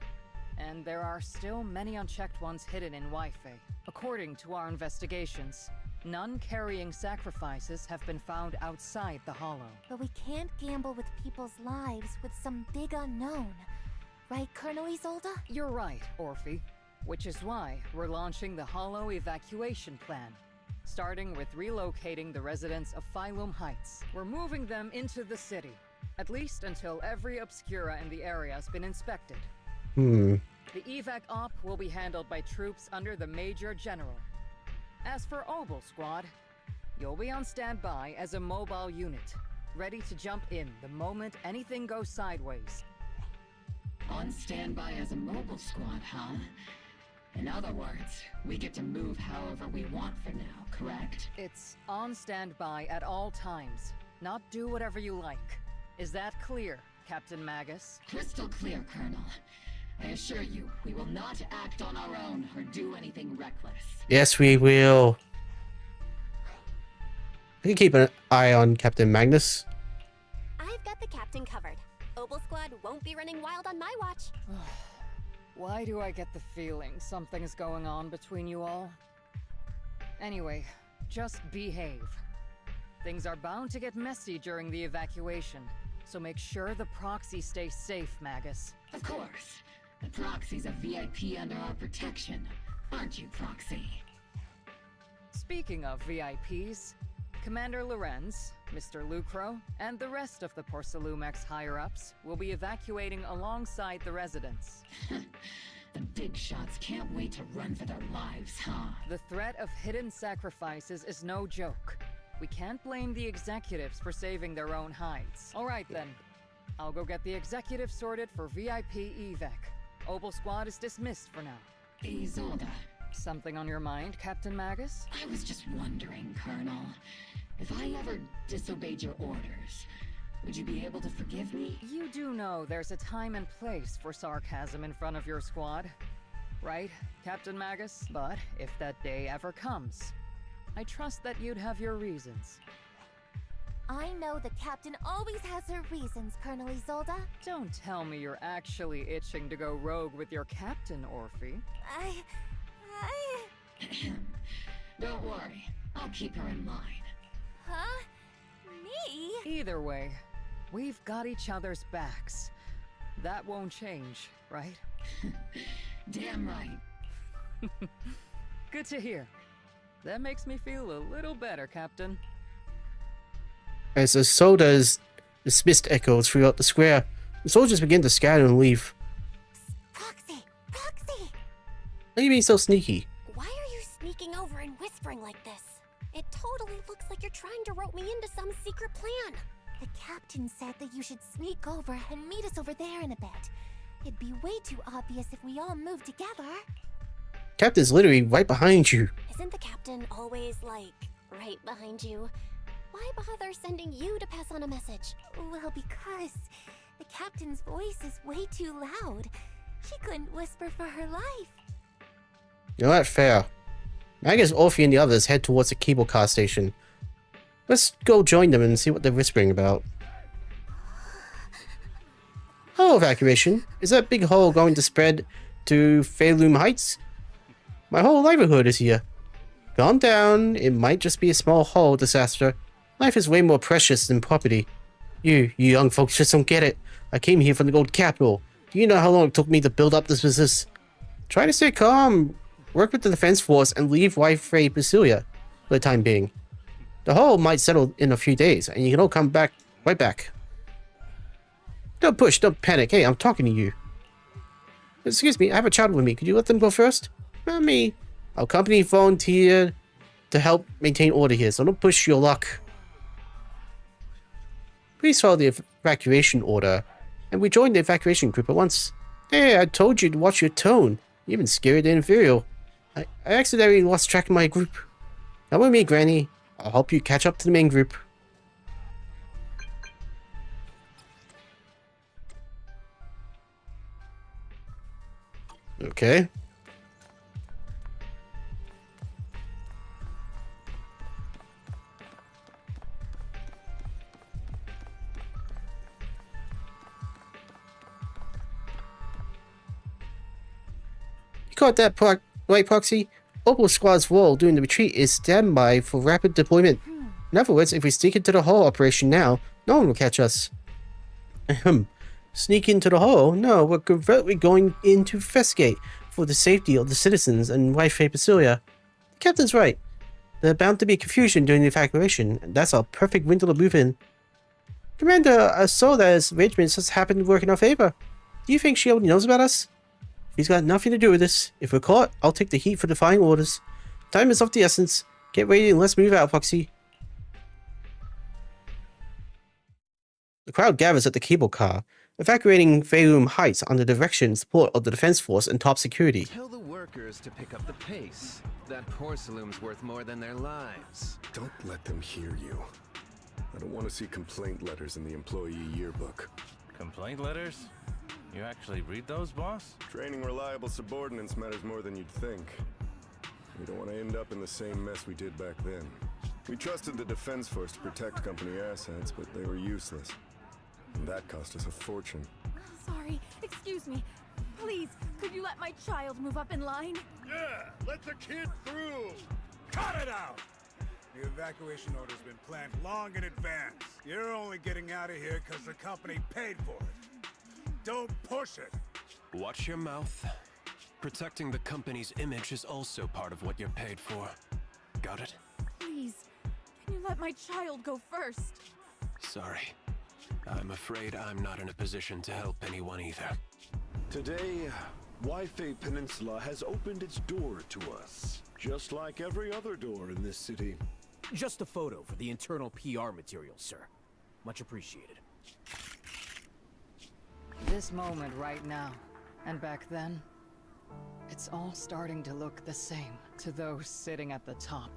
And there are still many unchecked ones hidden in Wi-Fi. According to our investigations, None carrying sacrifices have been found outside the Hollow. But we can't gamble with people's lives with some big unknown. Right, Colonel Isolde? You're right, Orphe. Which is why we're launching the Hollow evacuation plan. Starting with relocating the residents of Phylum Heights. We're moving them into the city. At least until every Obscura in the area has been inspected. The evac op will be handled by troops under the Major General. As for Obel Squad, you'll be on standby as a mobile unit, ready to jump in the moment anything goes sideways. On standby as a mobile squad, huh? In other words, we get to move however we want for now, correct? It's on standby at all times, not do whatever you like. Is that clear, Captain Magnus? Crystal clear, Colonel. I assure you, we will not act on our own or do anything reckless. Yes, we will. I can keep an eye on Captain Magnus. I've got the captain covered. Obel Squad won't be running wild on my watch. Why do I get the feeling something's going on between you all? Anyway, just behave. Things are bound to get messy during the evacuation, so make sure the proxy stays safe, Magus. Of course. The proxy's a VIP under our protection, aren't you, Proxy? Speaking of VIPs, Commander Lorenz, Mr. Lucro, and the rest of the Porcelumex higher-ups will be evacuating alongside the residents. The big shots can't wait to run for their lives, huh? The threat of hidden sacrifices is no joke. We can't blame the executives for saving their own hides. All right then, I'll go get the executives sorted for VIP evac. Obel Squad is dismissed for now. Isolde. Something on your mind, Captain Magus? I was just wondering, Colonel. If I ever disobeyed your orders, would you be able to forgive me? You do know there's a time and place for sarcasm in front of your squad, right, Captain Magus? But if that day ever comes, I trust that you'd have your reasons. I know the captain always has her reasons, Colonel Isolde. Don't tell me you're actually itching to go rogue with your captain, Orphe. Don't worry, I'll keep her in line. Huh? Me? Either way, we've got each other's backs. That won't change, right? Damn right. Good to hear. That makes me feel a little better, Captain. As the soldier's dismissed echoes throughout the square, the soldiers begin to scatter and leave. Proxy! Proxy! Why are you being so sneaky? Why are you sneaking over and whispering like this? It totally looks like you're trying to rope me into some secret plan. The captain said that you should sneak over and meet us over there in a bit. It'd be way too obvious if we all moved together. Captain's literally right behind you. Isn't the captain always, like, right behind you? Why bother sending you to pass on a message? Well, because the captain's voice is way too loud. She couldn't whisper for her life. You're not fair. Magus, Orphe, and the others head towards the cable car station. Let's go join them and see what they're whispering about. Hello, evacuation. Is that big hole going to spread to Phylum Heights? My whole livelihood is here. Calm down. It might just be a small hull disaster. Life is way more precious than property. You young folks just don't get it. I came here from the gold capital. Do you know how long it took me to build up this business? Try to stay calm. Work with the defense force and leave Wi-Fi Basilia for the time being. The hull might settle in a few days, and you can all come back right back. Don't push, don't panic. Hey, I'm talking to you. Excuse me, I have a child with me. Could you let them go first? Not me. Our company volunteered to help maintain order here, so don't push your luck. Please follow the evacuation order, and we joined the evacuation group at once. Hey, I told you to watch your tone. You've been scared and inferior. I accidentally lost track of my group. Come with me, Granny. I'll help you catch up to the main group. Okay. You caught that, right, Proxy? Opal Squad's role during the retreat is standby for rapid deployment. In other words, if we sneak into the hull operation now, no one will catch us. Sneak into the hull? No, we're covertly going in to investigate for the safety of the citizens and Wi-Fi Basilia. The captain's right. There's bound to be confusion during the evacuation, and that's a perfect window to move in. Commander, I saw that his arrangements has happened to work in our favor. Do you think she already knows about us? He's got nothing to do with this. If we're caught, I'll take the heat for defying orders. Time is of the essence. Get ready and let's move out, Foxy. The crowd gathers at the cable car, evacuating Faerun Heights under the direction and support of the Defense Force and top security. Tell the workers to pick up the pace. That porcelain's worth more than their lives. Don't let them hear you. I don't want to see complaint letters in the employee yearbook. Complaint letters? You actually read those, boss? Training reliable subordinates matters more than you'd think. We don't want to end up in the same mess we did back then. We trusted the Defense Force to protect company assets, but they were useless. And that cost us a fortune. Sorry, excuse me. Please, could you let my child move up in line? Yeah, let the kid through! Cut it out! The evacuation order's been planned long in advance. You're only getting out of here because the company paid for it. Don't push it! Watch your mouth. Protecting the company's image is also part of what you're paid for. Got it? Please, can you let my child go first? Sorry. I'm afraid I'm not in a position to help anyone either. Today, Wi-Fi Peninsula has opened its door to us, just like every other door in this city. Just a photo for the internal PR material, sir. Much appreciated. This moment right now, and back then, it's all starting to look the same to those sitting at the top.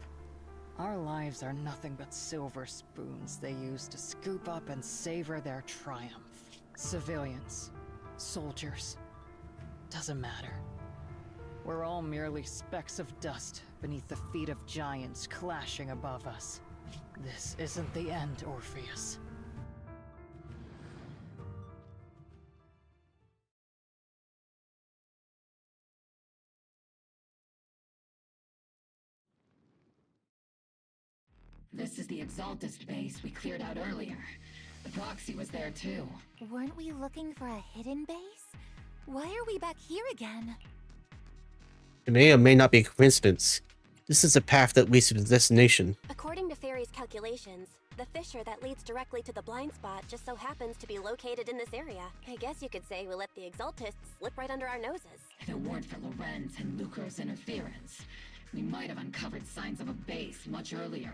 Our lives are nothing but silver spoons they use to scoop up and savor their triumph. Civilians, soldiers, doesn't matter. We're all merely specks of dust beneath the feet of giants clashing above us. This isn't the end, Orpheus. This is the Exaltist base we cleared out earlier. The proxy was there too. Weren't we looking for a hidden base? Why are we back here again? It may or may not be a coincidence. This is a path that leads to the destination. According to Fairy's calculations, the fissure that leads directly to the blind spot just so happens to be located in this area. I guess you could say we let the Exaltists slip right under our noses. If it weren't for Lorenz and Lucro's interference, we might have uncovered signs of a base much earlier.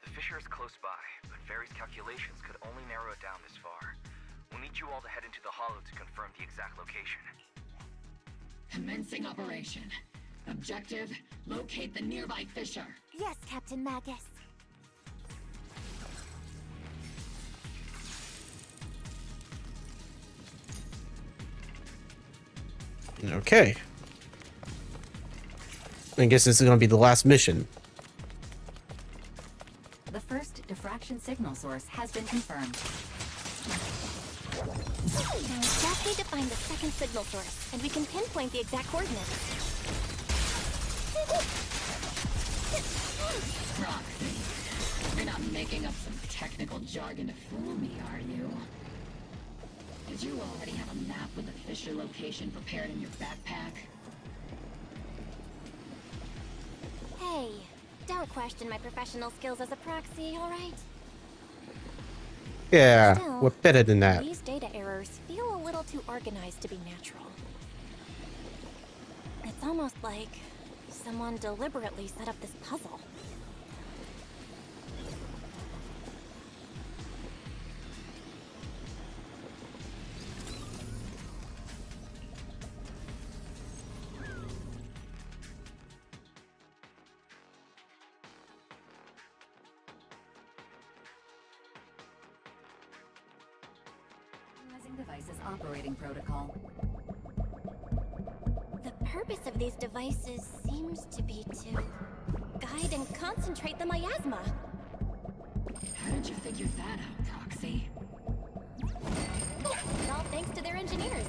The fissure is close by, but Fairy's calculations could only narrow it down this far. We'll need you all to head into the hollow to confirm the exact location. Commencing operation. Objective, locate the nearby fissure. Yes, Captain Magnus. Okay. I guess this is going to be the last mission. The first diffraction signal source has been confirmed. Now we just need to find the second signal source, and we can pinpoint the exact coordinates. Proxy, you're not making up some technical jargon to fool me, are you? Did you already have a map with the fissure location prepared in your backpack? Hey, don't question my professional skills as a proxy, alright? Yeah, Still, we're better than that. These data errors feel a little too organized to be natural. It's almost like someone deliberately set up this puzzle. Devices operating protocol. The purpose of these devices seems to be to guide and concentrate the miasma. How did you figure that out, Proxy? It's all thanks to their engineers.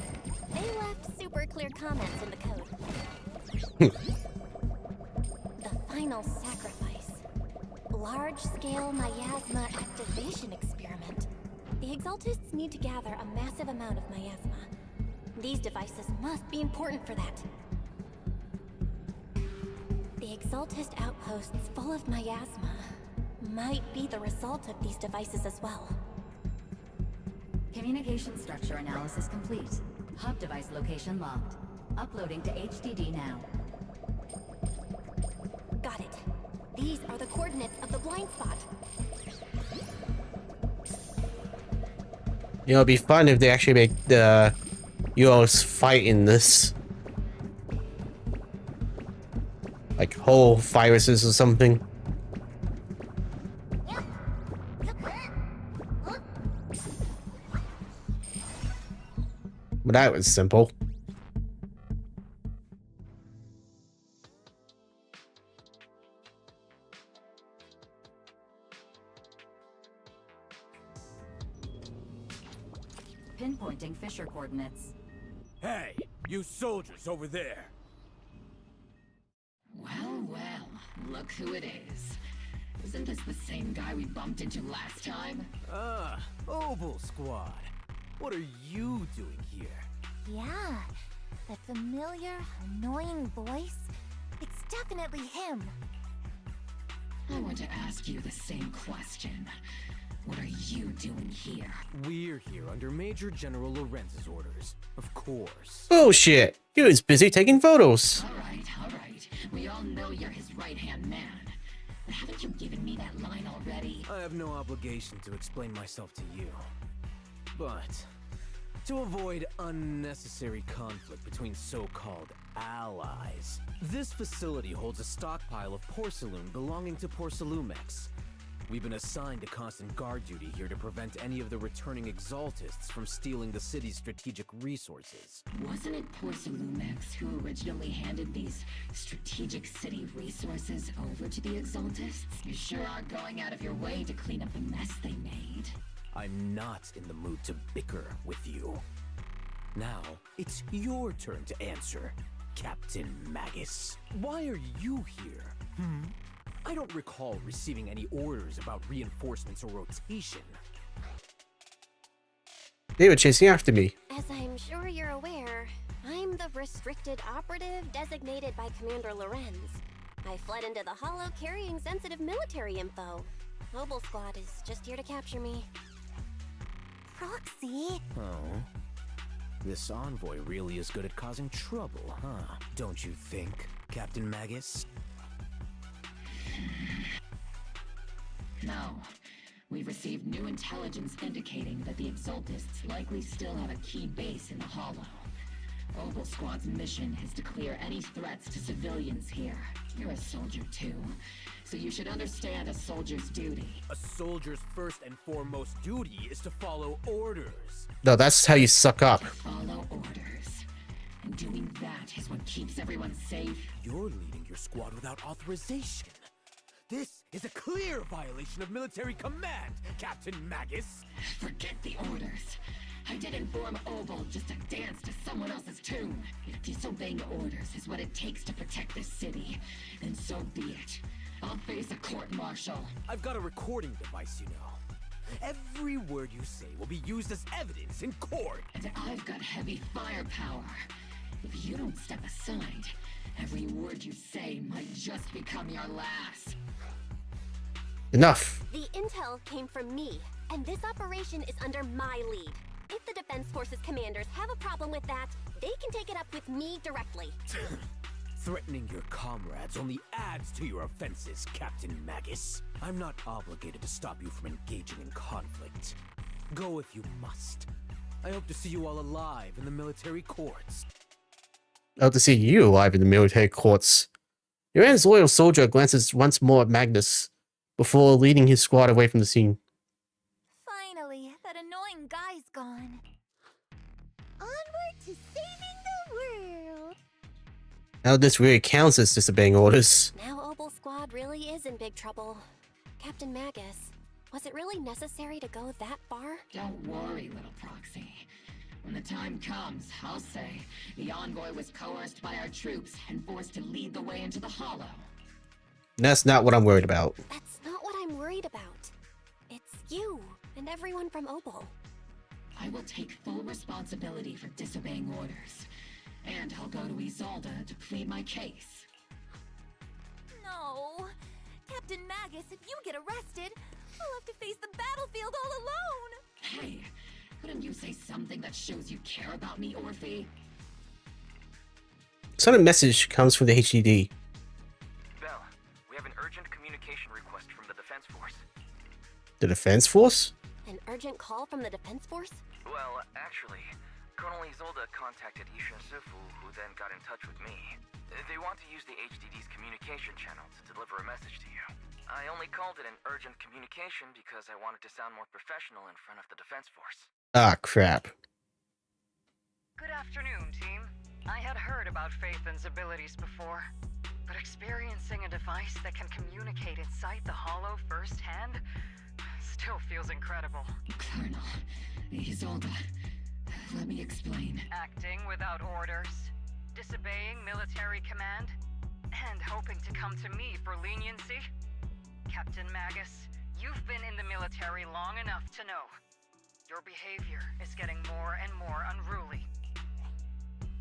They left super clear comments in the code. The final sacrifice. Large-scale miasma activation experiment. The Exaltists need to gather a massive amount of miasma. These devices must be important for that. The Exaltist outposts full of miasma might be the result of these devices as well. Communication structure analysis complete. Hub device location locked. Uploading to HDD now. Got it. These are the coordinates of the blind spot. You know, it'd be fun if they actually make the UOs fight in this. Like whole viruses or something. But that was simple. Pinpointing Fisher coordinates. Hey, you soldiers over there! Well, well, look who it is. Isn't this the same guy we bumped into last time? Ah, Oval Squad. What are you doing here? Yeah, that familiar, annoying voice. It's definitely him. I want to ask you the same question. What are you doing here? We're here under Major General Lorenz's orders, of course. Bullshit! He was busy taking photos. All right. We all know you're his right-hand man. But haven't you given me that line already? I have no obligation to explain myself to you. But to avoid unnecessary conflict between so-called allies, this facility holds a stockpile of porcelain belonging to Porcelumex. We've been assigned to constant guard duty here to prevent any of the returning Exaltists from stealing the city's strategic resources. Wasn't it Porcelumex who originally handed these strategic city resources over to the Exaltists? You sure are going out of your way to clean up the mess they made. I'm not in the mood to bicker with you. Now, it's your turn to answer, Captain Magnus. Why are you here? I don't recall receiving any orders about reinforcements or rotation. They were chasing after me. As I'm sure you're aware, I'm the restricted operative designated by Commander Lorenz. I fled into the Hollow carrying sensitive military info. Mobile Squad is just here to capture me. Proxy? Oh. This envoy really is good at causing trouble, huh? Don't you think, Captain Magnus? No. We've received new intelligence indicating that the Exaltists likely still have a key base in the Hollow. Oval Squad's mission is to clear any threats to civilians here. You're a soldier too, so you should understand a soldier's duty. A soldier's first and foremost duty is to follow orders. No, that's how you suck up. Follow orders. And doing that is what keeps everyone safe. You're leading your squad without authorization. This is a clear violation of military command, Captain Magnus. Forget the orders. I didn't form Oval just to dance to someone else's tune. If disobeying orders is what it takes to protect this city, then so be it. I'll face a court-martial. I've got a recording device, you know. Every word you say will be used as evidence in court. And I've got heavy firepower. If you don't step aside, every word you say might just become your last. Enough. The intel came from me, and this operation is under my lead. If the Defense Forces commanders have a problem with that, they can take it up with me directly. Threatening your comrades only adds to your offenses, Captain Magnus. I'm not obligated to stop you from engaging in conflict. Go if you must. I hope to see you all alive in the military courts. I hope to see you alive in the military courts. Iran's loyal soldier glances once more at Magnus before leading his squad away from the scene. Finally, that annoying guy's gone. Onward to saving the world. Now this really counts as disobeying orders. Now Oval Squad really is in big trouble. Captain Magnus, was it really necessary to go that far? Don't worry, little Proxy. When the time comes, I'll say the envoy was coerced by our troops and forced to lead the way into the Hollow. That's not what I'm worried about. That's not what I'm worried about. It's you and everyone from Opal. I will take full responsibility for disobeying orders. And I'll go to Isolde to plead my case. No. Captain Magus, if you get arrested, I'll have to face the battlefield all alone. Hey, couldn't you say something that shows you care about me, Orphe? Some message comes from the HDD. Bell, we have an urgent communication request from the Defense Force. The Defense Force? An urgent call from the Defense Force? Well, actually, Colonel Isolde contacted Ishin Sufu, who then got in touch with me. They want to use the HDD's communication channel to deliver a message to you. I only called it an urgent communication because I wanted to sound more professional in front of the Defense Force. Ah, crap. Good afternoon, team. I had heard about Phaethon's abilities before, but experiencing a device that can communicate inside the Hollow firsthand still feels incredible. Colonel Isolde, let me explain. Acting without orders, disobeying military command, and hoping to come to me for leniency? Captain Magus, you've been in the military long enough to know. Your behavior is getting more and more unruly.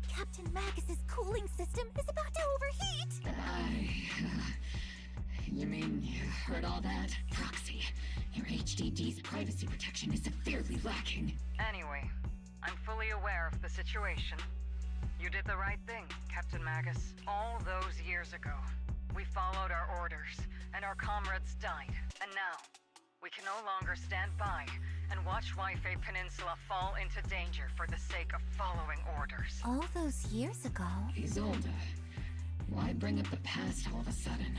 Captain Magus's cooling system is about to overheat! You mean you heard all that? Proxy, your HDD's privacy protection is severely lacking. Anyway, I'm fully aware of the situation. You did the right thing, Captain Magus. All those years ago, we followed our orders, and our comrades died. And now, we can no longer stand by and watch Wi-Fi Peninsula fall into danger for the sake of following orders. All those years ago? Isolde, why bring up the past all of a sudden?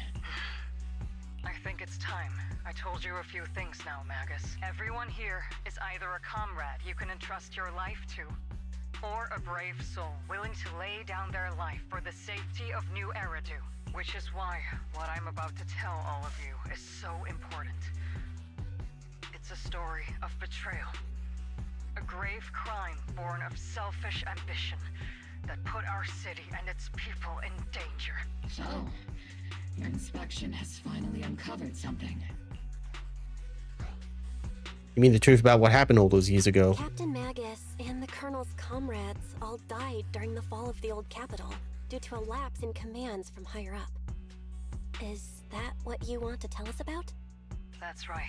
I think it's time. I told you a few things now, Magus. Everyone here is either a comrade you can entrust your life to, or a brave soul willing to lay down their life for the safety of New Eridu. Which is why what I'm about to tell all of you is so important. It's a story of betrayal. A grave crime born of selfish ambition that put our city and its people in danger. So, your inspection has finally uncovered something. You mean the truth about what happened all those years ago? Captain Magus and the Colonel's comrades all died during the fall of the old capital due to a lapse in commands from higher up. Is that what you want to tell us about? That's right.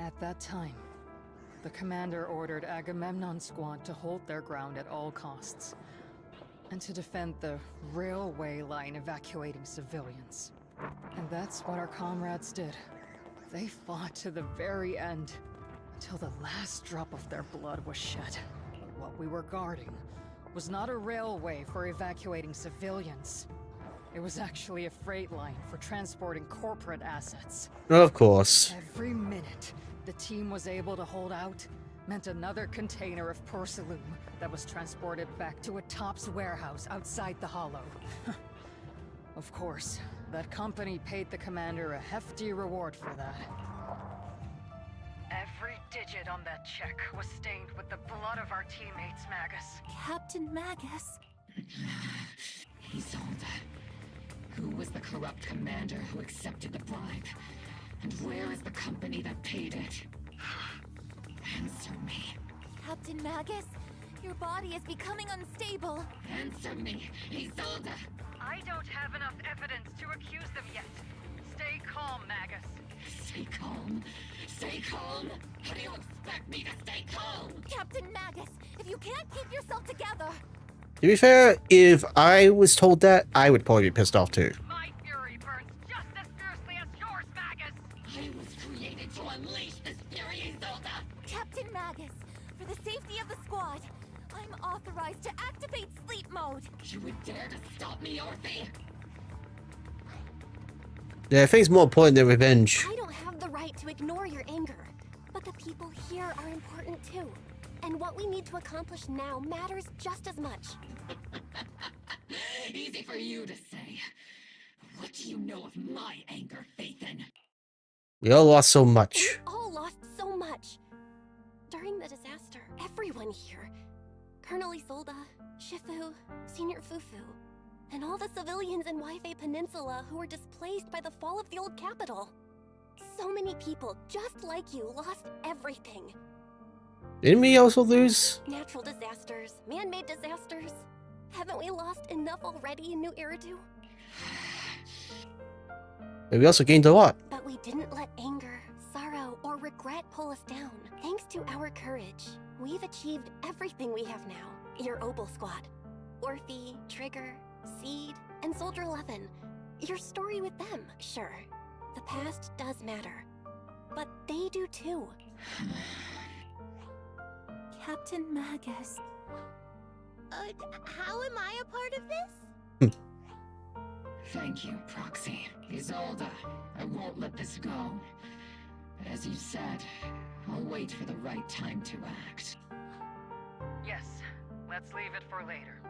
At that time, the commander ordered Agamemnon's squad to hold their ground at all costs, and to defend the railway line evacuating civilians. And that's what our comrades did. They fought to the very end, until the last drop of their blood was shed. But what we were guarding was not a railway for evacuating civilians. It was actually a freight line for transporting corporate assets. Of course. Every minute the team was able to hold out meant another container of porcelain that was transported back to a Topps warehouse outside the Hollow. Of course, that company paid the commander a hefty reward for that. Every digit on that check was stained with the blood of our teammates, Magus. Captain Magus? Isolde, who was the corrupt commander who accepted the bribe? And where is the company that paid it? Answer me. Captain Magus, your body is becoming unstable. Answer me, Isolde! I don't have enough evidence to accuse them yet. Stay calm, Magus. Stay calm? Stay calm? How do you expect me to stay calm? Captain Magus, if you can't keep yourself together... To be fair, if I was told that, I would probably be pissed off too. My fury burns just as fiercely as yours, Magus! I was created to unleash this fury, Isolde! Captain Magus, for the safety of the squad, I'm authorized to activate sleep mode. You would dare to stop me, Orphe? Yeah, I think it's more important than revenge. I don't have the right to ignore your anger, but the people here are important too. And what we need to accomplish now matters just as much. Easy for you to say. What do you know of my anger, Phaethon? We all lost so much. We all lost so much. During the disaster, everyone here. Colonel Isolde, Shifu, Senior Fufu, and all the civilians in Wi-Fi Peninsula who were displaced by the fall of the old capital. So many people, just like you, lost everything. Didn't we also lose? Natural disasters, man-made disasters. Haven't we lost enough already in New Eridu? But we also gained a lot. But we didn't let anger, sorrow, or regret pull us down. Thanks to our courage, we've achieved everything we have now. Your Obel Squad, Orphe, Trigger, Seed, and Soldier 11. Your story with them, sure. The past does matter. But they do too. Captain Magnus. How am I a part of this? Thank you, Proxy. Isolde, I won't let this go. But as you said, I'll wait for the right time to act. Yes, let's leave it for later.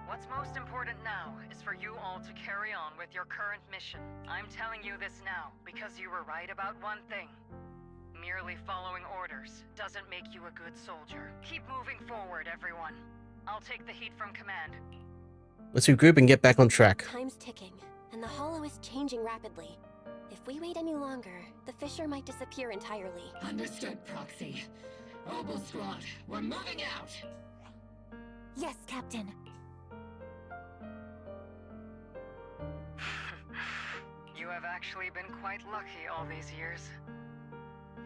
What's most important now is for you all to carry on with your current mission. I'm telling you this now because you were right about one thing. Merely following orders doesn't make you a good soldier. Keep moving forward, everyone. I'll take the heat from command. Let's regroup and get back on track. Time's ticking, and the Hollow is changing rapidly. If we wait any longer, the fissure might disappear entirely. Understood, Proxy. Obel Squad, we're moving out! Yes, Captain. You have actually been quite lucky all these years.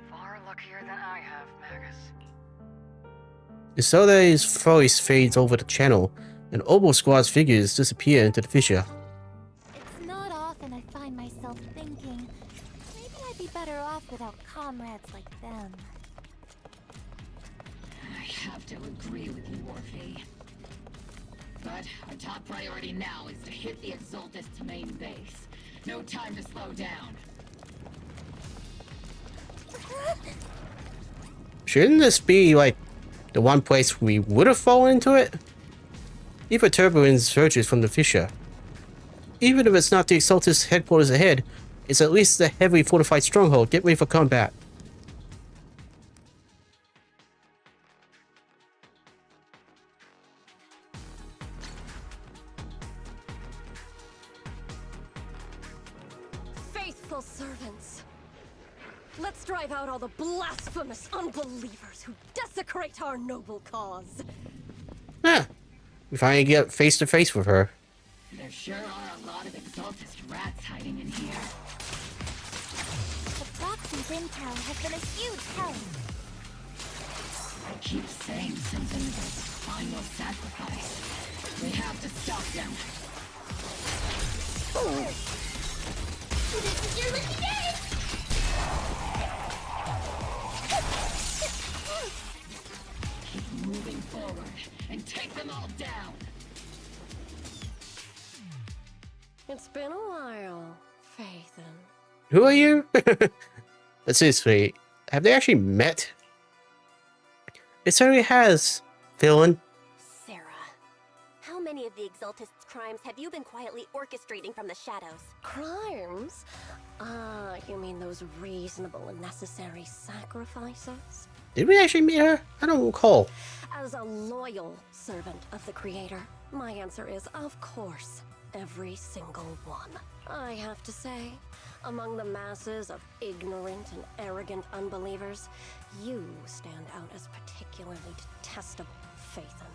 Far luckier than I have, Magus. Isolde's voice fades over the channel, and Obel Squad's figures disappear into the fissure. It's not often I find myself thinking, maybe I'd be better off without comrades like them. I have to agree with you, Orphe. But our top priority now is to hit the Exaltist's main base. No time to slow down. Shouldn't this be, like, the one place we would have fallen into it? If a turbulence surges from the fissure. Even if it's not the Exaltist headquarters ahead, it's at least a heavily fortified stronghold. Get ready for combat. Faithful servants. Let's drive out all the blasphemous unbelievers who desecrate our noble cause. Ah, we finally get face to face with her. There sure are a lot of Exaltist rats hiding in here. The Proxy's intel has been a huge help. I keep saying something about final sacrifice. We have to stop them. You're lucky day! Keep moving forward and take them all down. It's been a while, Phaethon. Who are you? But seriously, have they actually met? It certainly has, villain. Sarah, how many of the Exaltist's crimes have you been quietly orchestrating from the shadows? Crimes? Ah, you mean those reasonable and necessary sacrifices? Did we actually meet her? I don't recall. As a loyal servant of the Creator, my answer is, of course, every single one. I have to say, among the masses of ignorant and arrogant unbelievers, you stand out as particularly detestable, Phaethon.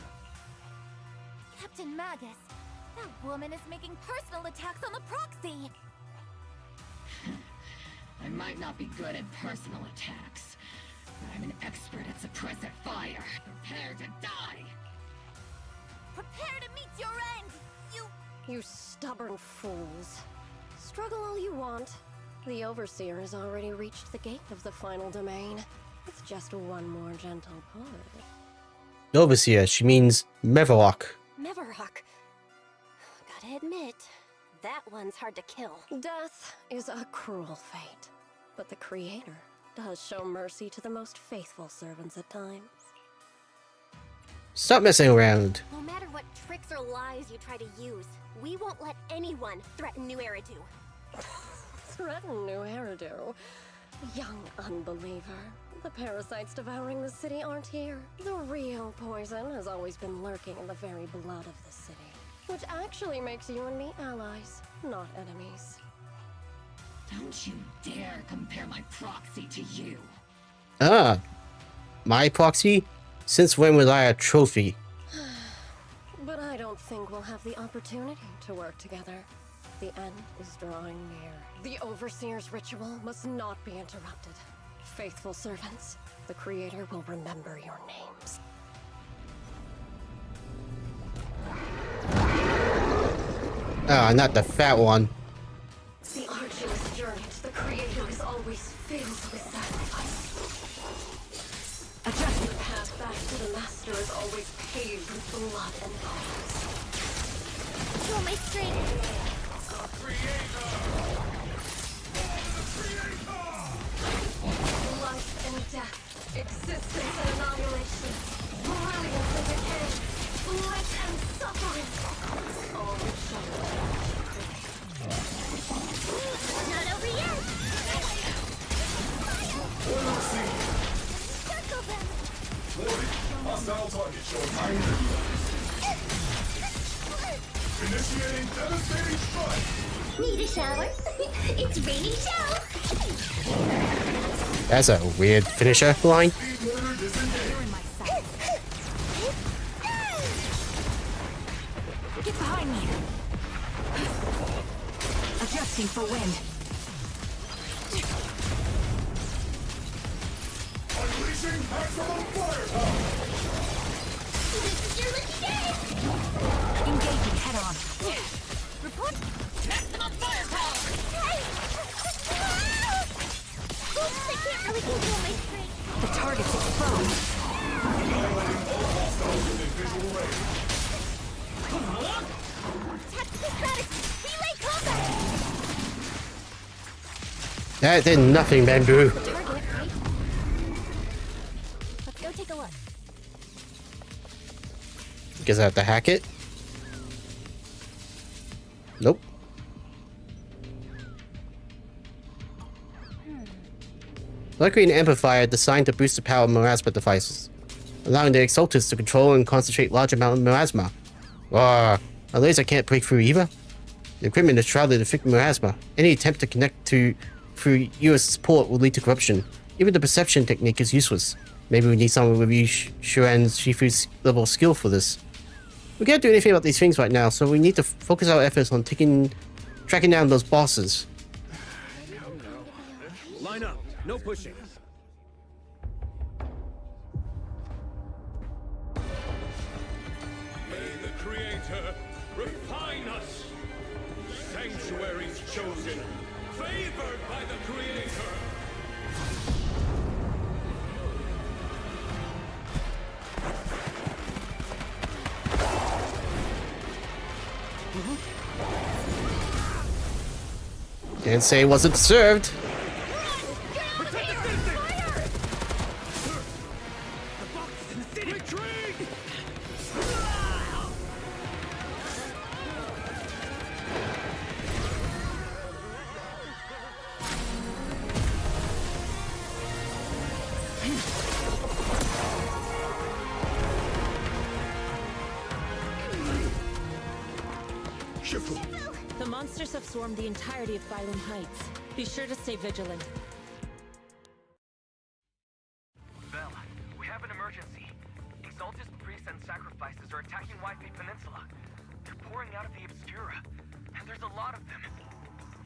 Captain Magus, that woman is making personal attacks on the Proxy. I might not be good at personal attacks, but I'm an expert at suppressive fire. Prepare to die! Prepare to meet your end, You stubborn fools. Struggle all you want. The Overseer has already reached the gate of the final domain. It's just one more gentle push. Overseer, she means Meverlock. Meverlock. Gotta admit, that one's hard to kill. Death is a cruel fate, but the Creator does show mercy to the most faithful servants at times. Stop messing around. No matter what tricks or lies you try to use, we won't let anyone threaten New Eridu. Threaten New Eridu? Young unbeliever, The parasites devouring the city aren't here. The real poison has always been lurking in the very blood of the city. Which actually makes you and me allies, not enemies. Don't you dare compare my proxy to you. Ah, my proxy? Since when was I a trophy? But I don't think we'll have the opportunity to work together. The end is drawing near. The Overseer's ritual must not be interrupted. Faithful servants, the Creator will remember your names. Ah, not the fat one. The arduous journey to the Creator is always filled with sacrifice. The path back to the Master is always paved with blood and bones. Feel my strength. Life and death, existence and annihilation, brilliance and decay, blight and suffering. All Not over yet. Circle them. Hostile target showing. Initiating devastating strike. Need a shower? It's raining shower. That's a weird finisher line. Get behind me. Adjusting for wind. Unleashing maximum firepower. This is your lucky day. Engaging head on. Report. Maximum firepower. Hey! Oops, I can't really control my strength. The target's exposed. Tactical strategy. Relay combat. That did nothing, Bamboo. Target, right? Let's go take a look. Guess I have to hack it. Nope. Luckily, an amplifier designed to boost the power of miasma devices, allowing the Exaltus to control and concentrate large amounts of miasma. Wow, a laser can't break through either. The equipment is shrouded in thick miasma. Any attempt to connect through US support will lead to corruption. Even the perception technique is useless. Maybe we need someone with Shuan's Shifu's level of skill for this. We can't do anything about these things right now, so we need to focus our efforts on tracking down those bosses. Line up. No pushing. May the Creator refine us. Sanctuaries chosen, favored by the Creator. Can't say it wasn't deserved. The monsters have swarmed the entirety of Phylum Heights. Be sure to stay vigilant. Bell, we have an emergency. Exaltus priests and sacrifices are attacking Wi-Fi Peninsula. They're pouring out of the Obscura, and there's a lot of them.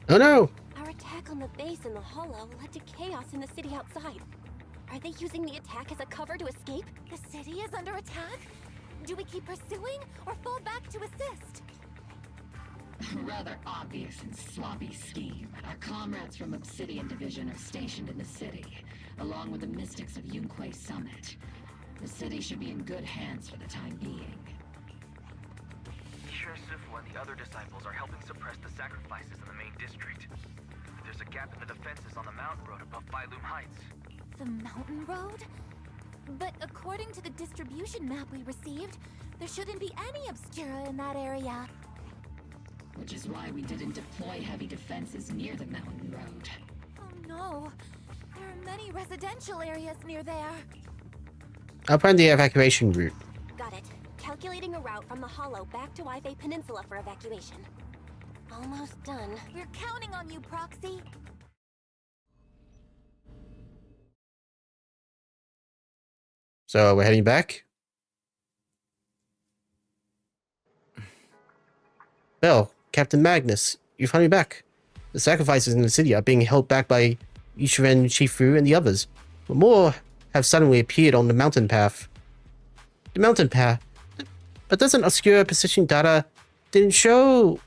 Oh no! Our attack on the base in the Hollow led to chaos in the city outside. Are they using the attack as a cover to escape? The city is under attack? Do we keep pursuing or fall back to assist? Rather obvious and sloppy scheme. Our comrades from Obsidian Division are stationed in the city, along with the mystics of Yunquay Summit. The city should be in good hands for the time being. Shirisufu and the other disciples are helping suppress the sacrifices in the main district. There's a gap in the defenses on the mountain road above Phylum Heights. The mountain road? But according to the distribution map we received, there shouldn't be any Obscura in that area. Which is why we didn't deploy heavy defenses near the mountain road. Oh no. There are many residential areas near there. I'll plan the evacuation route. Got it. Calculating a route from the Hollow back to Waifei Peninsula for evacuation. Almost done. We're counting on you, Proxy. So we're heading back. Bell, Captain Magnus, you finally back. The sacrifices in the city are being held back by Ishiren, Shifu, and the others. But more have suddenly appeared on the mountain path. The mountain path? But doesn't obscure position data didn't show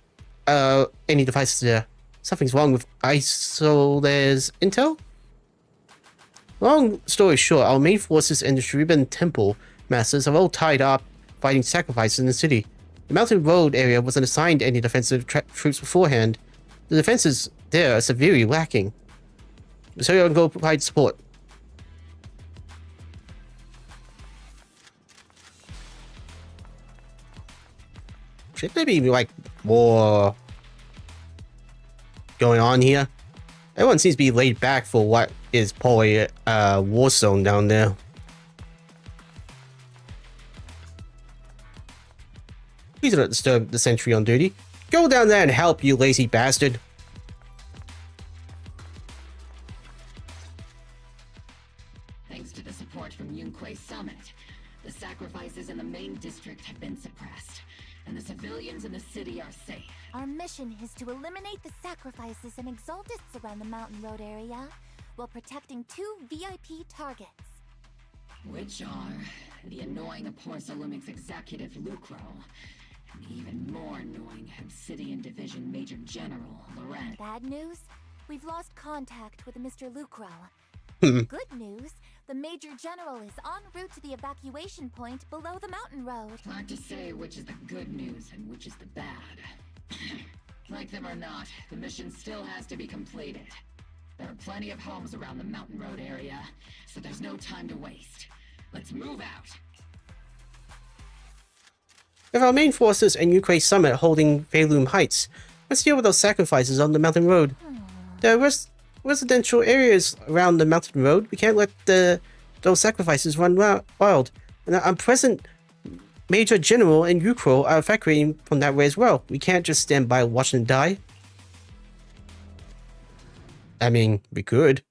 any devices there? Something's wrong with Isolar's intel? Long story short, our main forces and the Shuriban Temple masters are all tied up fighting sacrifices in the city. The Mountain Road area wasn't assigned any defensive troops beforehand. The defenses there are severely lacking. So you'll go provide support. Should there be like more going on here? Everyone seems to be laid back for what is probably a war zone down there. Please don't disturb the sentry on duty. Go down there and help, you lazy bastard. Thanks to the support from Yunquei Summit, the sacrifices in the main district have been suppressed, and the civilians in the city are safe. Our mission is to eliminate the sacrifices and exaltists around the Mountain Road area, while protecting 2 VIP targets. Which are the annoying Porcelumix executive Lucro, and the even more annoying Obsidian Division Major General Loren. Bad news? We've lost contact with Mr. Lucro. Hmm. Good news, the Major General is en route to the evacuation point below the mountain road. Hard to say which is the good news and which is the bad. Like them or not, the mission still has to be completed. There are plenty of homes around the Mountain Road area, so there's no time to waste. Let's move out. With our main forces and Yunquei Summit holding Feilum Heights, let's deal with those sacrifices on the mountain road. There are residential areas around the mountain road. We can't let those sacrifices run wild. And our present Major General and Yukro are evacuating from that way as well. We can't just stand by watching them die. I mean, we could.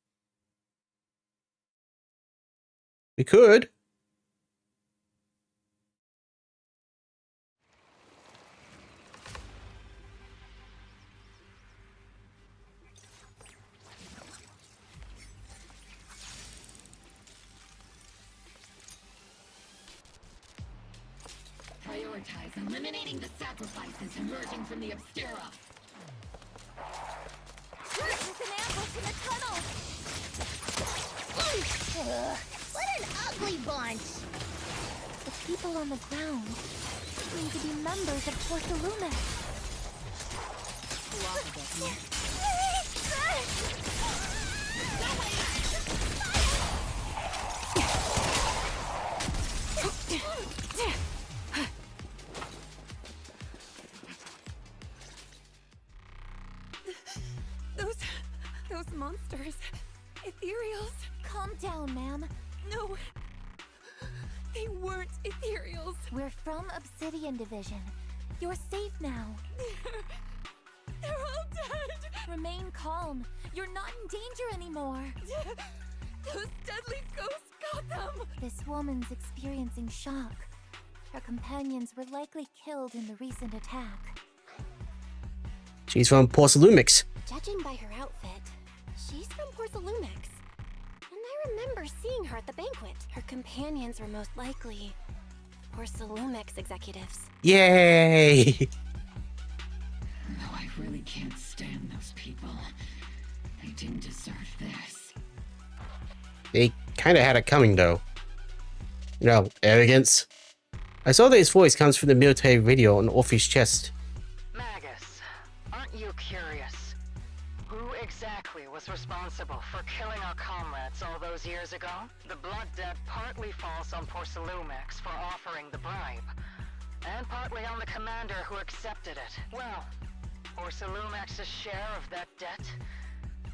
We could. Prioritize eliminating the sacrifices emerging from the Obscura. There's an ambush in the tunnel! What an ugly bunch! The people on the ground seem to be members of Porcelumix. Those monsters. Ethereals. Calm down, ma'am. No. They weren't ethereals. We're from Obsidian Division. You're safe now. They're all dead. Remain calm. You're not in danger anymore. Those deadly ghosts got them. This woman's experiencing shock. Her companions were likely killed in the recent attack. She's from Porcelumix. Judging by her outfit, she's from Porcelumix. And I remember seeing her at the banquet. Her companions were most likely Porcelumix executives. Yay! Though I really can't stand those people. They didn't deserve this. They kind of had it coming, though. You know, arrogance. I saw that his voice comes from the military radio on Orpheus' chest. Magus, aren't you curious? Who exactly was responsible for killing our comrades all those years ago? The blood debt partly falls on Porcelumix for offering the bribe, and partly on the commander who accepted it. Well, Porcelumix's share of that debt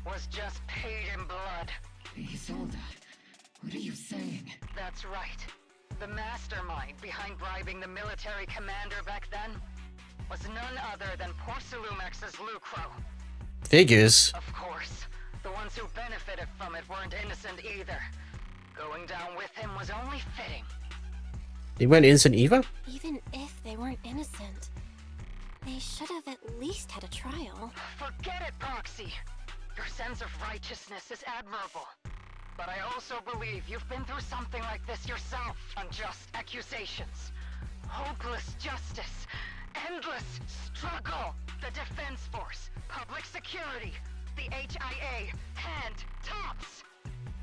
was just paid in blood. Isolde, what are you saying? That's right. The mastermind behind bribing the military commander back then was none other than Porcelumex's Lucro. Figures. Of course, the ones who benefited from it weren't innocent either. Going down with him was only fitting. They weren't innocent either? Even if they weren't innocent, they should have at least had a trial. Forget it, Proxy. Your sense of righteousness is admirable. But I also believe you've been through something like this yourself. Unjust accusations, hopeless justice, endless struggle. The Defense Force, public security, the HIA, and tops.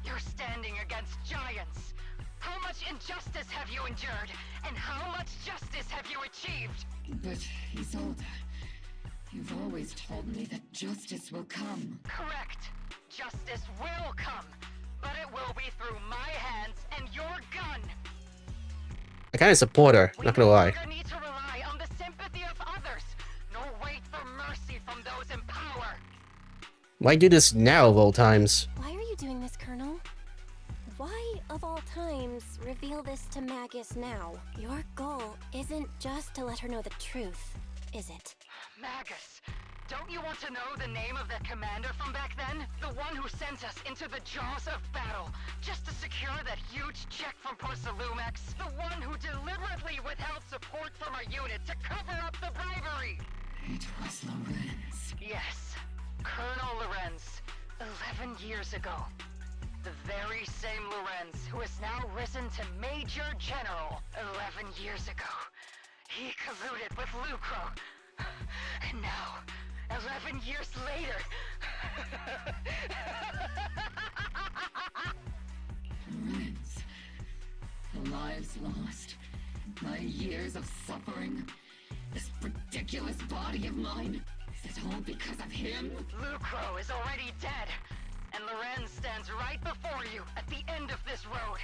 You're standing against giants. How much injustice have you endured? And how much justice have you achieved? But, Isolde, you've always told me that justice will come. Correct. Justice will come. But it will be through my hands and your gun. I kind of support her, not gonna lie. We need to rely on the sympathy of others, nor wait for mercy from those in power. Why do this now of all times? Why are you doing this, Colonel? Why, of all times, reveal this to Magnus now? Your goal isn't just to let her know the truth, is it? Magnus, don't you want to know the name of that commander from back then? The one who sent us into the jaws of battle, just to secure that huge check from Porcelumex? The one who deliberately withheld support from our unit to cover up the bribery? It was Lorenz. Yes, Colonel Lorenz, 11 years ago. The very same Lorenz who has now risen to Major General 11 years ago. He colluded with Lucro. And now, 11 years later... Lorenz, the lives lost, my years of suffering, this ridiculous body of mine, is it all because of him? Lucro is already dead, and Lorenz stands right before you at the end of this road.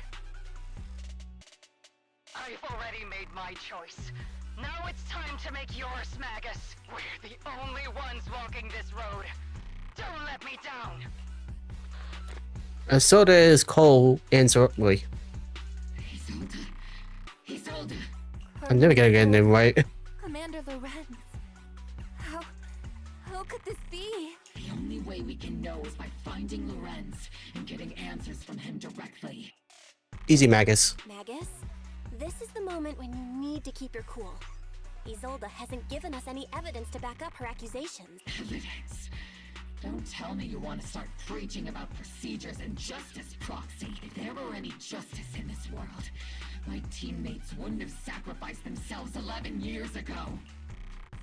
I've already made my choice. Now it's time to make yours, Magus. We're the only ones walking this road. Don't let me down. Isolde is Cole answer. Wait. Isolde. I'm never gonna get the name right. Commander Lorenz. How could this be? The only way we can know is by finding Lorenz and getting answers from him directly. Easy, Magus. Magus, this is the moment when you need to keep your cool. Isolde hasn't given us any evidence to back up her accusations. Evidence? Don't tell me you want to start preaching about procedures and justice, Proxy. If there were any justice in this world, my teammates wouldn't have sacrificed themselves 11 years ago.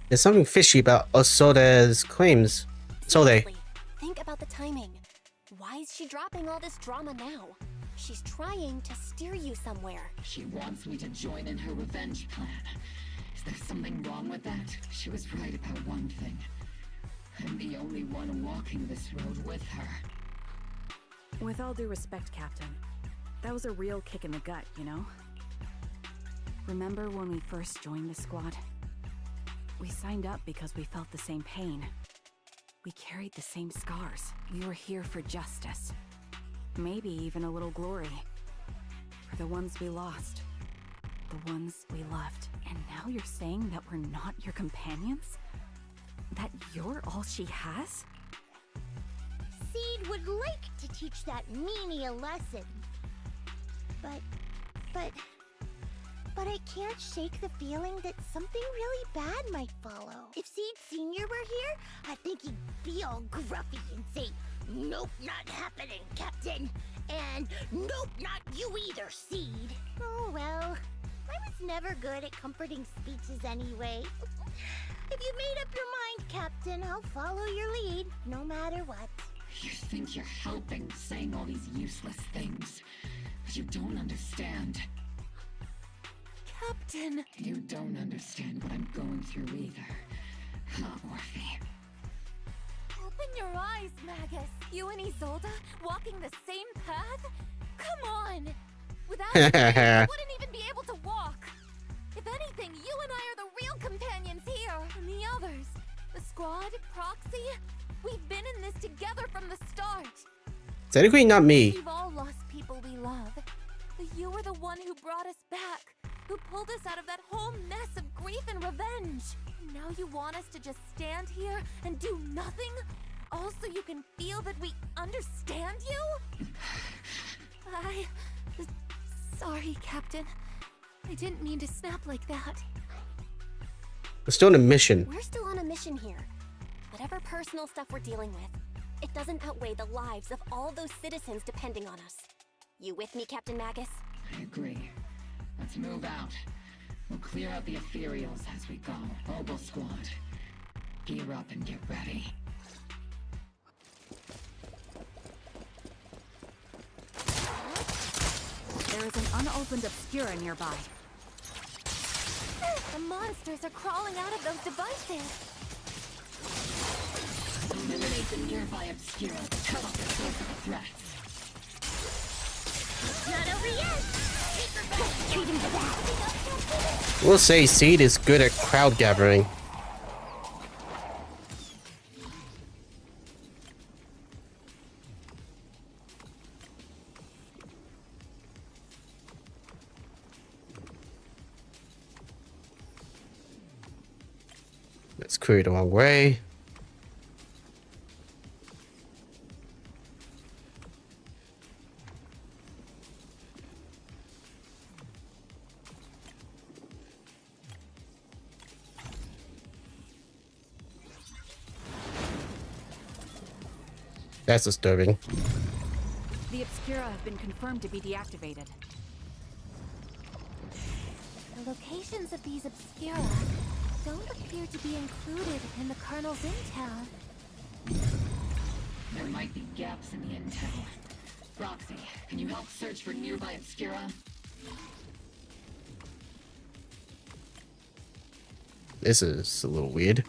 There's something fishy about Isolde's claims. Isolde. Think about the timing. Why is she dropping all this drama now? She's trying to steer you somewhere. She wants me to join in her revenge plan. Is there something wrong with that? She was right about one thing. I'm the only one walking this road with her. With all due respect, Captain, that was a real kick in the gut, you know? Remember when we first joined the squad? We signed up because we felt the same pain. We carried the same scars. We were here for justice. Maybe even a little glory. For the ones we lost. The ones we loved. And now you're saying that we're not your companions? That you're all she has? Seed would like to teach that meanie a lesson. But I can't shake the feeling that something really bad might follow. If Seed Sr. were here, I think he'd be all gruffy and say, "Nope, not happening, Captain." And "Nope, not you either, Seed." Oh well, I was never good at comforting speeches anyway. If you made up your mind, Captain, I'll follow your lead, no matter what. You think you're helping saying all these useless things, but you don't understand. Captain! You don't understand what I'm going through either. Huh, Orphe? Open your eyes, Magus. You and Isolde walking the same path? Come on! Without you, I wouldn't even be able to walk. If anything, you and I are the real companions here. And the others, the squad, Proxy, we've been in this together from the start. Technically not me. We've all lost people we love. But you were the one who brought us back, who pulled us out of that whole mess of grief and revenge. And now you want us to just stand here and do nothing? All so you can feel that we understand you? Sorry, Captain. I didn't mean to snap like that. We're still on a mission. We're still on a mission here. Whatever personal stuff we're dealing with, it doesn't outweigh the lives of all those citizens depending on us. You with me, Captain Magnus? I agree. Let's move out. We'll clear out the ethereals as we go. Mobile squad, gear up and get ready. There is an unopened Obscura nearby. The monsters are crawling out of those devices. Eliminate the nearby Obscura to cut off the source of the threats. Not over yet! Treat him to that! We'll say Seed is good at crowd gathering. Let's clear the wrong way. That's disturbing. The Obscura have been confirmed to be deactivated. The locations of these Obscura don't appear to be included in the Colonel's intel. There might be gaps in the intel. Roxy, can you help search for nearby Obscura? This is a little weird.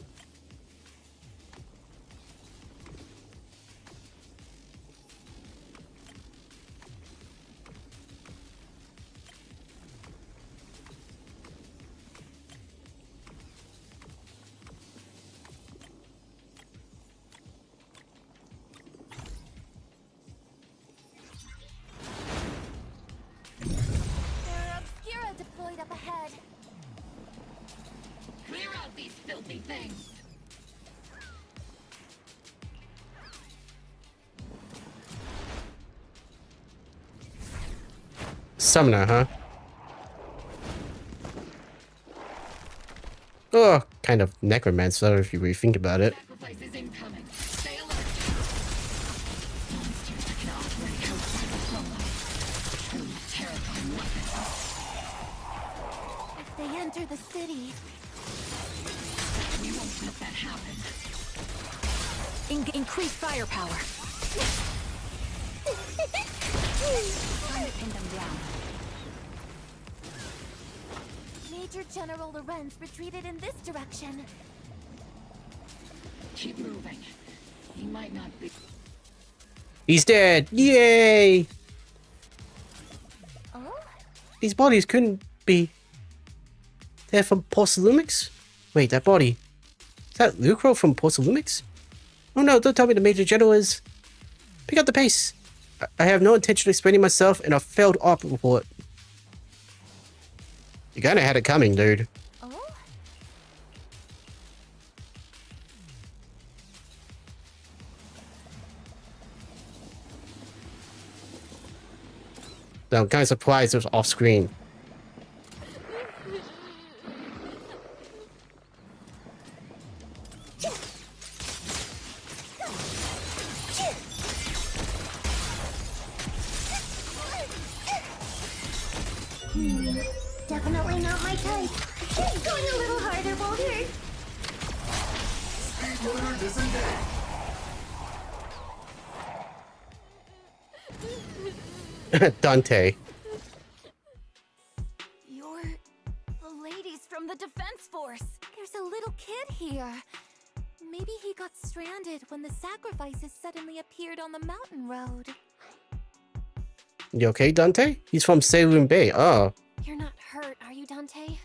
There are Obscura deployed up ahead. Clear out these filthy things! Summoner, huh? Oh, kind of necromancer if you really think about it. Sacrifice is incoming. Stay alert! Monsters that can operate outside the sunlight. Truly terrifying weapons. If they enter the city, We won't let that happen. Increase firepower. Time to pin them down. Major General Lorenz retreated in this direction. Keep moving. He might not be. He's dead! Yay! Oh? These bodies couldn't be... They're from Porcelumix? Wait, that body... Is that Lucro from Porcelumix? Oh no, don't tell me the Major General is... Pick up the pace! I have no intention of explaining myself in a failed op report. You kinda had it coming, dude. Oh? So I'm kinda surprised it was off screen. Definitely not my type. Going a little harder won't hurt. Speedrunner disengaged. Dante. You're the ladies from the Defense Force. There's a little kid here. Maybe he got stranded when the sacrifices suddenly appeared on the mountain road. You okay, Dante? He's from Saloon Bay. Oh. You're not hurt, are you, Dante?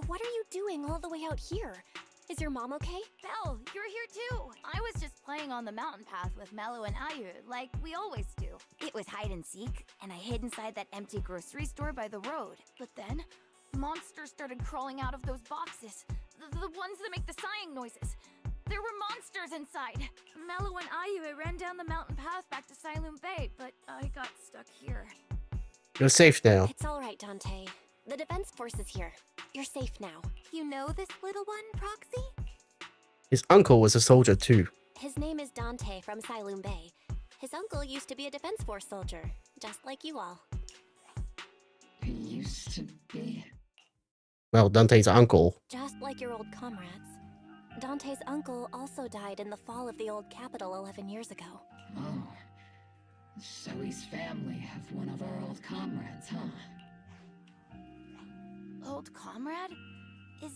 What are you doing all the way out here? Is your mom okay? Belle, you're here too. I was just playing playing on the mountain path with Mello and Ayu, like we always do. It was hide and seek, and I hid inside that empty grocery store by the road. But then, monsters started crawling out of those boxes. The ones that make the sighing noises. There were monsters inside. Mello and Ayu ran down the mountain path back to Siloon Bay, but I got stuck here. You're safe now. It's all right, Dante. The defense force is here. You're safe now. You know this little one, Proxy? His uncle was a soldier too. His name is Dante from Siloon Bay. His uncle used to be a defense force soldier, just like you all. He used to be. Well, Dante's uncle. Just like your old comrades. Dante's uncle also died in the fall of the old capital 11 years ago. Oh. Zoe's family have one of our old comrades, huh? Old comrade? Is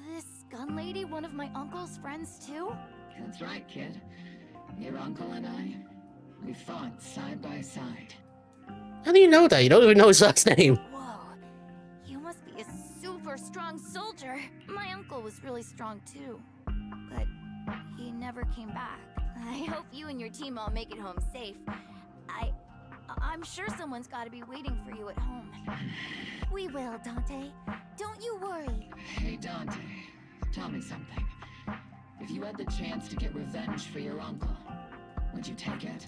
this gun lady one of my uncle's friends too? That's right, kid. Your uncle and I, we fought side by side. How do you know that? You don't even know his last name. Whoa. You must be a super strong soldier. My uncle was really strong too. But he never came back. I hope you and your team all make it home safe. I'm sure someone's got to be waiting for you at home. We will, Dante. Don't you worry. Hey, Dante. Tell me something. If you had the chance to get revenge for your uncle, would you take it?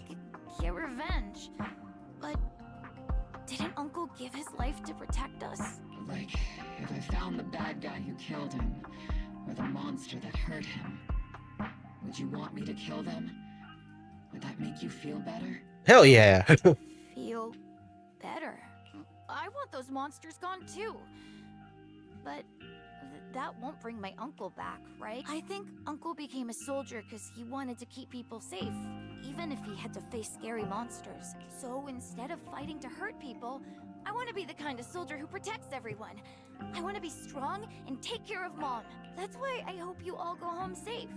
Get revenge? But didn't Uncle give his life to protect us? Like, if I found the bad guy who killed him, or the monster that hurt him, would you want me to kill them? Would that make you feel better? Hell yeah. Feel better. I want those monsters gone too. But that won't bring my uncle back, right? I think Uncle became a soldier because he wanted to keep people safe, even if he had to face scary monsters. So instead of fighting to hurt people, I want to be the kind of soldier who protects everyone. I want to be strong and take care of Mom. That's why I hope you all go home safe.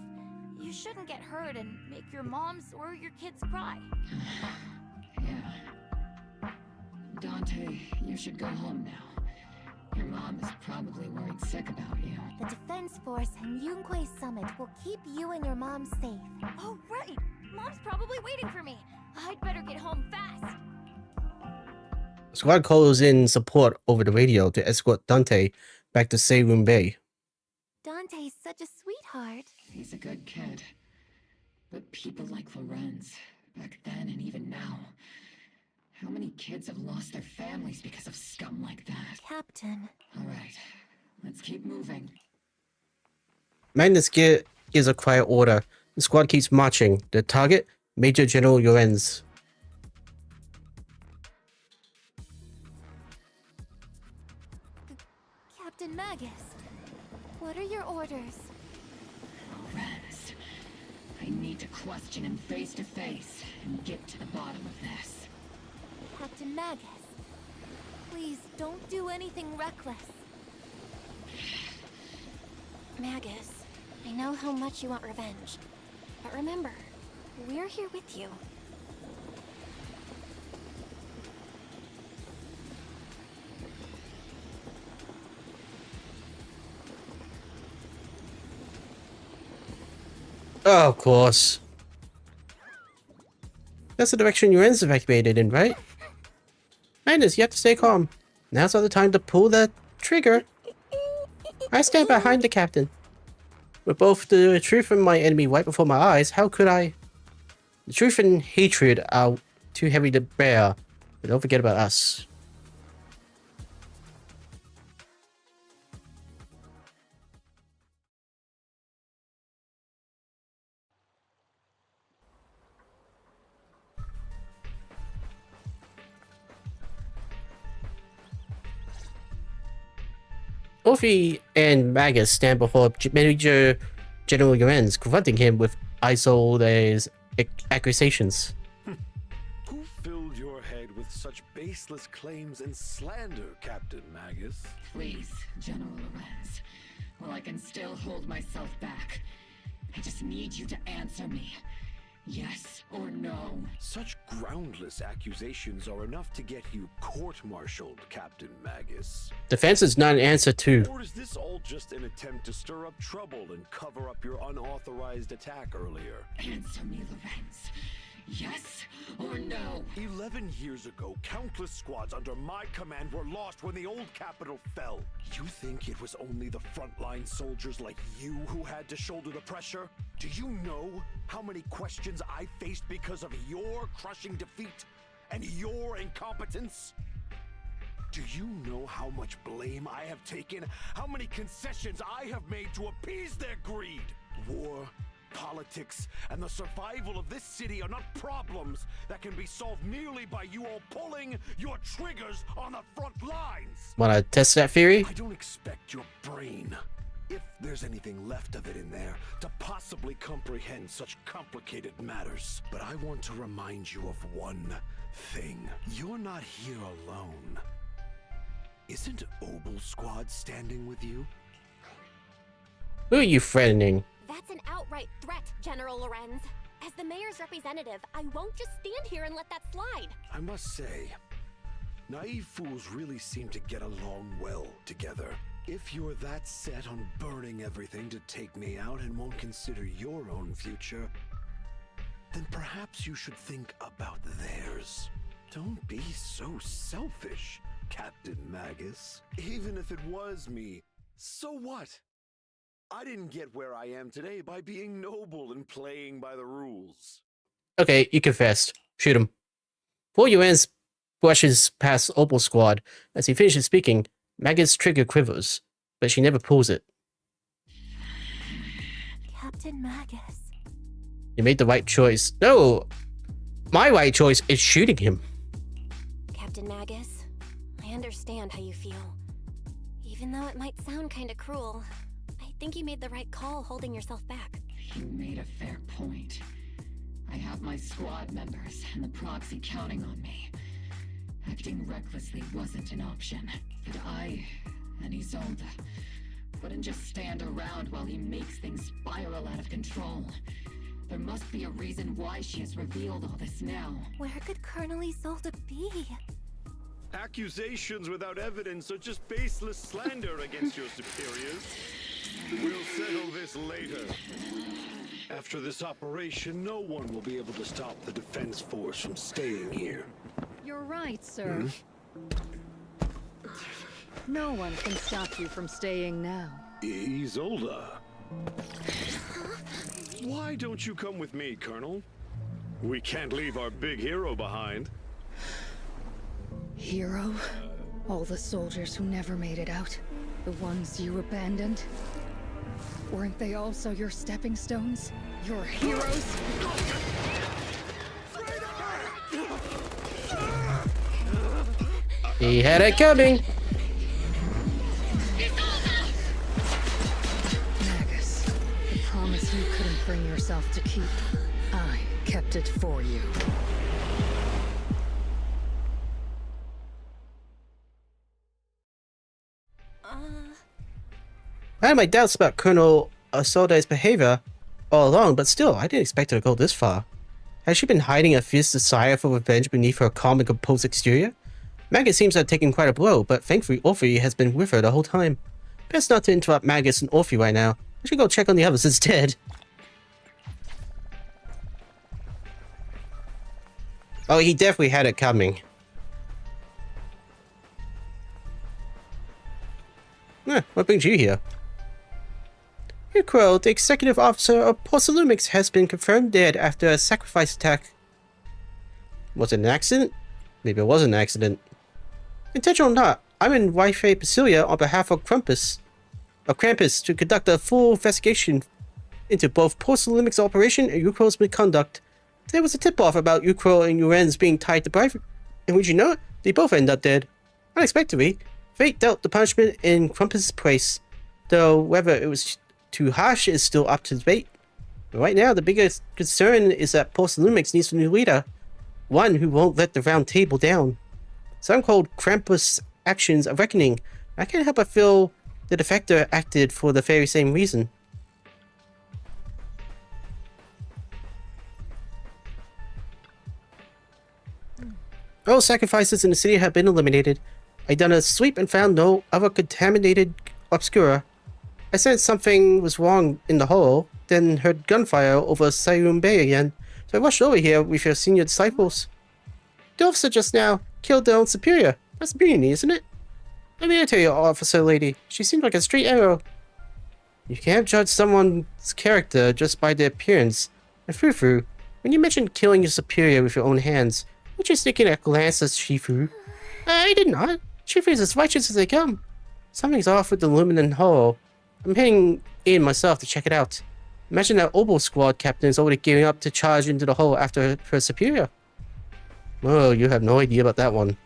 You shouldn't get hurt and make your moms or your kids cry. Yeah. Dante, you should go home now. Your mom is probably worried sick about you. The Defense Force and Yunque Summit will keep you and your mom safe. Oh, right! Mom's probably waiting for me. I'd better get home fast. Squad calls in support over the radio to escort Dante back to Siloon Bay. Dante's such a sweetheart. He's a good kid. But people like Lorenz, back then and even now, how many kids have lost their families because of scum like that? Captain. All right, let's keep moving. Magnus gives a quiet order. The squad keeps marching. The target, Major General Lorenz. Captain Magnus, what are your orders? Lorenz, I need to question him face to face and get to the bottom of this. Captain Magnus, please don't do anything reckless. Magus, I know how much you want revenge. But remember, we're here with you. Oh, of course. That's the direction Lorenz evacuated in, right? Magnus, you have to stay calm. Now's not the time to pull the trigger. I stand behind the captain. With both the truth and my enemy right before my eyes, how could I? The truth and hatred are too heavy to bear, but don't forget about us. Orphe and Magus stand before Major General Lorenz, confronting him with isolated accusations. Who filled your head with such baseless claims and slander, Captain Magus? Please, General Lorenz. While I can still hold myself back, I just need you to answer me. Yes or no? Such groundless accusations are enough to get you court-martialed, Captain Magnus. Defense is not an answer to. Or is this all just an attempt to stir up trouble and cover up your unauthorized attack earlier? Answer me, Lorenz. Yes or no? 11 years ago, countless squads under my command were lost when the old capital fell. You think it was only the frontline soldiers like you who had to shoulder the pressure? Do you know how many questions I faced because of your crushing defeat and your incompetence? Do you know how much blame I have taken? How many concessions I have made to appease their greed? War, politics, and the survival of this city are not problems that can be solved merely by you all pulling your triggers on the front lines. Wanna test that theory? I don't expect your brain, if there's anything left of it in there, to possibly comprehend such complicated matters. But I want to remind you of one thing. You're not here alone. Isn't Obel Squad standing with you? Who are you threatening? That's an outright threat, General Lorenz. As the mayor's representative, I won't just stand here and let that slide. I must say, naive fools really seem to get along well together. If you're that set on burning everything to take me out and won't consider your own future, then perhaps you should think about theirs. Don't be so selfish, Captain Magnus. Even if it was me, so what? I didn't get where I am today by being noble and playing by the rules. Okay, you confessed. Shoot him. Before Lorenz brushes past Opal Squad, as he finishes speaking, Maggie's trigger quivers, but she never pulls it. Captain Magus. You made the right choice. No! My right choice is shooting him. Captain Magus, I understand how you feel. Even though it might sound kinda cruel, I think you made the right call holding yourself back. You made a fair point. I have my squad members and the proxy counting on me. Acting recklessly wasn't an option, but I and Isolde wouldn't just stand around while he makes things spiral out of control. There must be a reason why she has revealed all this now. Where could Colonel Isolde be? Accusations without evidence are just baseless slander against your superiors. We'll settle this later. After this operation, no one will be able to stop the defense force from staying here. You're right, sir. No one can stop you from staying now. Isolde. Why don't you come with me, Colonel? We can't leave our big hero behind. Hero? All the soldiers who never made it out? The ones you abandoned? Weren't they also your stepping stones? Your heroes? He had it coming. Magus, the promise you couldn't bring yourself to keep. I kept it for you. I had my doubts about Colonel Isolde's behavior all along, but still, I didn't expect her to go this far. Has she been hiding a fierce desire for revenge beneath her calm and composed exterior? Magus seems to have taken quite a blow, but thankfully Orphe has been with her the whole time. Best not to interrupt Magus and Orphe right now. I should go check on the others instead. Oh, he definitely had it coming. What brings you here? Ukro, the executive officer of Porcelumix, has been confirmed dead after a sacrifice attack. Was it an accident? Maybe it was an accident. Intentional or not, I'm in Wi-Fi Basilia on behalf of Krampus to conduct a full investigation into both Porcelumix operation and Ukro's misconduct. There was a tip-off about Ukro and Lorenz being tied to private, and would you know it, they both end up dead. Unexpectedly, fate dealt the punishment in Krampus' place, though whether it was too harsh is still up to debate. But right now, the biggest concern is that Porcelumix needs a new leader, one who won't let the round table down. Some called Krampus' actions a reckoning. I can't help but feel the defector acted for the very same reason. All sacrifices in the city have been eliminated. I done a sweep and found no other contaminated obscura. I sensed something was wrong in the hole, then heard gunfire over Sayum Bay again, so I rushed over here with your senior disciples. The officer just now killed their own superior. That's mutiny, isn't it? A military officer lady. She seemed like a straight arrow. You can't judge someone's character just by their appearance. And Fufu, when you mentioned killing your superior with your own hands, were you just taking a glance at Shifu? I did not. Shifu is as righteous as they come. Something's off with the Luminant Hole. I'm heading in myself to check it out. Imagine that Oboe Squad captain is already gearing up to charge into the hole after her superior. Oh, you have no idea about that one.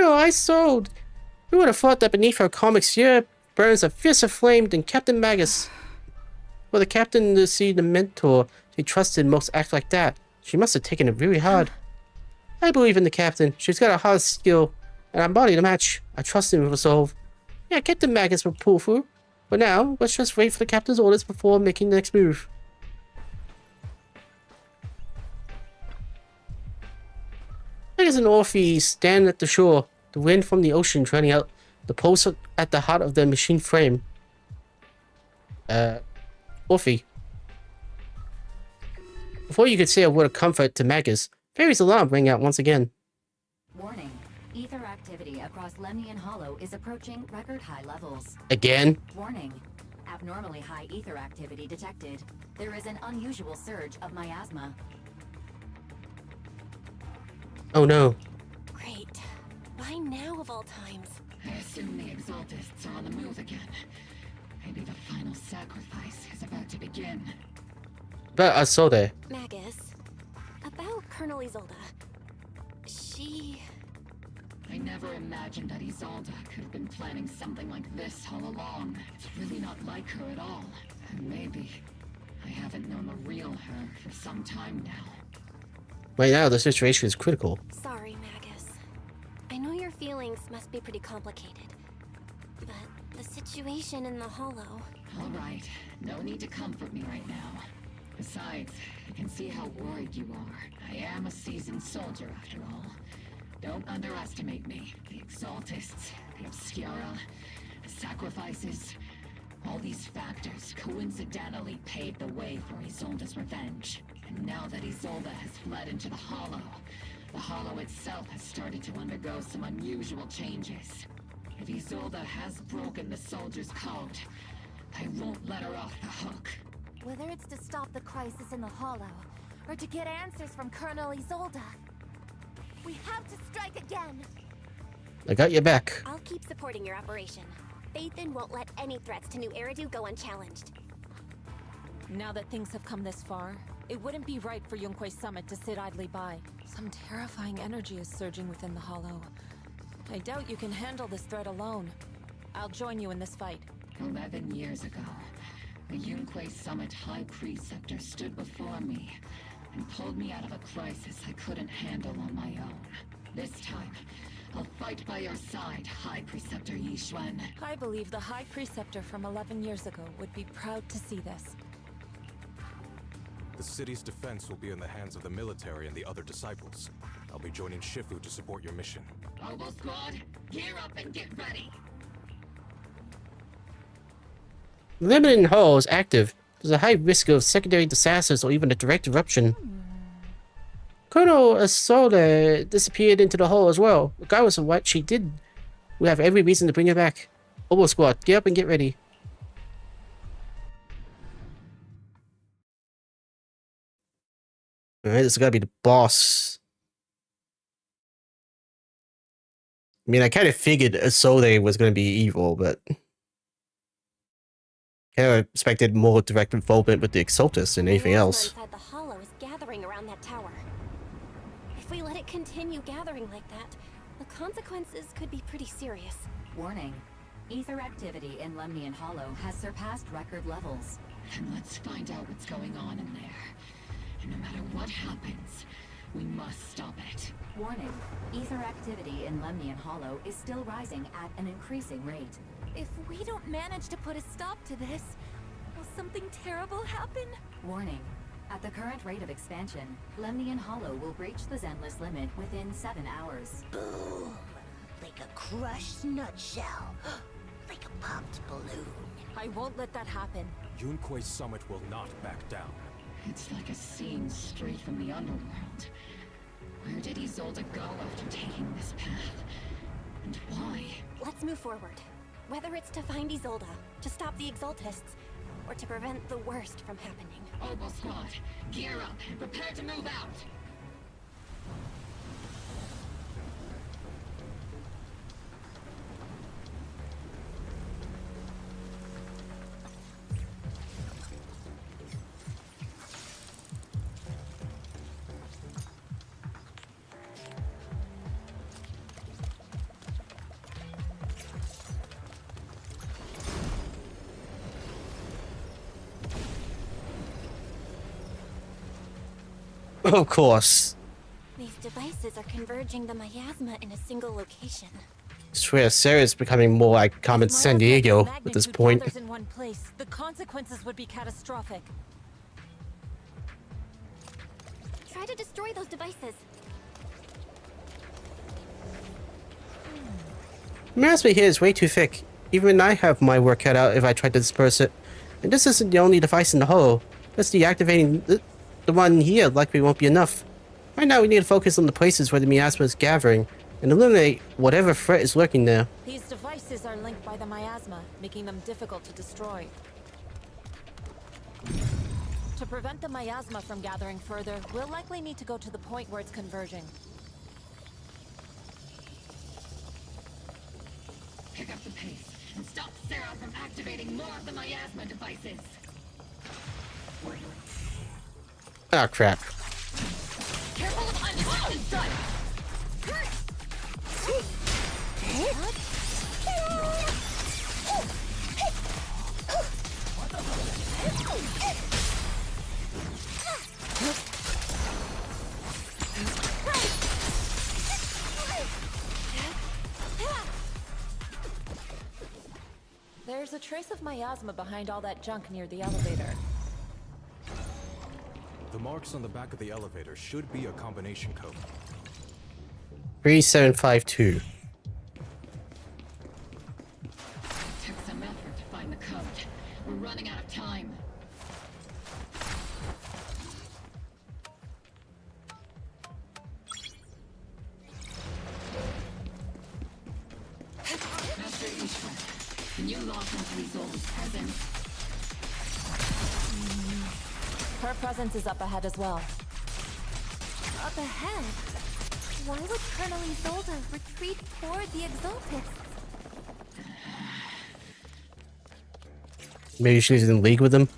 I sold. Who would have thought that beneath her calm exterior burns a fiercer flame than Captain Magnus? For the captain to see the mentor he trusted most act like that, she must have taken it really hard. I believe in the captain. She's got a hard skill, and I'm body to match. I trust him with a soul. Yeah, Captain Magnus will pull through. But now, let's just wait for the captain's orders before making the next move. Magnus and Orphe stand at the shore, the wind from the ocean drowning out the pulse at the heart of the machine frame. Orphe. Before you could say a word of comfort to Magnus, Fairy's alarm rang out once again. Warning. Ether activity across Lemnian Hollow is approaching record high levels. Again? Warning. Abnormally high ether activity detected. There is an unusual surge of miasma. Oh no. Great. Why now of all times? I assume the Exaltists are on the move again. Maybe the final sacrifice is about to begin. But I saw there. Magus, about Colonel Isolde. She... I never imagined that Isolde could have been planning something like this all along. It's really not like her at all. And maybe I haven't known the real her for some time now. Right now, the situation is critical. Sorry, Magus. I know your feelings must be pretty complicated. But the situation in the Hollow... All right. No need to comfort me right now. Besides, I can see how worried you are. I am a seasoned soldier, after all. Don't underestimate me. The Exaltists, the Obscura, the sacrifices... all these factors coincidentally paved the way for Isolde's revenge. And now that Isolde has fled into the Hollow itself has started to undergo some unusual changes. If Isolde has broken the soldier's code, I won't let her off the hook. Whether it's to stop the crisis in the Hollow, or to get answers from Colonel Isolde, we have to strike again! I got your back. I'll keep supporting your operation. Phaethon won't let any threats to New Eridu go unchallenged. Now that things have come this far, it wouldn't be right for Yunque's summit to sit idly by. Some terrifying energy is surging within the Hollow. I doubt you can handle this threat alone. I'll join you in this fight. 11 years ago, the Yunque Summit High Preceptor stood before me and pulled me out of a crisis I couldn't handle on my own. This time, I'll fight by your side, High Preceptor Yixuan. I believe the High Preceptor from 11 years ago would be proud to see this. The city's defense will be in the hands of the military and the other disciples. I'll be joining Shifu to support your mission. Oboe Squad, gear up and get ready! Limited Hall is active. There's a high risk of secondary disasters or even a direct eruption. Colonel Isolde disappeared into the hole as well. Regardless of what she did, we have every reason to bring her back. Oboe Squad, get up and get ready. Alright, this is gotta be the boss. I mean, I kind of figured Isolde was gonna be evil, but... kind of expected more direct involvement with the Exaltus than anything else. Inside the Hollow is gathering around that tower. If we let it continue gathering like that, the consequences could be pretty serious. Warning. Ether activity in Lemnian Hollow has surpassed record levels. And let's find out what's going on in there. And no matter what happens, we must stop it. Warning. Ether activity in Lemnian Hollow is still rising at an increasing rate. If we don't manage to put a stop to this, will something terrible happen? Warning. At the current rate of expansion, Lemnian Hollow will breach the Zenless limit within 7 hours. Boom! Like a crushed nutshell. Like a popped balloon. I won't let that happen. Yunque's summit will not back down. It's like a scene straight from the underworld. Where did Isolde go after taking this path? And why? Let's move forward. Whether it's to find Isolde, to stop the Exaltists, or to prevent the worst from happening. Oboe Squad, gear up and prepare to move out! Of course. These devices are converging the miasma in a single location. I swear, Sarah's becoming more like Carmen San Diego at this point. In one place, the consequences would be catastrophic. Try to destroy those devices. Miasma here is way too thick. Even I have my work cut out if I try to disperse it. And this isn't the only device in the hollow. Just deactivating the one here likely won't be enough. Right now we need to focus on the places where the miasma is gathering and eliminate whatever threat is lurking there. These devices are linked by the miasma, making them difficult to destroy. To prevent the miasma from gathering further, we'll likely need to go to the point where it's converging. Pick up the pace and stop Sarah from activating more of the miasma devices. Ah, crap. Careful of unwanted stuff! There's a trace of miasma behind all that junk near the elevator. The marks on the back of the elevator should be a combination code. 3752. Took some effort to find the code. We're running out of time. Master Ishwar, can you lock onto Isolde's presence? Her presence is up ahead as well. Up ahead? Why would Colonel Isolde retreat toward the Exaltists? Maybe she's in league with them.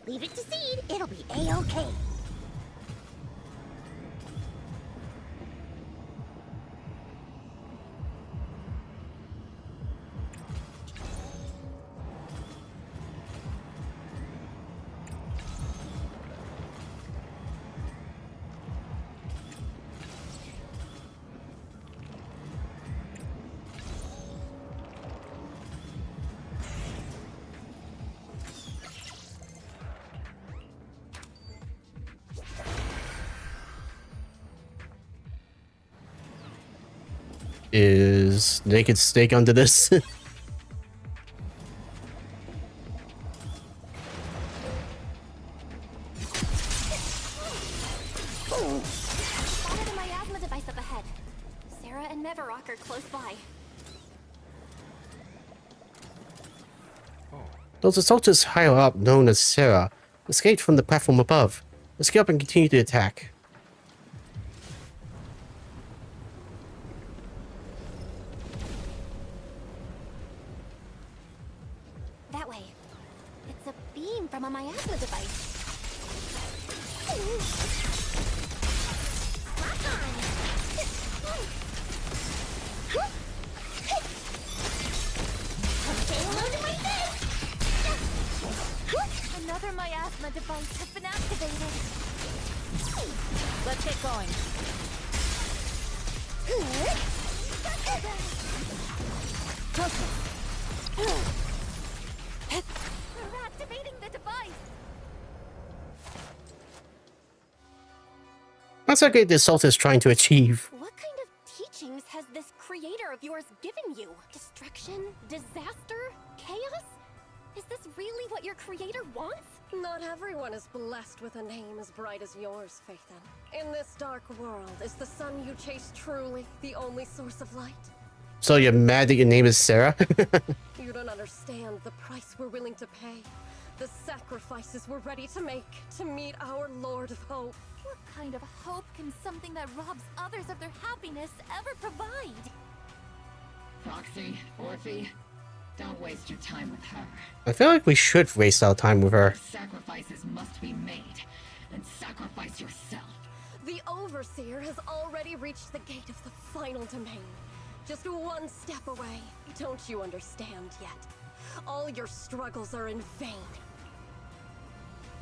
Leave it to Seed, it'll be A-okay. Is naked steak under this? One of the miasma device up ahead. Sarah and Nevarok are close by. Those assaulters higher up, known as Sarah, escaped from the platform above. Let's get up and continue the attack. That way. It's a beam from a miasma device. Another miasma device has been activated. Let's get going. They're activating What's exactly the Assault is trying to achieve? What kind of teachings has this creator of yours given you? Destruction? Disaster? Chaos? Is this really what your creator wants? Not everyone is blessed with a name as bright as yours, Phaethon. In this dark world, is the sun you chase truly the only source of light? So you're mad that your name is Sarah? You don't understand the price we're willing to pay. The sacrifices we're ready to make to meet our Lord of Hope. What kind of hope can something that robs others of their happiness ever provide? Proxy, Orphe, don't waste your time with her. I feel like we should waste our time with her. Sacrifices must be made, and sacrifice yourself. The Overseer has already reached the gate of the final domain. Just one step away. Don't you understand yet? All your struggles are in vain.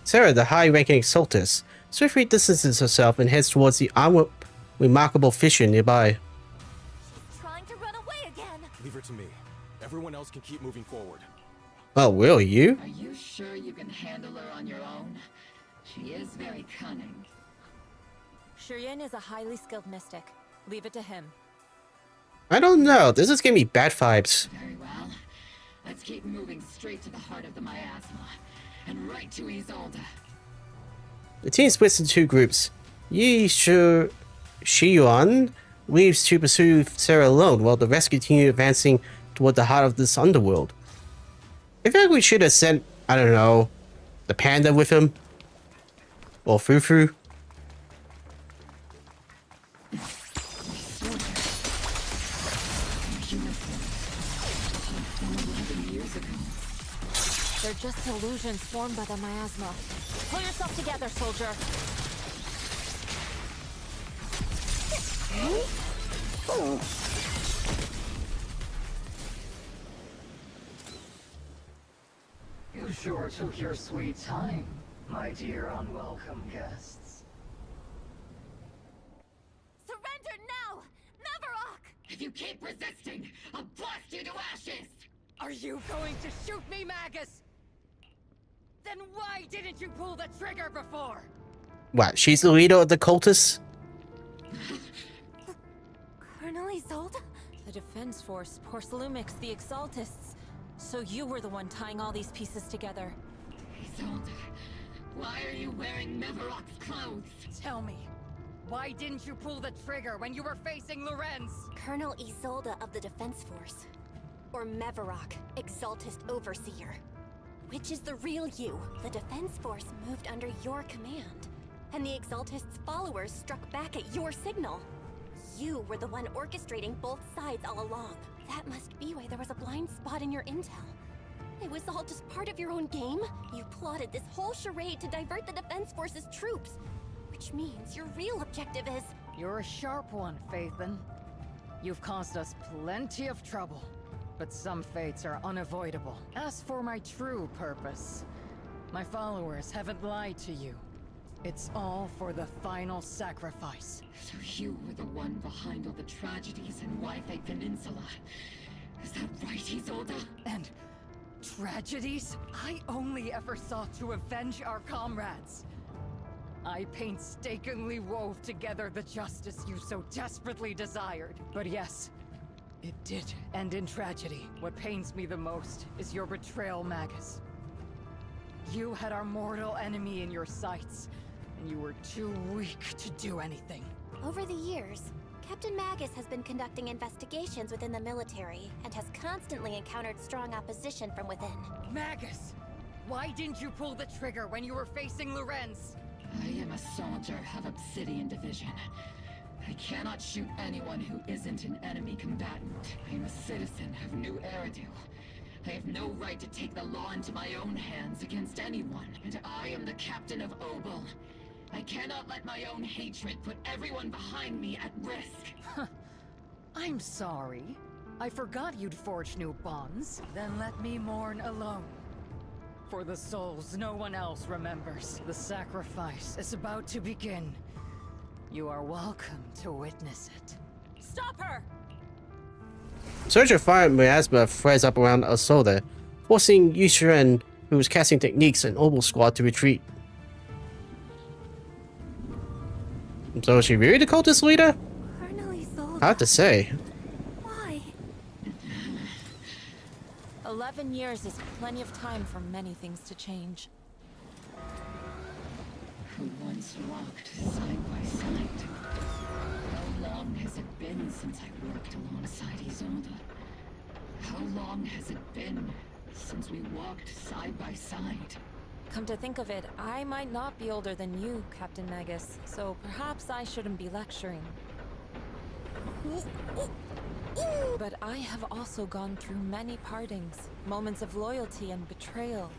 Sarah, the high-ranking Exaltus, swiftly distances herself and heads towards the remarkable fissure nearby. She's trying to run away again. Leave her to me. Everyone else can keep moving forward. Oh, will you? Are you sure you can handle her on your own? She is very cunning. Shireen is a highly skilled mystic. Leave it to him. I don't know. This is giving me bad vibes. Very well. Let's keep moving straight to the heart of the miasma, and right to Isolde. The team splits into two groups. Shiyuan leaves to pursue Sarah alone, while the rest continue advancing toward the heart of this underworld. I feel like we should have sent, I don't know, the panda with him. Or Fufu. They're just illusions formed by the miasma. Pull yourself together, soldier. You sure took your sweet time, my dear unwelcome guests. Surrender now! Mavarok! If you keep resisting, I'll blast you to ashes! Are you going to shoot me, Magnus? Then why didn't you pull the trigger before? What, she's the leader of the cultists? Colonel Isolde? The Defense Force, Porcelumix, the Exaltists. So you were the one tying all these pieces together. Isolde, why are you wearing Mavarok's clothes? Tell me, why didn't you pull the trigger when you were facing Lorenz? Colonel Isolde of the Defense Force. Or Mavarok, Exaltist Overseer. Which is the real you? The Defense Force moved under your command, and the Exaltist's followers struck back at your signal. You were the one orchestrating both sides all along. That must be why there was a blind spot in your intel. It was all just part of your own game? You plotted this whole charade to divert the Defense Force's troops, which means your real objective is... You're a sharp one, Phaethon. You've caused us plenty of trouble. But some fates are unavoidable. As for my true purpose, my followers haven't lied to you. It's all for the final sacrifice. So you were the one behind all the tragedies in Wi-Fi Peninsula. Is that right, Isolde? And tragedies? I only ever sought to avenge our comrades. I painstakingly wove together the justice you so desperately desired. But yes, it did end in tragedy. What pains me the most is your betrayal, Magus. You had our mortal enemy in your sights, and you were too weak to do anything. Over the years, Captain Magus has been conducting investigations within the military and has constantly encountered strong opposition from within. Magus! Why didn't you pull the trigger when you were facing Lorenz? I am a soldier of Obsidian Division. I cannot shoot anyone who isn't an enemy combatant. I am a citizen of New Eridu. I have no right to take the law into my own hands against anyone, and I am the captain of Obel. I cannot let my own hatred put everyone behind me at risk. I'm sorry. I forgot you'd forged new bonds. Then let me mourn alone. For the souls no one else remembers. The sacrifice is about to begin. You are welcome to witness it. Stop her! Surge of fire miasma flares up around Isolde, forcing Yushiren, who was casting techniques, and Obel squad to retreat. So is she really the cultist leader? Colonel Isolde. Hard to say. Why? 11 years is plenty of time for many things to change. Who once walked side by side. How long has it been since I worked alongside Isolde? How long has it been since we walked side by side? Come to think of it, I might not be older than you, Captain Magnus, so perhaps I shouldn't be lecturing. But I have also gone through many partings, moments of loyalty and betrayal.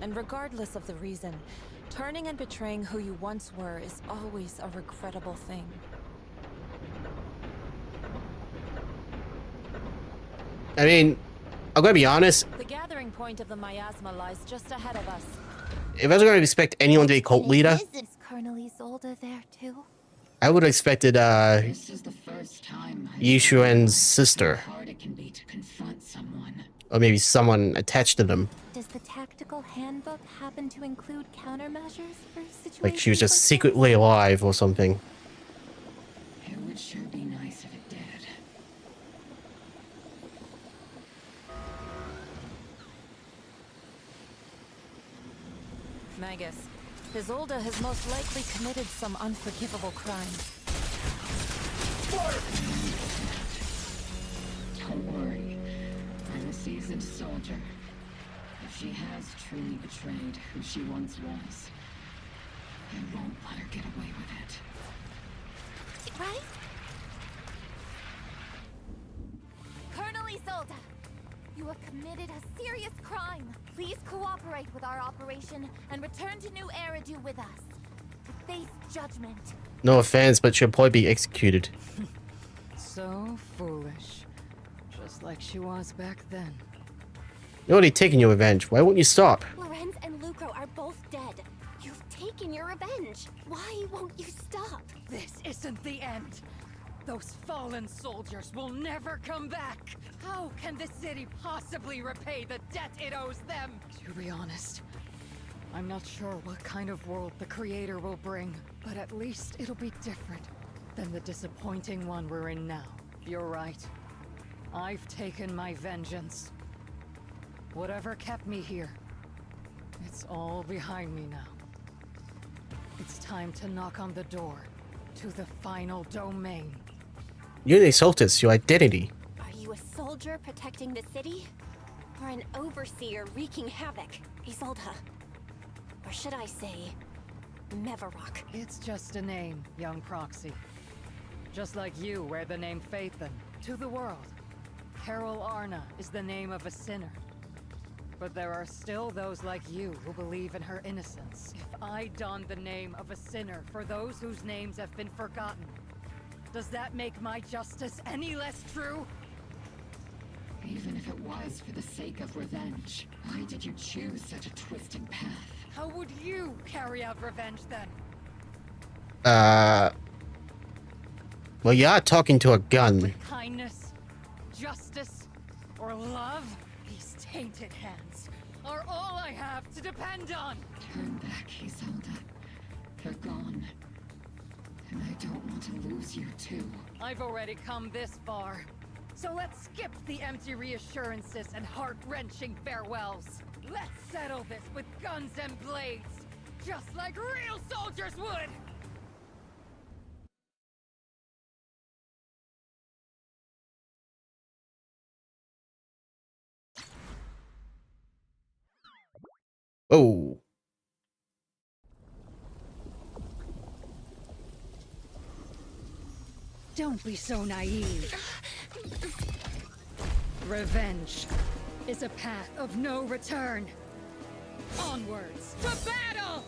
And regardless of the reason, turning and betraying who you once were is always a regrettable thing. I mean, I'm gonna be honest. The gathering point of the miasma lies just ahead of us. If I was gonna expect anyone to be cult leader, Is Colonel Isolde there too? I would have expected This is the first time Yishuan's sister. how hard it can be to confront someone. Or maybe someone attached to them. Does the tactical handbook happen to include countermeasures for situations Like she was just like secretly alive or something. It would sure be nice if it did. Magus, Isolde has most likely committed some unforgivable crime. Don't worry. I'm a seasoned soldier. If she has truly betrayed who she once was, I won't let her get away with it. Right? Colonel Isolde, you have committed a serious crime. Please cooperate with our operation and return to New Eridu with us to face judgment. No offense, but she'll probably be executed. So foolish. Just like she was back then. You're already taking your revenge. Why won't you stop? Lorenz and Lucro are both dead. You've taken your revenge. Why won't you stop? This isn't the end. Those fallen soldiers will never come back. How can the city possibly repay the debt it owes them? To be honest, I'm not sure what kind of world the Creator will bring, but at least it'll be different than the disappointing one we're in now. You're right. I've taken my vengeance. Whatever kept me here, it's all behind me now. It's time to knock on the door to the final domain. You're the Exaltus, your identity. Are you a soldier protecting the city? Or an overseer wreaking havoc? Isolde. Or should I say, Mevarok? It's just a name, young proxy. Just like you wear the name Phaethon to the world. Carol Arna is the name of a sinner. But there are still those like you who believe in her innocence. If I don the name of a sinner for those whose names have been forgotten, does that make my justice any less true? Even if it was for the sake of revenge, why did you choose such a twisted path? How would you carry out revenge then? Well, you are talking to a gun. Kindness, justice, or love? These tainted hands are all I have to depend on. Turn back, Isolde. They're gone. And I don't want to lose you too. I've already come this far. So let's skip the empty reassurances and heart-wrenching farewells. Let's settle this with guns and blades, just like real soldiers would! Oh. Don't be so naive. Revenge is a path of no return. Onwards to battle!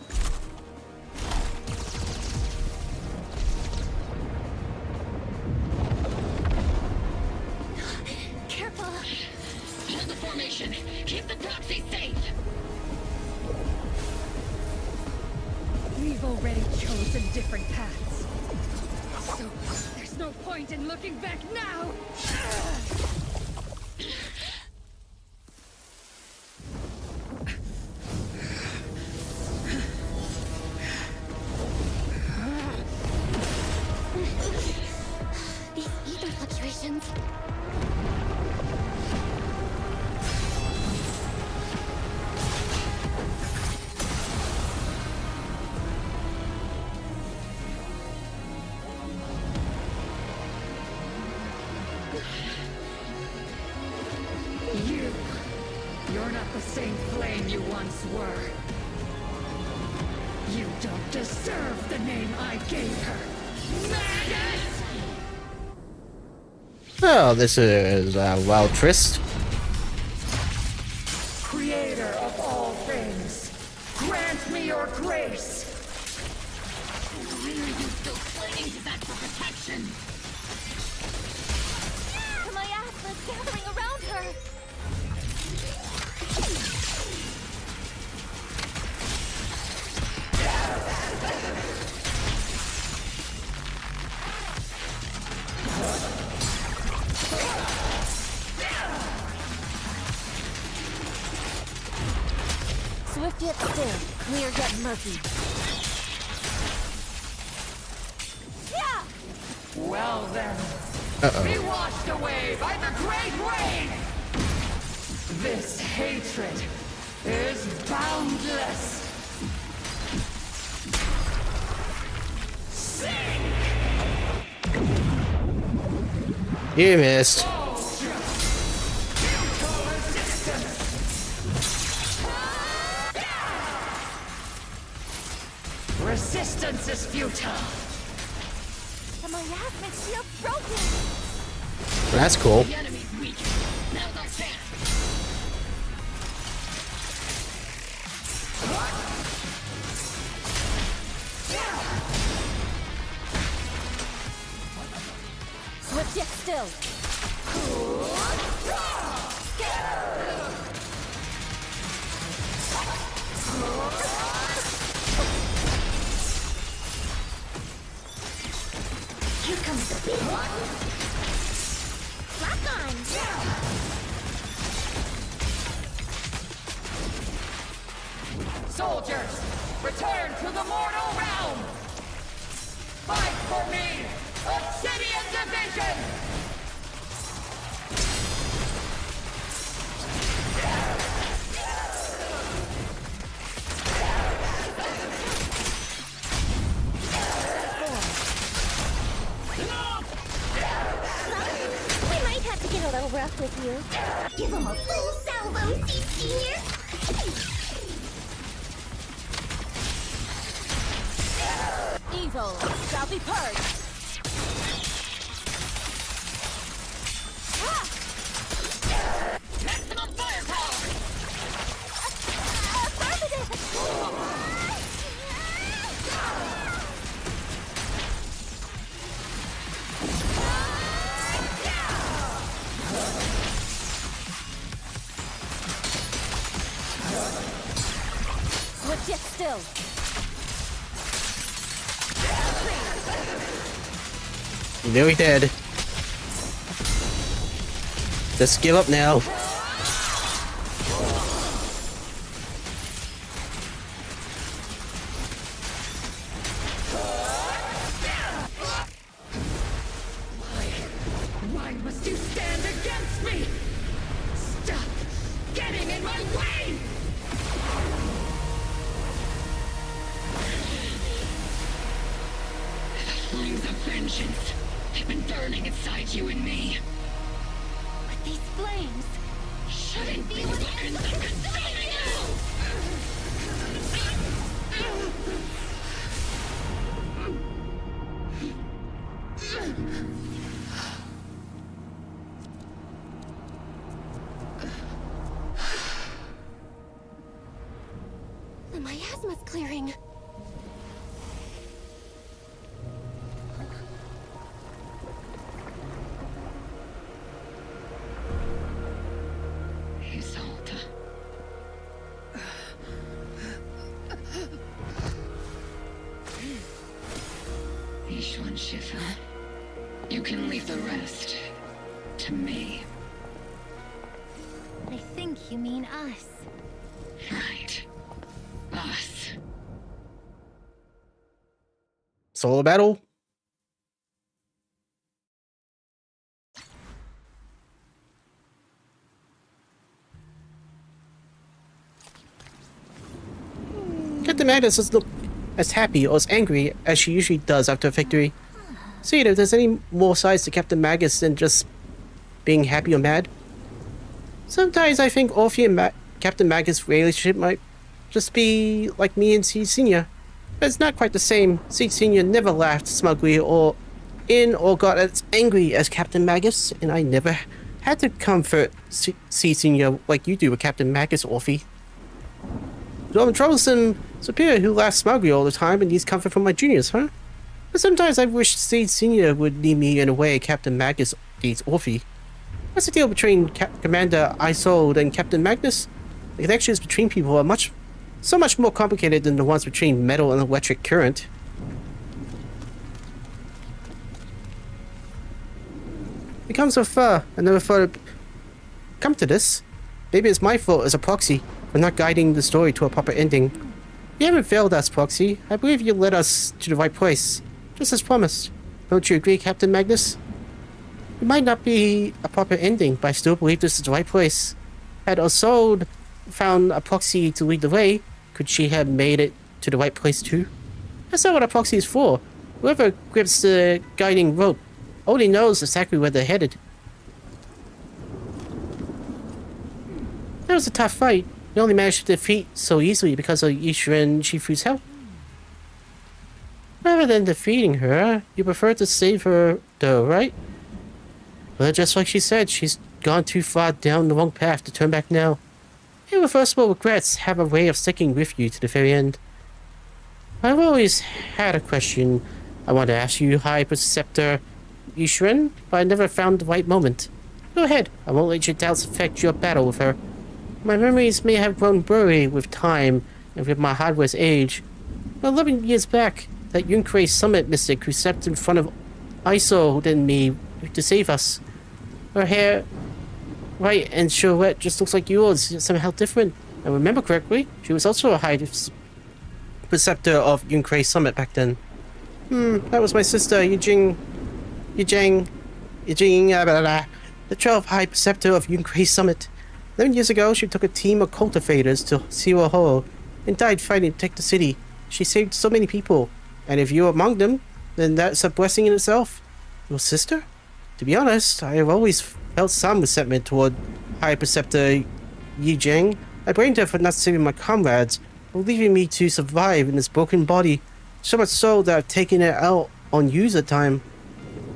Careful! Hold the formation! Keep the proxy safe! We've already chosen different paths. So there's no point in looking back now! You're not the same flame you once were. You don't deserve the name I gave her. Magnus! Oh, this is Wild Trist. Creator of all things, grant me your grace. Why are you still clinging to that for protection? My asthma's gathering around her. Swift yet still, clear yet murky. Well then, be washed away by the great rain! This hatred is boundless! Sink! You missed. Resistance is futile! The miasmic shield's broken! Well, that's cool. The enemy's weak. Now they'll stand. Swift yet still. Here comes the big one. Lock on. Soldiers, return to the mortal realm! Fight for me! Obsidian Division! We might have to get a little rough with you. Give him a full salvo, Seed Senior. Evil shall be purged. Maximum firepower! Swift yet still. Nearly dead. Just give up now. Why must you stand against me? Stop getting in my way! The flames of vengeance have been burning inside you and me. But these flames Shouldn't be weapons of consuming you! The miasma's clearing. Isolde. Ishwan Shifa. You can leave the rest to me. I think you mean us. Right. Us. Solo battle? Captain Magnus doesn't look as happy or as angry as she usually does after a victory. See if there's any more sides to Captain Magnus than just being happy or mad. Sometimes I think Orpheus Captain Magnus' relationship might just be like me and Seed Senior. But it's not quite the same. Seed Senior never laughed smugly or got as angry as Captain Magnus, and I never had to comfort Seed Senior like you do with Captain Magnus, Orphe. So I'm a troublesome superior who laughs smugly all the time and needs comfort from my juniors, huh? But sometimes I wish Seed Senior would need me in a way Captain Magnus needs Orphe. What's the deal between Commander Isold and Captain Magnus? The connections between people are so much more complicated than the ones between metal and electric current. It comes so far. I never thought it'd come to this. Maybe it's my fault as a proxy for not guiding the story to a proper ending. You haven't failed us, Proxy. I believe you led us to the right place, just as promised. Don't you agree, Captain Magnus? It might not be a proper ending, but I still believe this is the right place. Had Isolde found a proxy to lead the way, could she have made it to the right place too? That's not what a proxy is for. Whoever grips the guiding rope only knows exactly where they're headed. That was a tough fight. We only managed to defeat so easily because of Yishu and Shifu's help. Rather than defeating her, you prefer to save her though, right? Well, just like she said, she's gone too far down the wrong path to turn back now. Irreversible regrets have a way of sticking with you to the very end. I've always had a question I want to ask you, High Preceptor Yishuren, but I never found the right moment. Go ahead, I won't let your doubts affect your battle with her. My memories may have grown blurry with time and with my hardware's age. But 11 years back, that Yunkray Summit mystic who stepped in front of Iso and me to save us. Her hair, right, and silhouette just looks like yours, yet somehow different. I remember correctly, she was also a High Preceptor of Yunkray Summit back then. That was my sister, Yijing, the 12th High Preceptor of Yunkray Summit. 11 years ago, she took a team of cultivators to Siwa Hollow and died fighting to take the city. She saved so many people, and if you're among them, then that's a blessing in itself. Your sister? To be honest, I have always felt some resentment toward High Preceptor Yi Jiang. I blamed her for not saving my comrades, but leaving me to survive in this broken body. So much so that I've taken it out on you at time.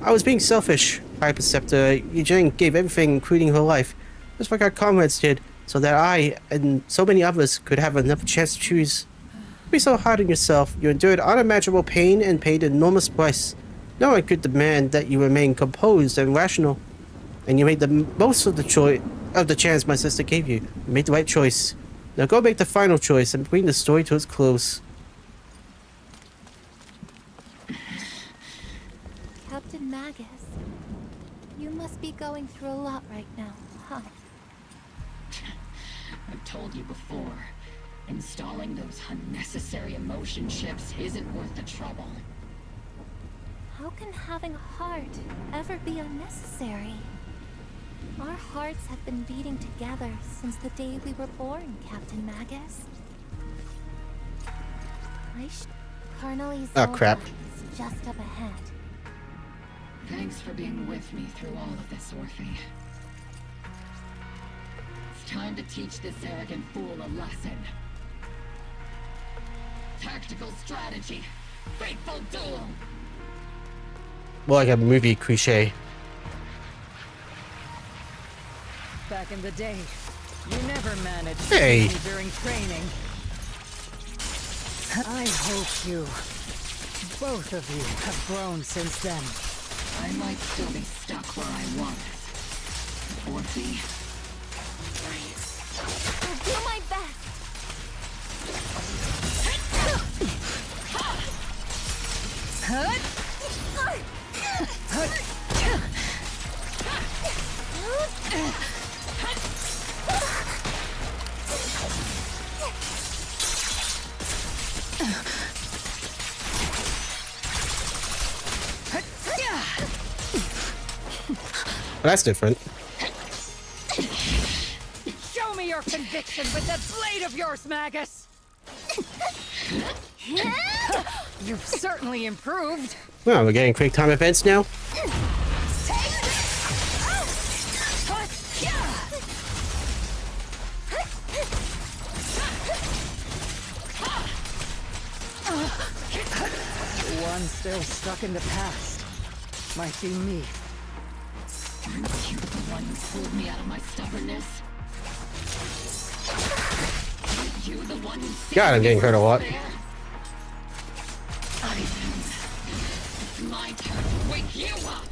I was being selfish. High Preceptor Yi Jiang gave everything, including her life, just like our comrades did, so that I and so many others could have another chance to choose. Don't be so hard on yourself. You endured unimaginable pain and paid an enormous price. No one could demand that you remain composed and rational. And you made the most of the chance my sister gave you. You made the right choice. Now go make the final choice and bring the story to its close. Captain Magus, you must be going through a lot right now, huh? I've told you before, installing those unnecessary emotion chips isn't worth the trouble. How can having a heart ever be unnecessary? Our hearts have been beating together since the day we were born, Captain Magus. Carnally Oh, crap. is just up ahead. Thanks for being with me through all of this, Orphe. It's time to teach this arrogant fool a lesson. Tactical strategy. Fateful duel. More like a movie cliche. Back in the day, you never managed Hey. to me during training. I hope you, both of you, have grown since then. I might still be stuck where I was. Orphe. I'll do my best. Well, that's different. Show me your conviction with that blade of yours, Magus! You've certainly improved. Well, we're getting quick time events now. one still stuck in the past. Might be me. Aren't you the one who pulled me out of my stubbornness? Aren't you the one who God, I'm getting hurt a lot. it's my turn to wake you up!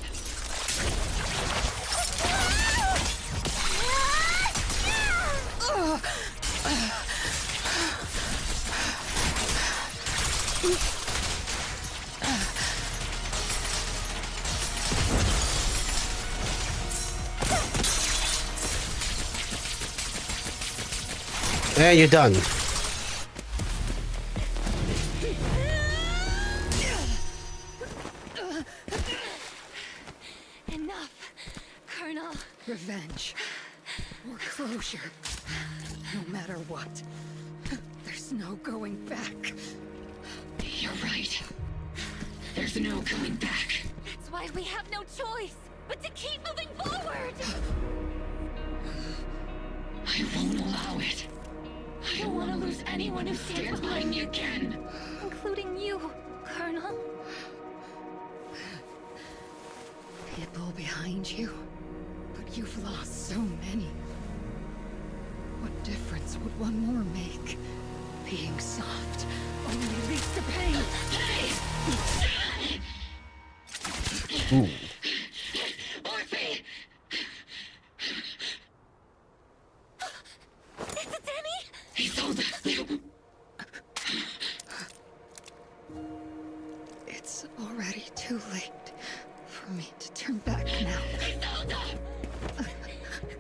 And you're done. Enough, Colonel. Revenge. Or closure. No matter what. There's no going back. You're right. There's no coming back. That's why we have no choice but to keep moving forward. I won't allow it. I don't want to lose anyone who stands behind me again. Including you, Colonel. People behind you. But you've lost so many. What difference would one more make? Being soft only leads to pain. Ooh. Orphe! Is it Danny? He told us. It's already too late for me to turn back now.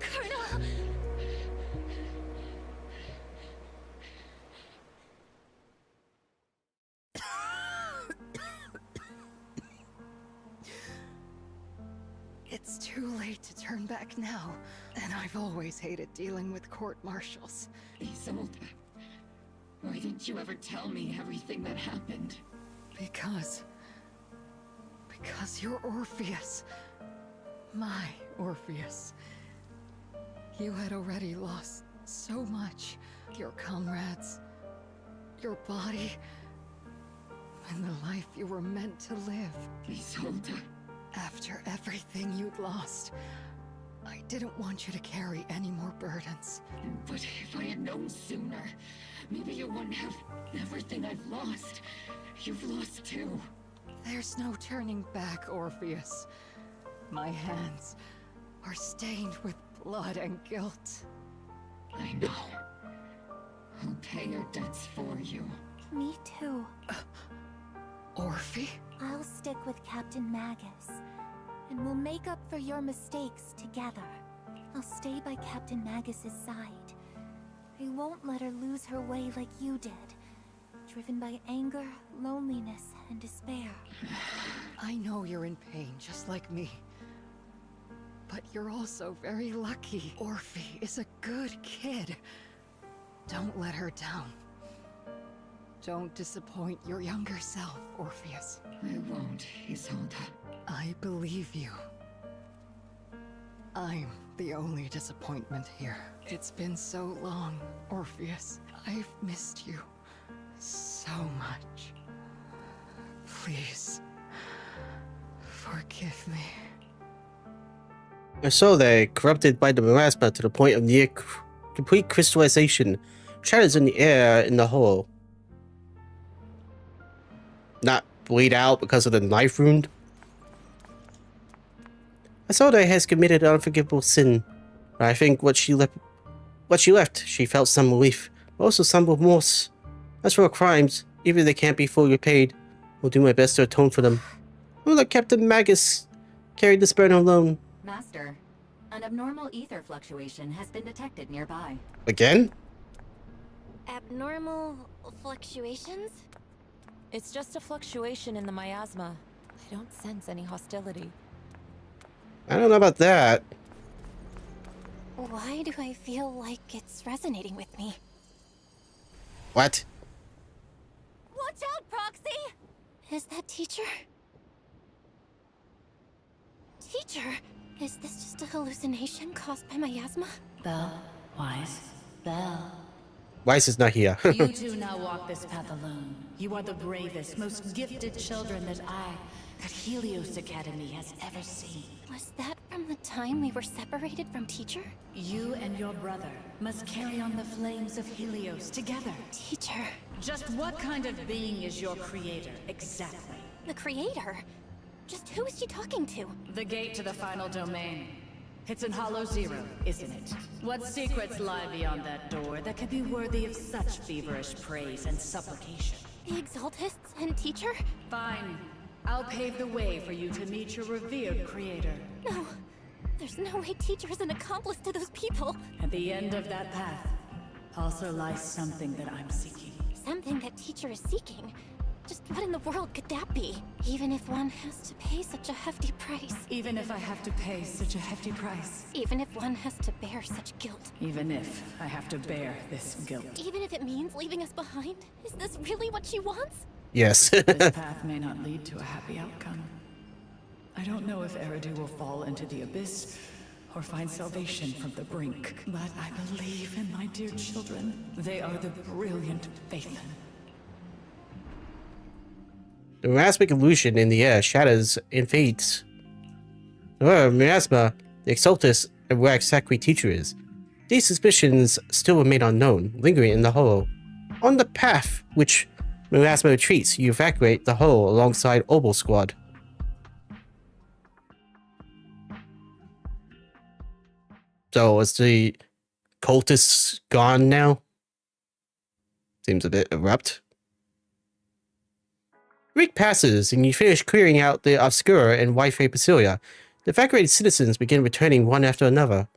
Colonel! It's too late to turn back now, and I've always hated dealing with court-martials. Isolde, why didn't you ever tell me everything that happened? Because you're Orpheus. My Orpheus. You had already lost so much. Your comrades, your body, and the life you were meant to live. Isolde. After everything you'd lost, I didn't want you to carry any more burdens. But if I had known sooner, maybe you wouldn't have everything I've lost. You've lost too. There's no turning back, Orpheus. My hands are stained with blood and guilt. I know. I'll pay your debts for you. Me too. Orphe? I'll stick with Captain Magnus, and we'll make up for your mistakes together. I'll stay by Captain Magus's side. I won't let her lose her way like you did, driven by anger, loneliness, and despair. I know you're in pain, just like me. But you're also very lucky. Orphe is a good kid. Don't let her down. Don't disappoint your younger self, Orpheus. I won't, Isolde. I believe you. I'm the only disappointment here. It's been so long, Orpheus. I've missed you so much. Please, forgive me. So they, corrupted by the miasma to the point of near complete crystallization, shatters in the air in the hollow. Not bleed out because of the knife wound. Isolde has committed an unforgivable sin. But I think what she left, she felt some relief, but also some remorse. As for her crimes, even if they can't be fully repaid, I'll do my best to atone for them. I will let Captain Magnus carry this burden alone. Master, an abnormal ether fluctuation has been detected nearby. Again? Abnormal fluctuations? It's just a fluctuation in the miasma. I don't sense any hostility. I don't know about that. Why do I feel like it's resonating with me? What? Watch out, Proxy! Is that teacher? Teacher? Is this just a hallucination caused by miasma? Belle, Wise, Belle. Weiss is not here. You two now walk this path alone. You are the bravest, most gifted children that Helios Academy has ever seen. Was that from the time we were separated from teacher? You and your brother must carry on the flames of Helios together. Teacher. Just what kind of being is your creator, exactly? The creator? Just who is she talking to? The gate to the final domain. It's in Hollow Zero, isn't it? What secrets lie beyond that door that could be worthy of such feverish praise and supplication? The Exaltists and teacher? Fine. I'll pave the way for you to meet your revered creator. No. There's no way teacher is an accomplice to those people. At the end of that path, also lies something that I'm seeking. Something that teacher is seeking? Just what in the world could that be? Even if one has to pay such a hefty price. Even if I have to pay such a hefty price. Even if one has to bear such guilt. Even if I have to bear this guilt. Even if it means leaving us behind? Is this really what she wants? Yes. This path may not lead to a happy outcome. I don't know if Eridu will fall into the abyss or find salvation from the brink. But I believe in my dear children. They are the brilliant Phaethon. The miasmic illusion in the air shatters and fades. However, miasma, the Exaltus, and where exactly teacher is. These suspicions still remain unknown, lingering in the hollow. On the path which miasma retreats, you evacuate the hollow alongside Obel Squad. So is the cultist gone now? Seems a bit abrupt. A week passes, and you finish clearing out the Obscura and Wi-Fi Basilia. The evacuated citizens begin returning one after another.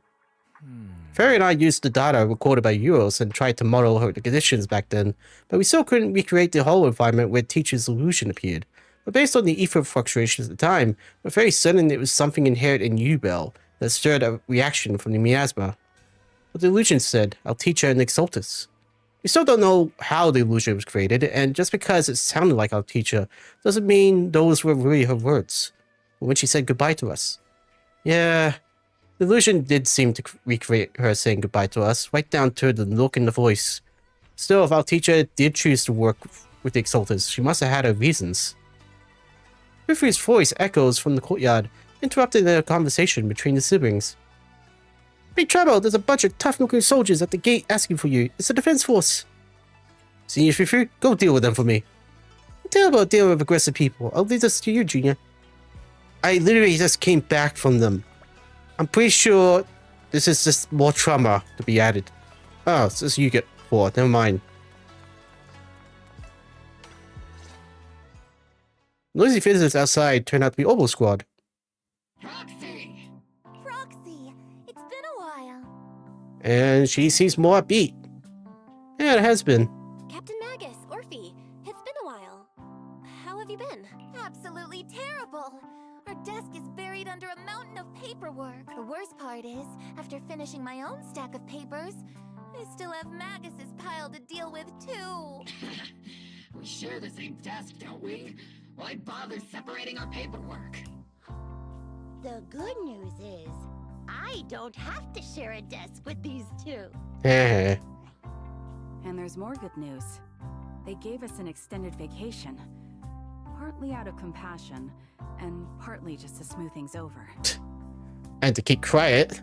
Ferry and I used the data recorded by Euros and tried to model the conditions back then, but we still couldn't recreate the whole environment where Teacher's illusion appeared. But based on the ether fluctuations at the time, we're very certain it was something inherent in U-Bell that stirred a reaction from the miasma. What the illusion said, our teacher and Exaltus. We still don't know how the illusion was created, and just because it sounded like our teacher doesn't mean those were really her words. When she said goodbye to us. Yeah, the illusion did seem to recreate her saying goodbye to us, right down to the look in the voice. Still, if our teacher did choose to work with the Exaltus, she must have had her reasons. Rifri's voice echoes from the courtyard, interrupting the conversation between the siblings. Big trouble, there's a bunch of tough-looking soldiers at the gate asking for you. It's the defense force. Senior Rifri, go deal with them for me. I'm terrible at dealing with aggressive people. I'll leave this to you, Junior. I literally just came back from them. I'm pretty sure this is just more trauma to be added. Oh, it's just you get 4. Never mind. Noisy visitors outside turn out to be Obel Squad. Proxy! It's been a while. And she seems more upbeat. Yeah, it has been. Captain Magnus, Orphe, it's been a while. How have you been? Absolutely terrible. Our desk is buried under a mountain of paperwork. The worst part is, after finishing my own stack of papers, I still have Magus's pile to deal with too. We share the same desk, don't we? Why bother separating our paperwork? The good news is, I don't have to share a desk with these two. And there's more good news. They gave us an extended vacation. Partly out of compassion, and partly just to smooth things over. And to keep quiet.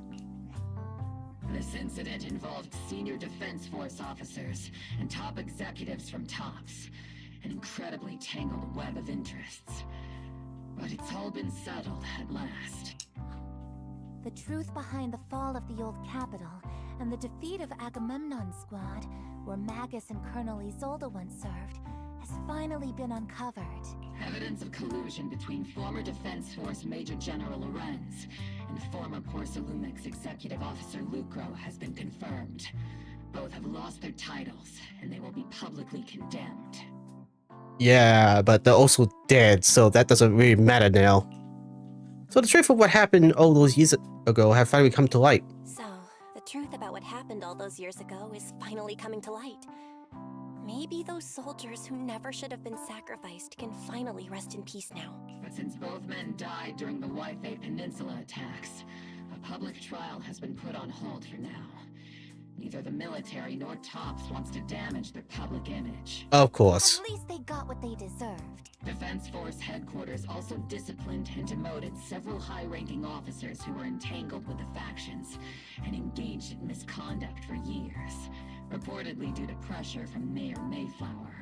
This incident involved senior Defense Force officers and top executives from TOPS. An incredibly tangled web of interests. But it's all been settled at last. The truth behind the fall of the old capital and the defeat of Agamemnon's squad, where Magus and Colonel Isolde once served, has finally been uncovered. Evidence of collusion between former Defense Force Major General Lorenz and former Porcelumix Executive Officer Lucro has been confirmed. Both have lost their titles, and they will be publicly condemned. Yeah, but they're also dead, so that doesn't really matter now. So the truth of what happened all those years ago have finally come to light. So, the truth about what happened all those years ago is finally coming to light. Maybe those soldiers who never should have been sacrificed can finally rest in peace now. But since both men died during the Wi-Fi Peninsula attacks, a public trial has been put on hold for now. Neither the military nor Tops wants to damage their public image. Of course. At least they got what they deserved. Defense Force headquarters also disciplined and demoted several high-ranking officers who were entangled with the factions and engaged in misconduct for years, reportedly due to pressure from Mayor Mayflower.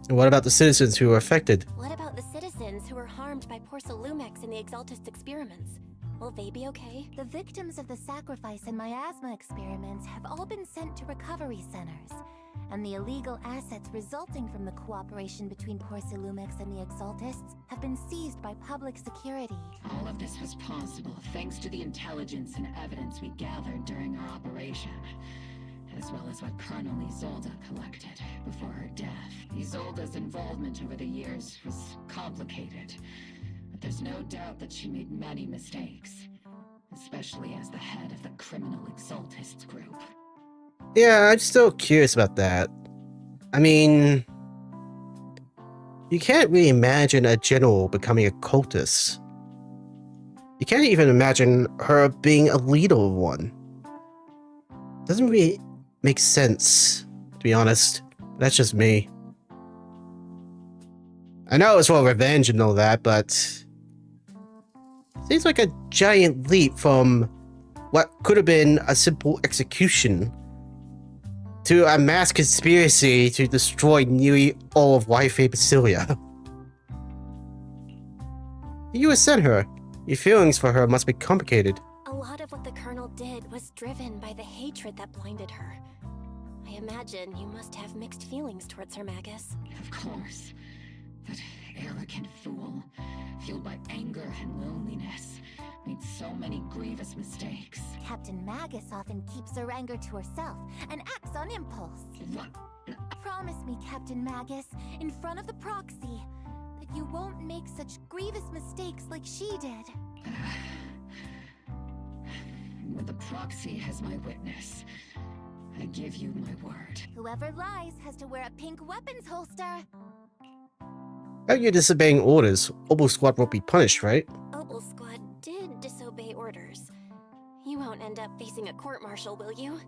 And what about the citizens who were affected? What about the citizens who were harmed by Porcelumex in the Exaltist experiments? Will they be okay? The victims of the sacrifice and miasma experiments have all been sent to recovery centers, and the illegal assets resulting from the cooperation between Porcelumex and the Exaltists have been seized by public security. All of this was possible thanks to the intelligence and evidence we gathered during our operation, as well as what Colonel Isolde collected before her death. Isolde's involvement over the years was complicated, but there's no doubt that she made many mistakes, especially as the head of the criminal Exaltists group. Yeah, I'm still curious about that. I mean, you can't really imagine a general becoming a cultist. You can't even imagine her being a leader of one. Doesn't really make sense, to be honest. That's just me. I know it's for revenge and all that, but seems like a giant leap from what could have been a simple execution to a mass conspiracy to destroy nearly all of Wi-Fi Basilia. You were sent her. Your feelings for her must be complicated. A lot of what the Colonel did was driven by the hatred that blinded her. I imagine you must have mixed feelings towards her, Magus. Of course. That arrogant fool, fueled by anger and loneliness, made so many grievous mistakes. Captain Magus often keeps her anger to herself and acts on impulse. What? Promise me, Captain Magus, in front of the proxy, that you won't make such grievous mistakes like she did. With the proxy as my witness, I give you my word. Whoever lies has to wear a pink weapons holster. How are you disobeying orders? Obel Squad won't be punished, right? Obel Squad did disobey orders. You won't end up facing a court-martial, will you?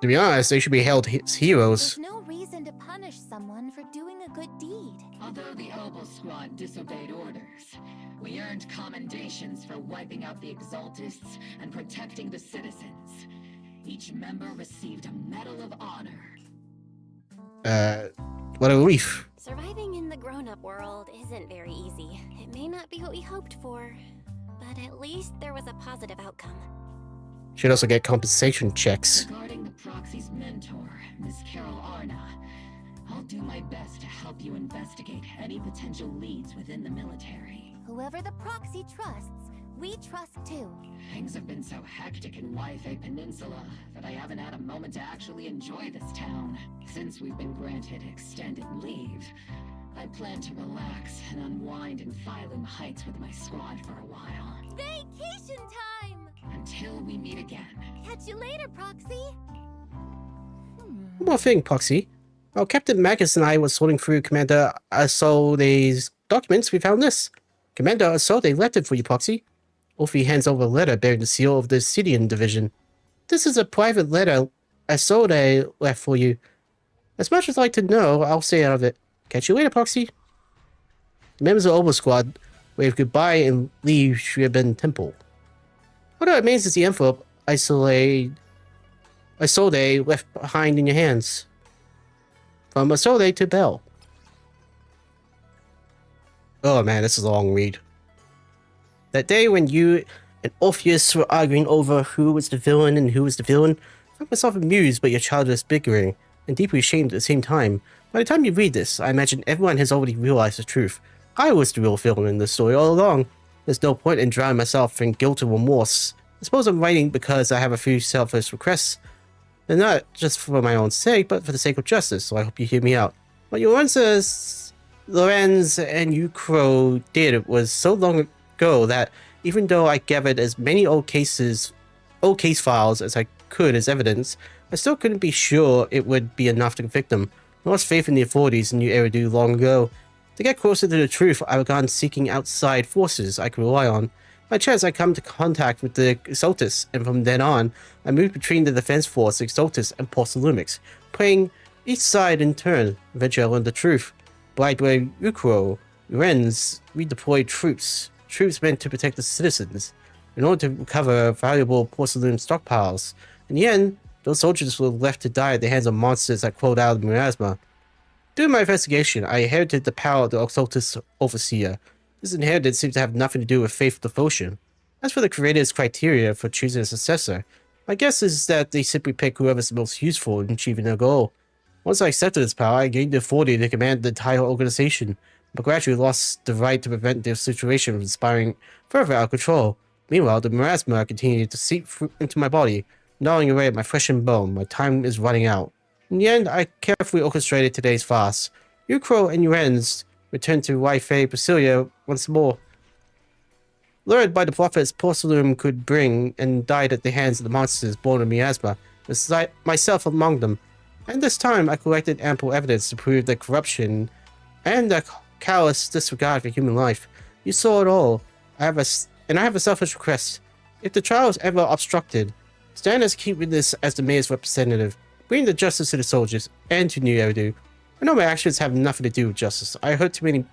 To be honest, they should be held as heroes. There's no reason to punish someone for doing a good deed. Although the Obel Squad disobeyed orders, we earned commendations for wiping out the Exaltists and protecting the citizens. Each member received a Medal of Honor. What a relief. Surviving in the grown-up world isn't very easy. It may not be what we hoped for, but at least there was a positive outcome. Should also get compensation checks. Regarding the proxy's mentor, Miss Carol Arna, I'll do my best to help you investigate any potential leads within the military. Whoever the proxy trusts, we trust too. Things have been so hectic in Wi-Fi Peninsula that I haven't had a moment to actually enjoy this town. Since we've been granted extended leave, I plan to relax and unwind in Phylum Heights with my squad for a while. Vacation time! Until we meet again. Catch you later, Proxy! One more thing, Proxy. While Captain Magus and I were sorting through Commander Isolde's documents, we found this. Commander Isolde left it for you, Proxy. Ulfi hands over a letter bearing the seal of the Obsidian Division. This is a private letter Isolde left for you. As much as I'd like to know, I'll stay out of it. Catch you later, Proxy. The members of Obel Squad wave goodbye and leave Shriben Temple. What remains is the envelope Isolde left behind in your hands. From Isolde to Bell. Oh man, this is a long read. That day when you and Orpheus were arguing over who was the villain and who was the villain, I found myself amused by your childish bickering, and deeply ashamed at the same time. By the time you read this, I imagine everyone has already realized the truth. I was the real villain in this story all along. There's no point in drowning myself in guilt or remorse. I suppose I'm writing because I have a few selfish requests, and not just for my own sake, but for the sake of justice, so I hope you hear me out. What Lorenz and Ukro did was so long ago that even though I gathered as many old case files as I could as evidence, I still couldn't be sure it would be enough to convict them. I lost faith in the authorities in New Eridu long ago. To get closer to the truth, I began seeking outside forces I could rely on. By chance, I come to contact with the Exaltus, and from then on, I moved between the Defense Force, Exaltus, and Porcelumix, playing each side in turn. Eventually, I learned the truth. By Ukro, Uren's redeployed troops meant to protect the citizens, in order to recover valuable porcelain stockpiles. In the end, those soldiers were left to die at the hands of monsters that crawled out of the miasma. During my investigation, I inherited the power of the Exaltus Overseer. This inheritance seems to have nothing to do with faith devotion. As for the creator's criteria for choosing a successor, my guess is that they simply pick whoever's most useful in achieving their goal. Once I accepted this power, I gained the authority to command the entire organization, but gradually lost the right to prevent the situation from spiraling further out of control. Meanwhile, the miasma continued to seep into my body, gnawing away at my flesh and bone. My time is running out. In the end, I carefully orchestrated today's fast. Ukro and Urenz returned to Wi-Fi Priscilla once more. Lured by the prophets Porcelum could bring, and died at the hands of the monsters born of miasma, with myself among them. And this time, I collected ample evidence to prove the corruption and the callous disregard for human life. You saw it all. I have a selfish request. If the trial is ever obstructed, stand as key witness as the mayor's representative. Bring the justice to the soldiers and to New Eridu. I know my actions have nothing to do with justice. I hurt too many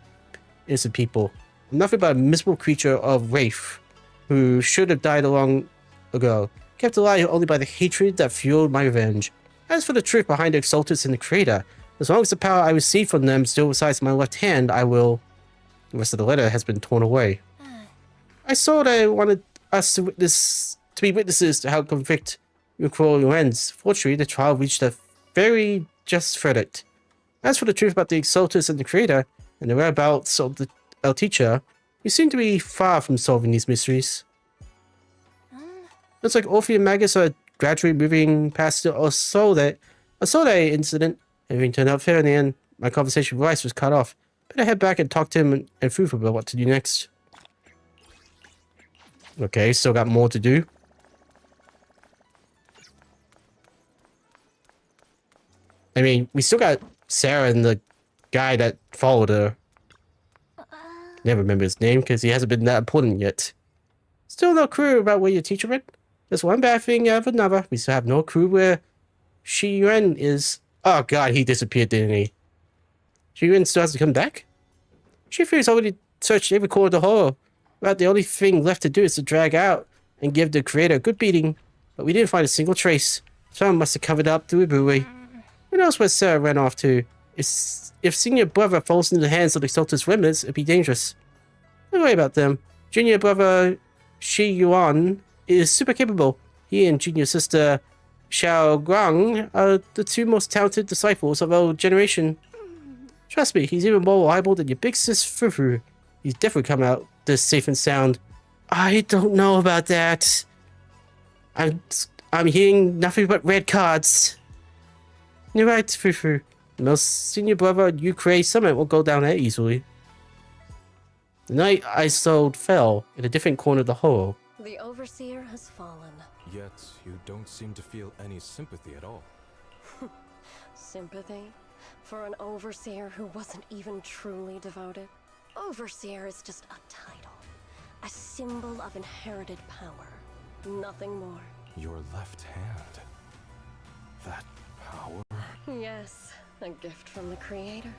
innocent people. I'm nothing but a miserable creature of Wraith, who should have died long ago, kept alive only by the hatred that fueled my revenge. As for the truth behind the Exaltus and the Creator, as long as the power I received from them still resides in my left hand, I will... The rest of the letter has been torn away. I saw that I wanted us to be witnesses to help convict Ukro Lorenz. Fortunately, the trial reached a very just verdict. As for the truth about the Exaltus and the Creator, and the whereabouts of our teacher, you seem to be far from solving these mysteries. Looks like Orphe and Magnus are gradually moving past the Osole incident. Everything turned out fair in the end. My conversation with Rice was cut off. Better head back and talk to him and Fufu about what to do next. Okay, still got more to do. I mean, we still got Sarah and the guy that followed her. Never remember his name because he hasn't been that important yet. Still no clue about where your teacher went. Just one bad thing after another. We still have no clue where Shi Yuan is. Oh god, he disappeared, didn't he? Shi Yuan still has to come back? Shifu's already searched every corner of the hall. About the only thing left to do is to drag out and give the creator a good beating. But we didn't find a single trace. Someone must have covered up the brewery. Who knows where Sarah ran off to? If senior brother falls into the hands of the Exaltus remnants, it'd be dangerous. Don't worry about them. Junior brother Shi Yuan is super capable. He and junior sister Xiao Guang are the two most talented disciples of our generation. Trust me, he's even more reliable than your big sis Fufu. He's definitely come out this safe and sound. I don't know about that. I'm hearing nothing but red cards. You're right, Fufu. The most senior brother Ukraine summit will go down that easily. The night I sold fell in a different corner of the hole. The Overseer has fallen. Yet, you don't seem to feel any sympathy at all. Sympathy? For an Overseer who wasn't even truly devoted? Overseer is just a title. A symbol of inherited power. Nothing more. Your left hand. That power? Yes, a gift from the Creator.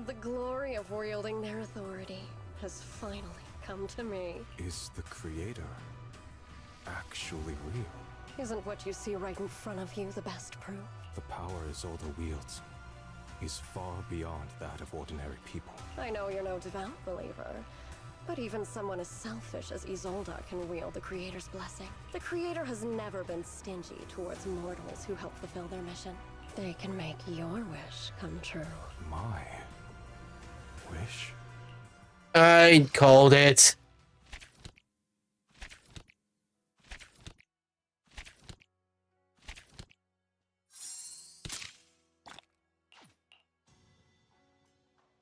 The glory of wielding their authority has finally come to me. Is the Creator actually real? Isn't what you see right in front of you the best proof? The power Isolde wields is far beyond that of ordinary people. I know you're no devout believer, but even someone as selfish as Isolde can wield the Creator's blessing. The Creator has never been stingy towards mortals who help fulfill their mission. They can make your wish come true. My wish? I called it.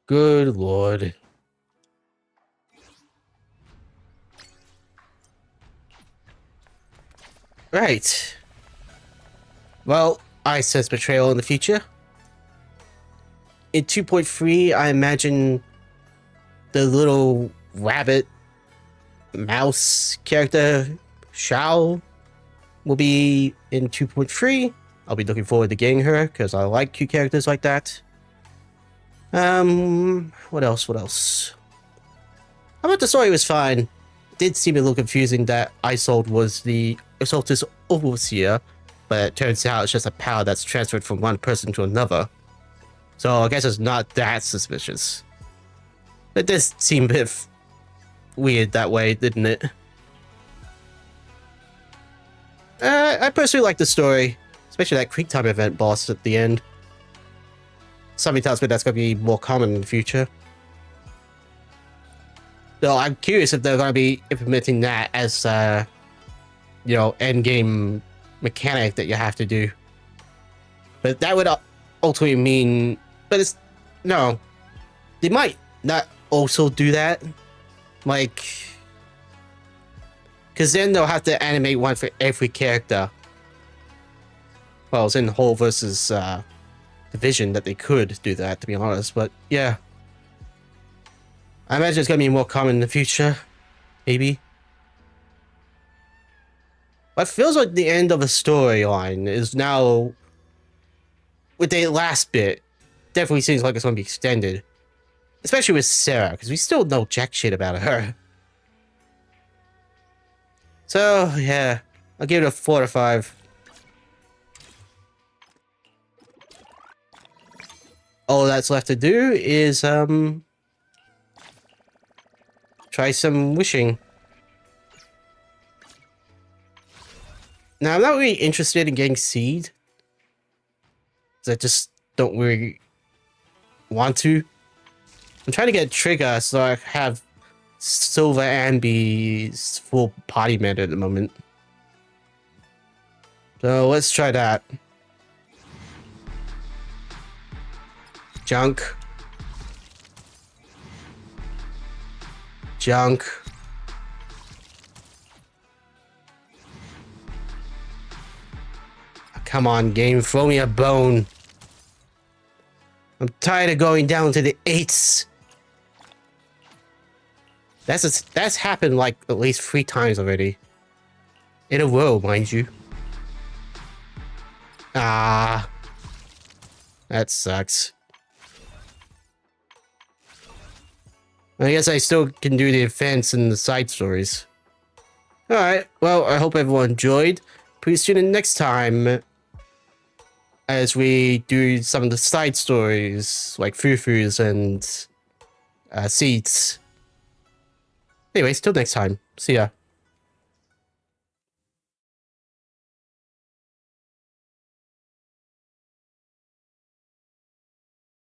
Good lord. Right. Well, I sense betrayal in the future. In 2.3, I imagine the little rabbit mouse character, Shao, will be in 2.3. I'll be looking forward to getting her because I like cute characters like that. What else? What else? I thought the story was fine. It did seem a little confusing that Isolde was the Assault's overseer, but it turns out it's just a power that's transferred from one person to another. So I guess it's not that suspicious. It does seem a bit weird that way, didn't it? I personally like the story, especially that Creek Time event boss at the end. Something tells me that's going to be more common in the future. So I'm curious if they're going to be implementing that as, you know, endgame mechanic that you have to do. But that would ultimately mean... But it's... No. They might not also do that. Like... Because then they'll have to animate one for every character. Well, it's in Whole versus Division that they could do that, to be honest. But, yeah. I imagine it's going to be more common in the future. Maybe. But it feels like the end of a storyline is now... With the last bit, definitely seems like it's going to be extended. Especially with Sarah, because we still know jack shit about her. So, yeah. I'll give it a 4 out of 5. All that's left to do is, try some wishing. Now, I'm not really interested in getting seed. I just don't really want to. I'm trying to get a trigger so I have Silver Ambi's full body meta at the moment. So let's try that. Junk. Junk. Come on, game, throw me a bone. I'm tired of going down to the 8s. That's happened like at least 3 times already. In a row, mind you. Ah. That sucks. I guess I still can do the events and the side stories. Alright, well, I hope everyone enjoyed. Please tune in next time as we do some of the side stories, like Fufus and Seeds. Anyways, till next time. See ya.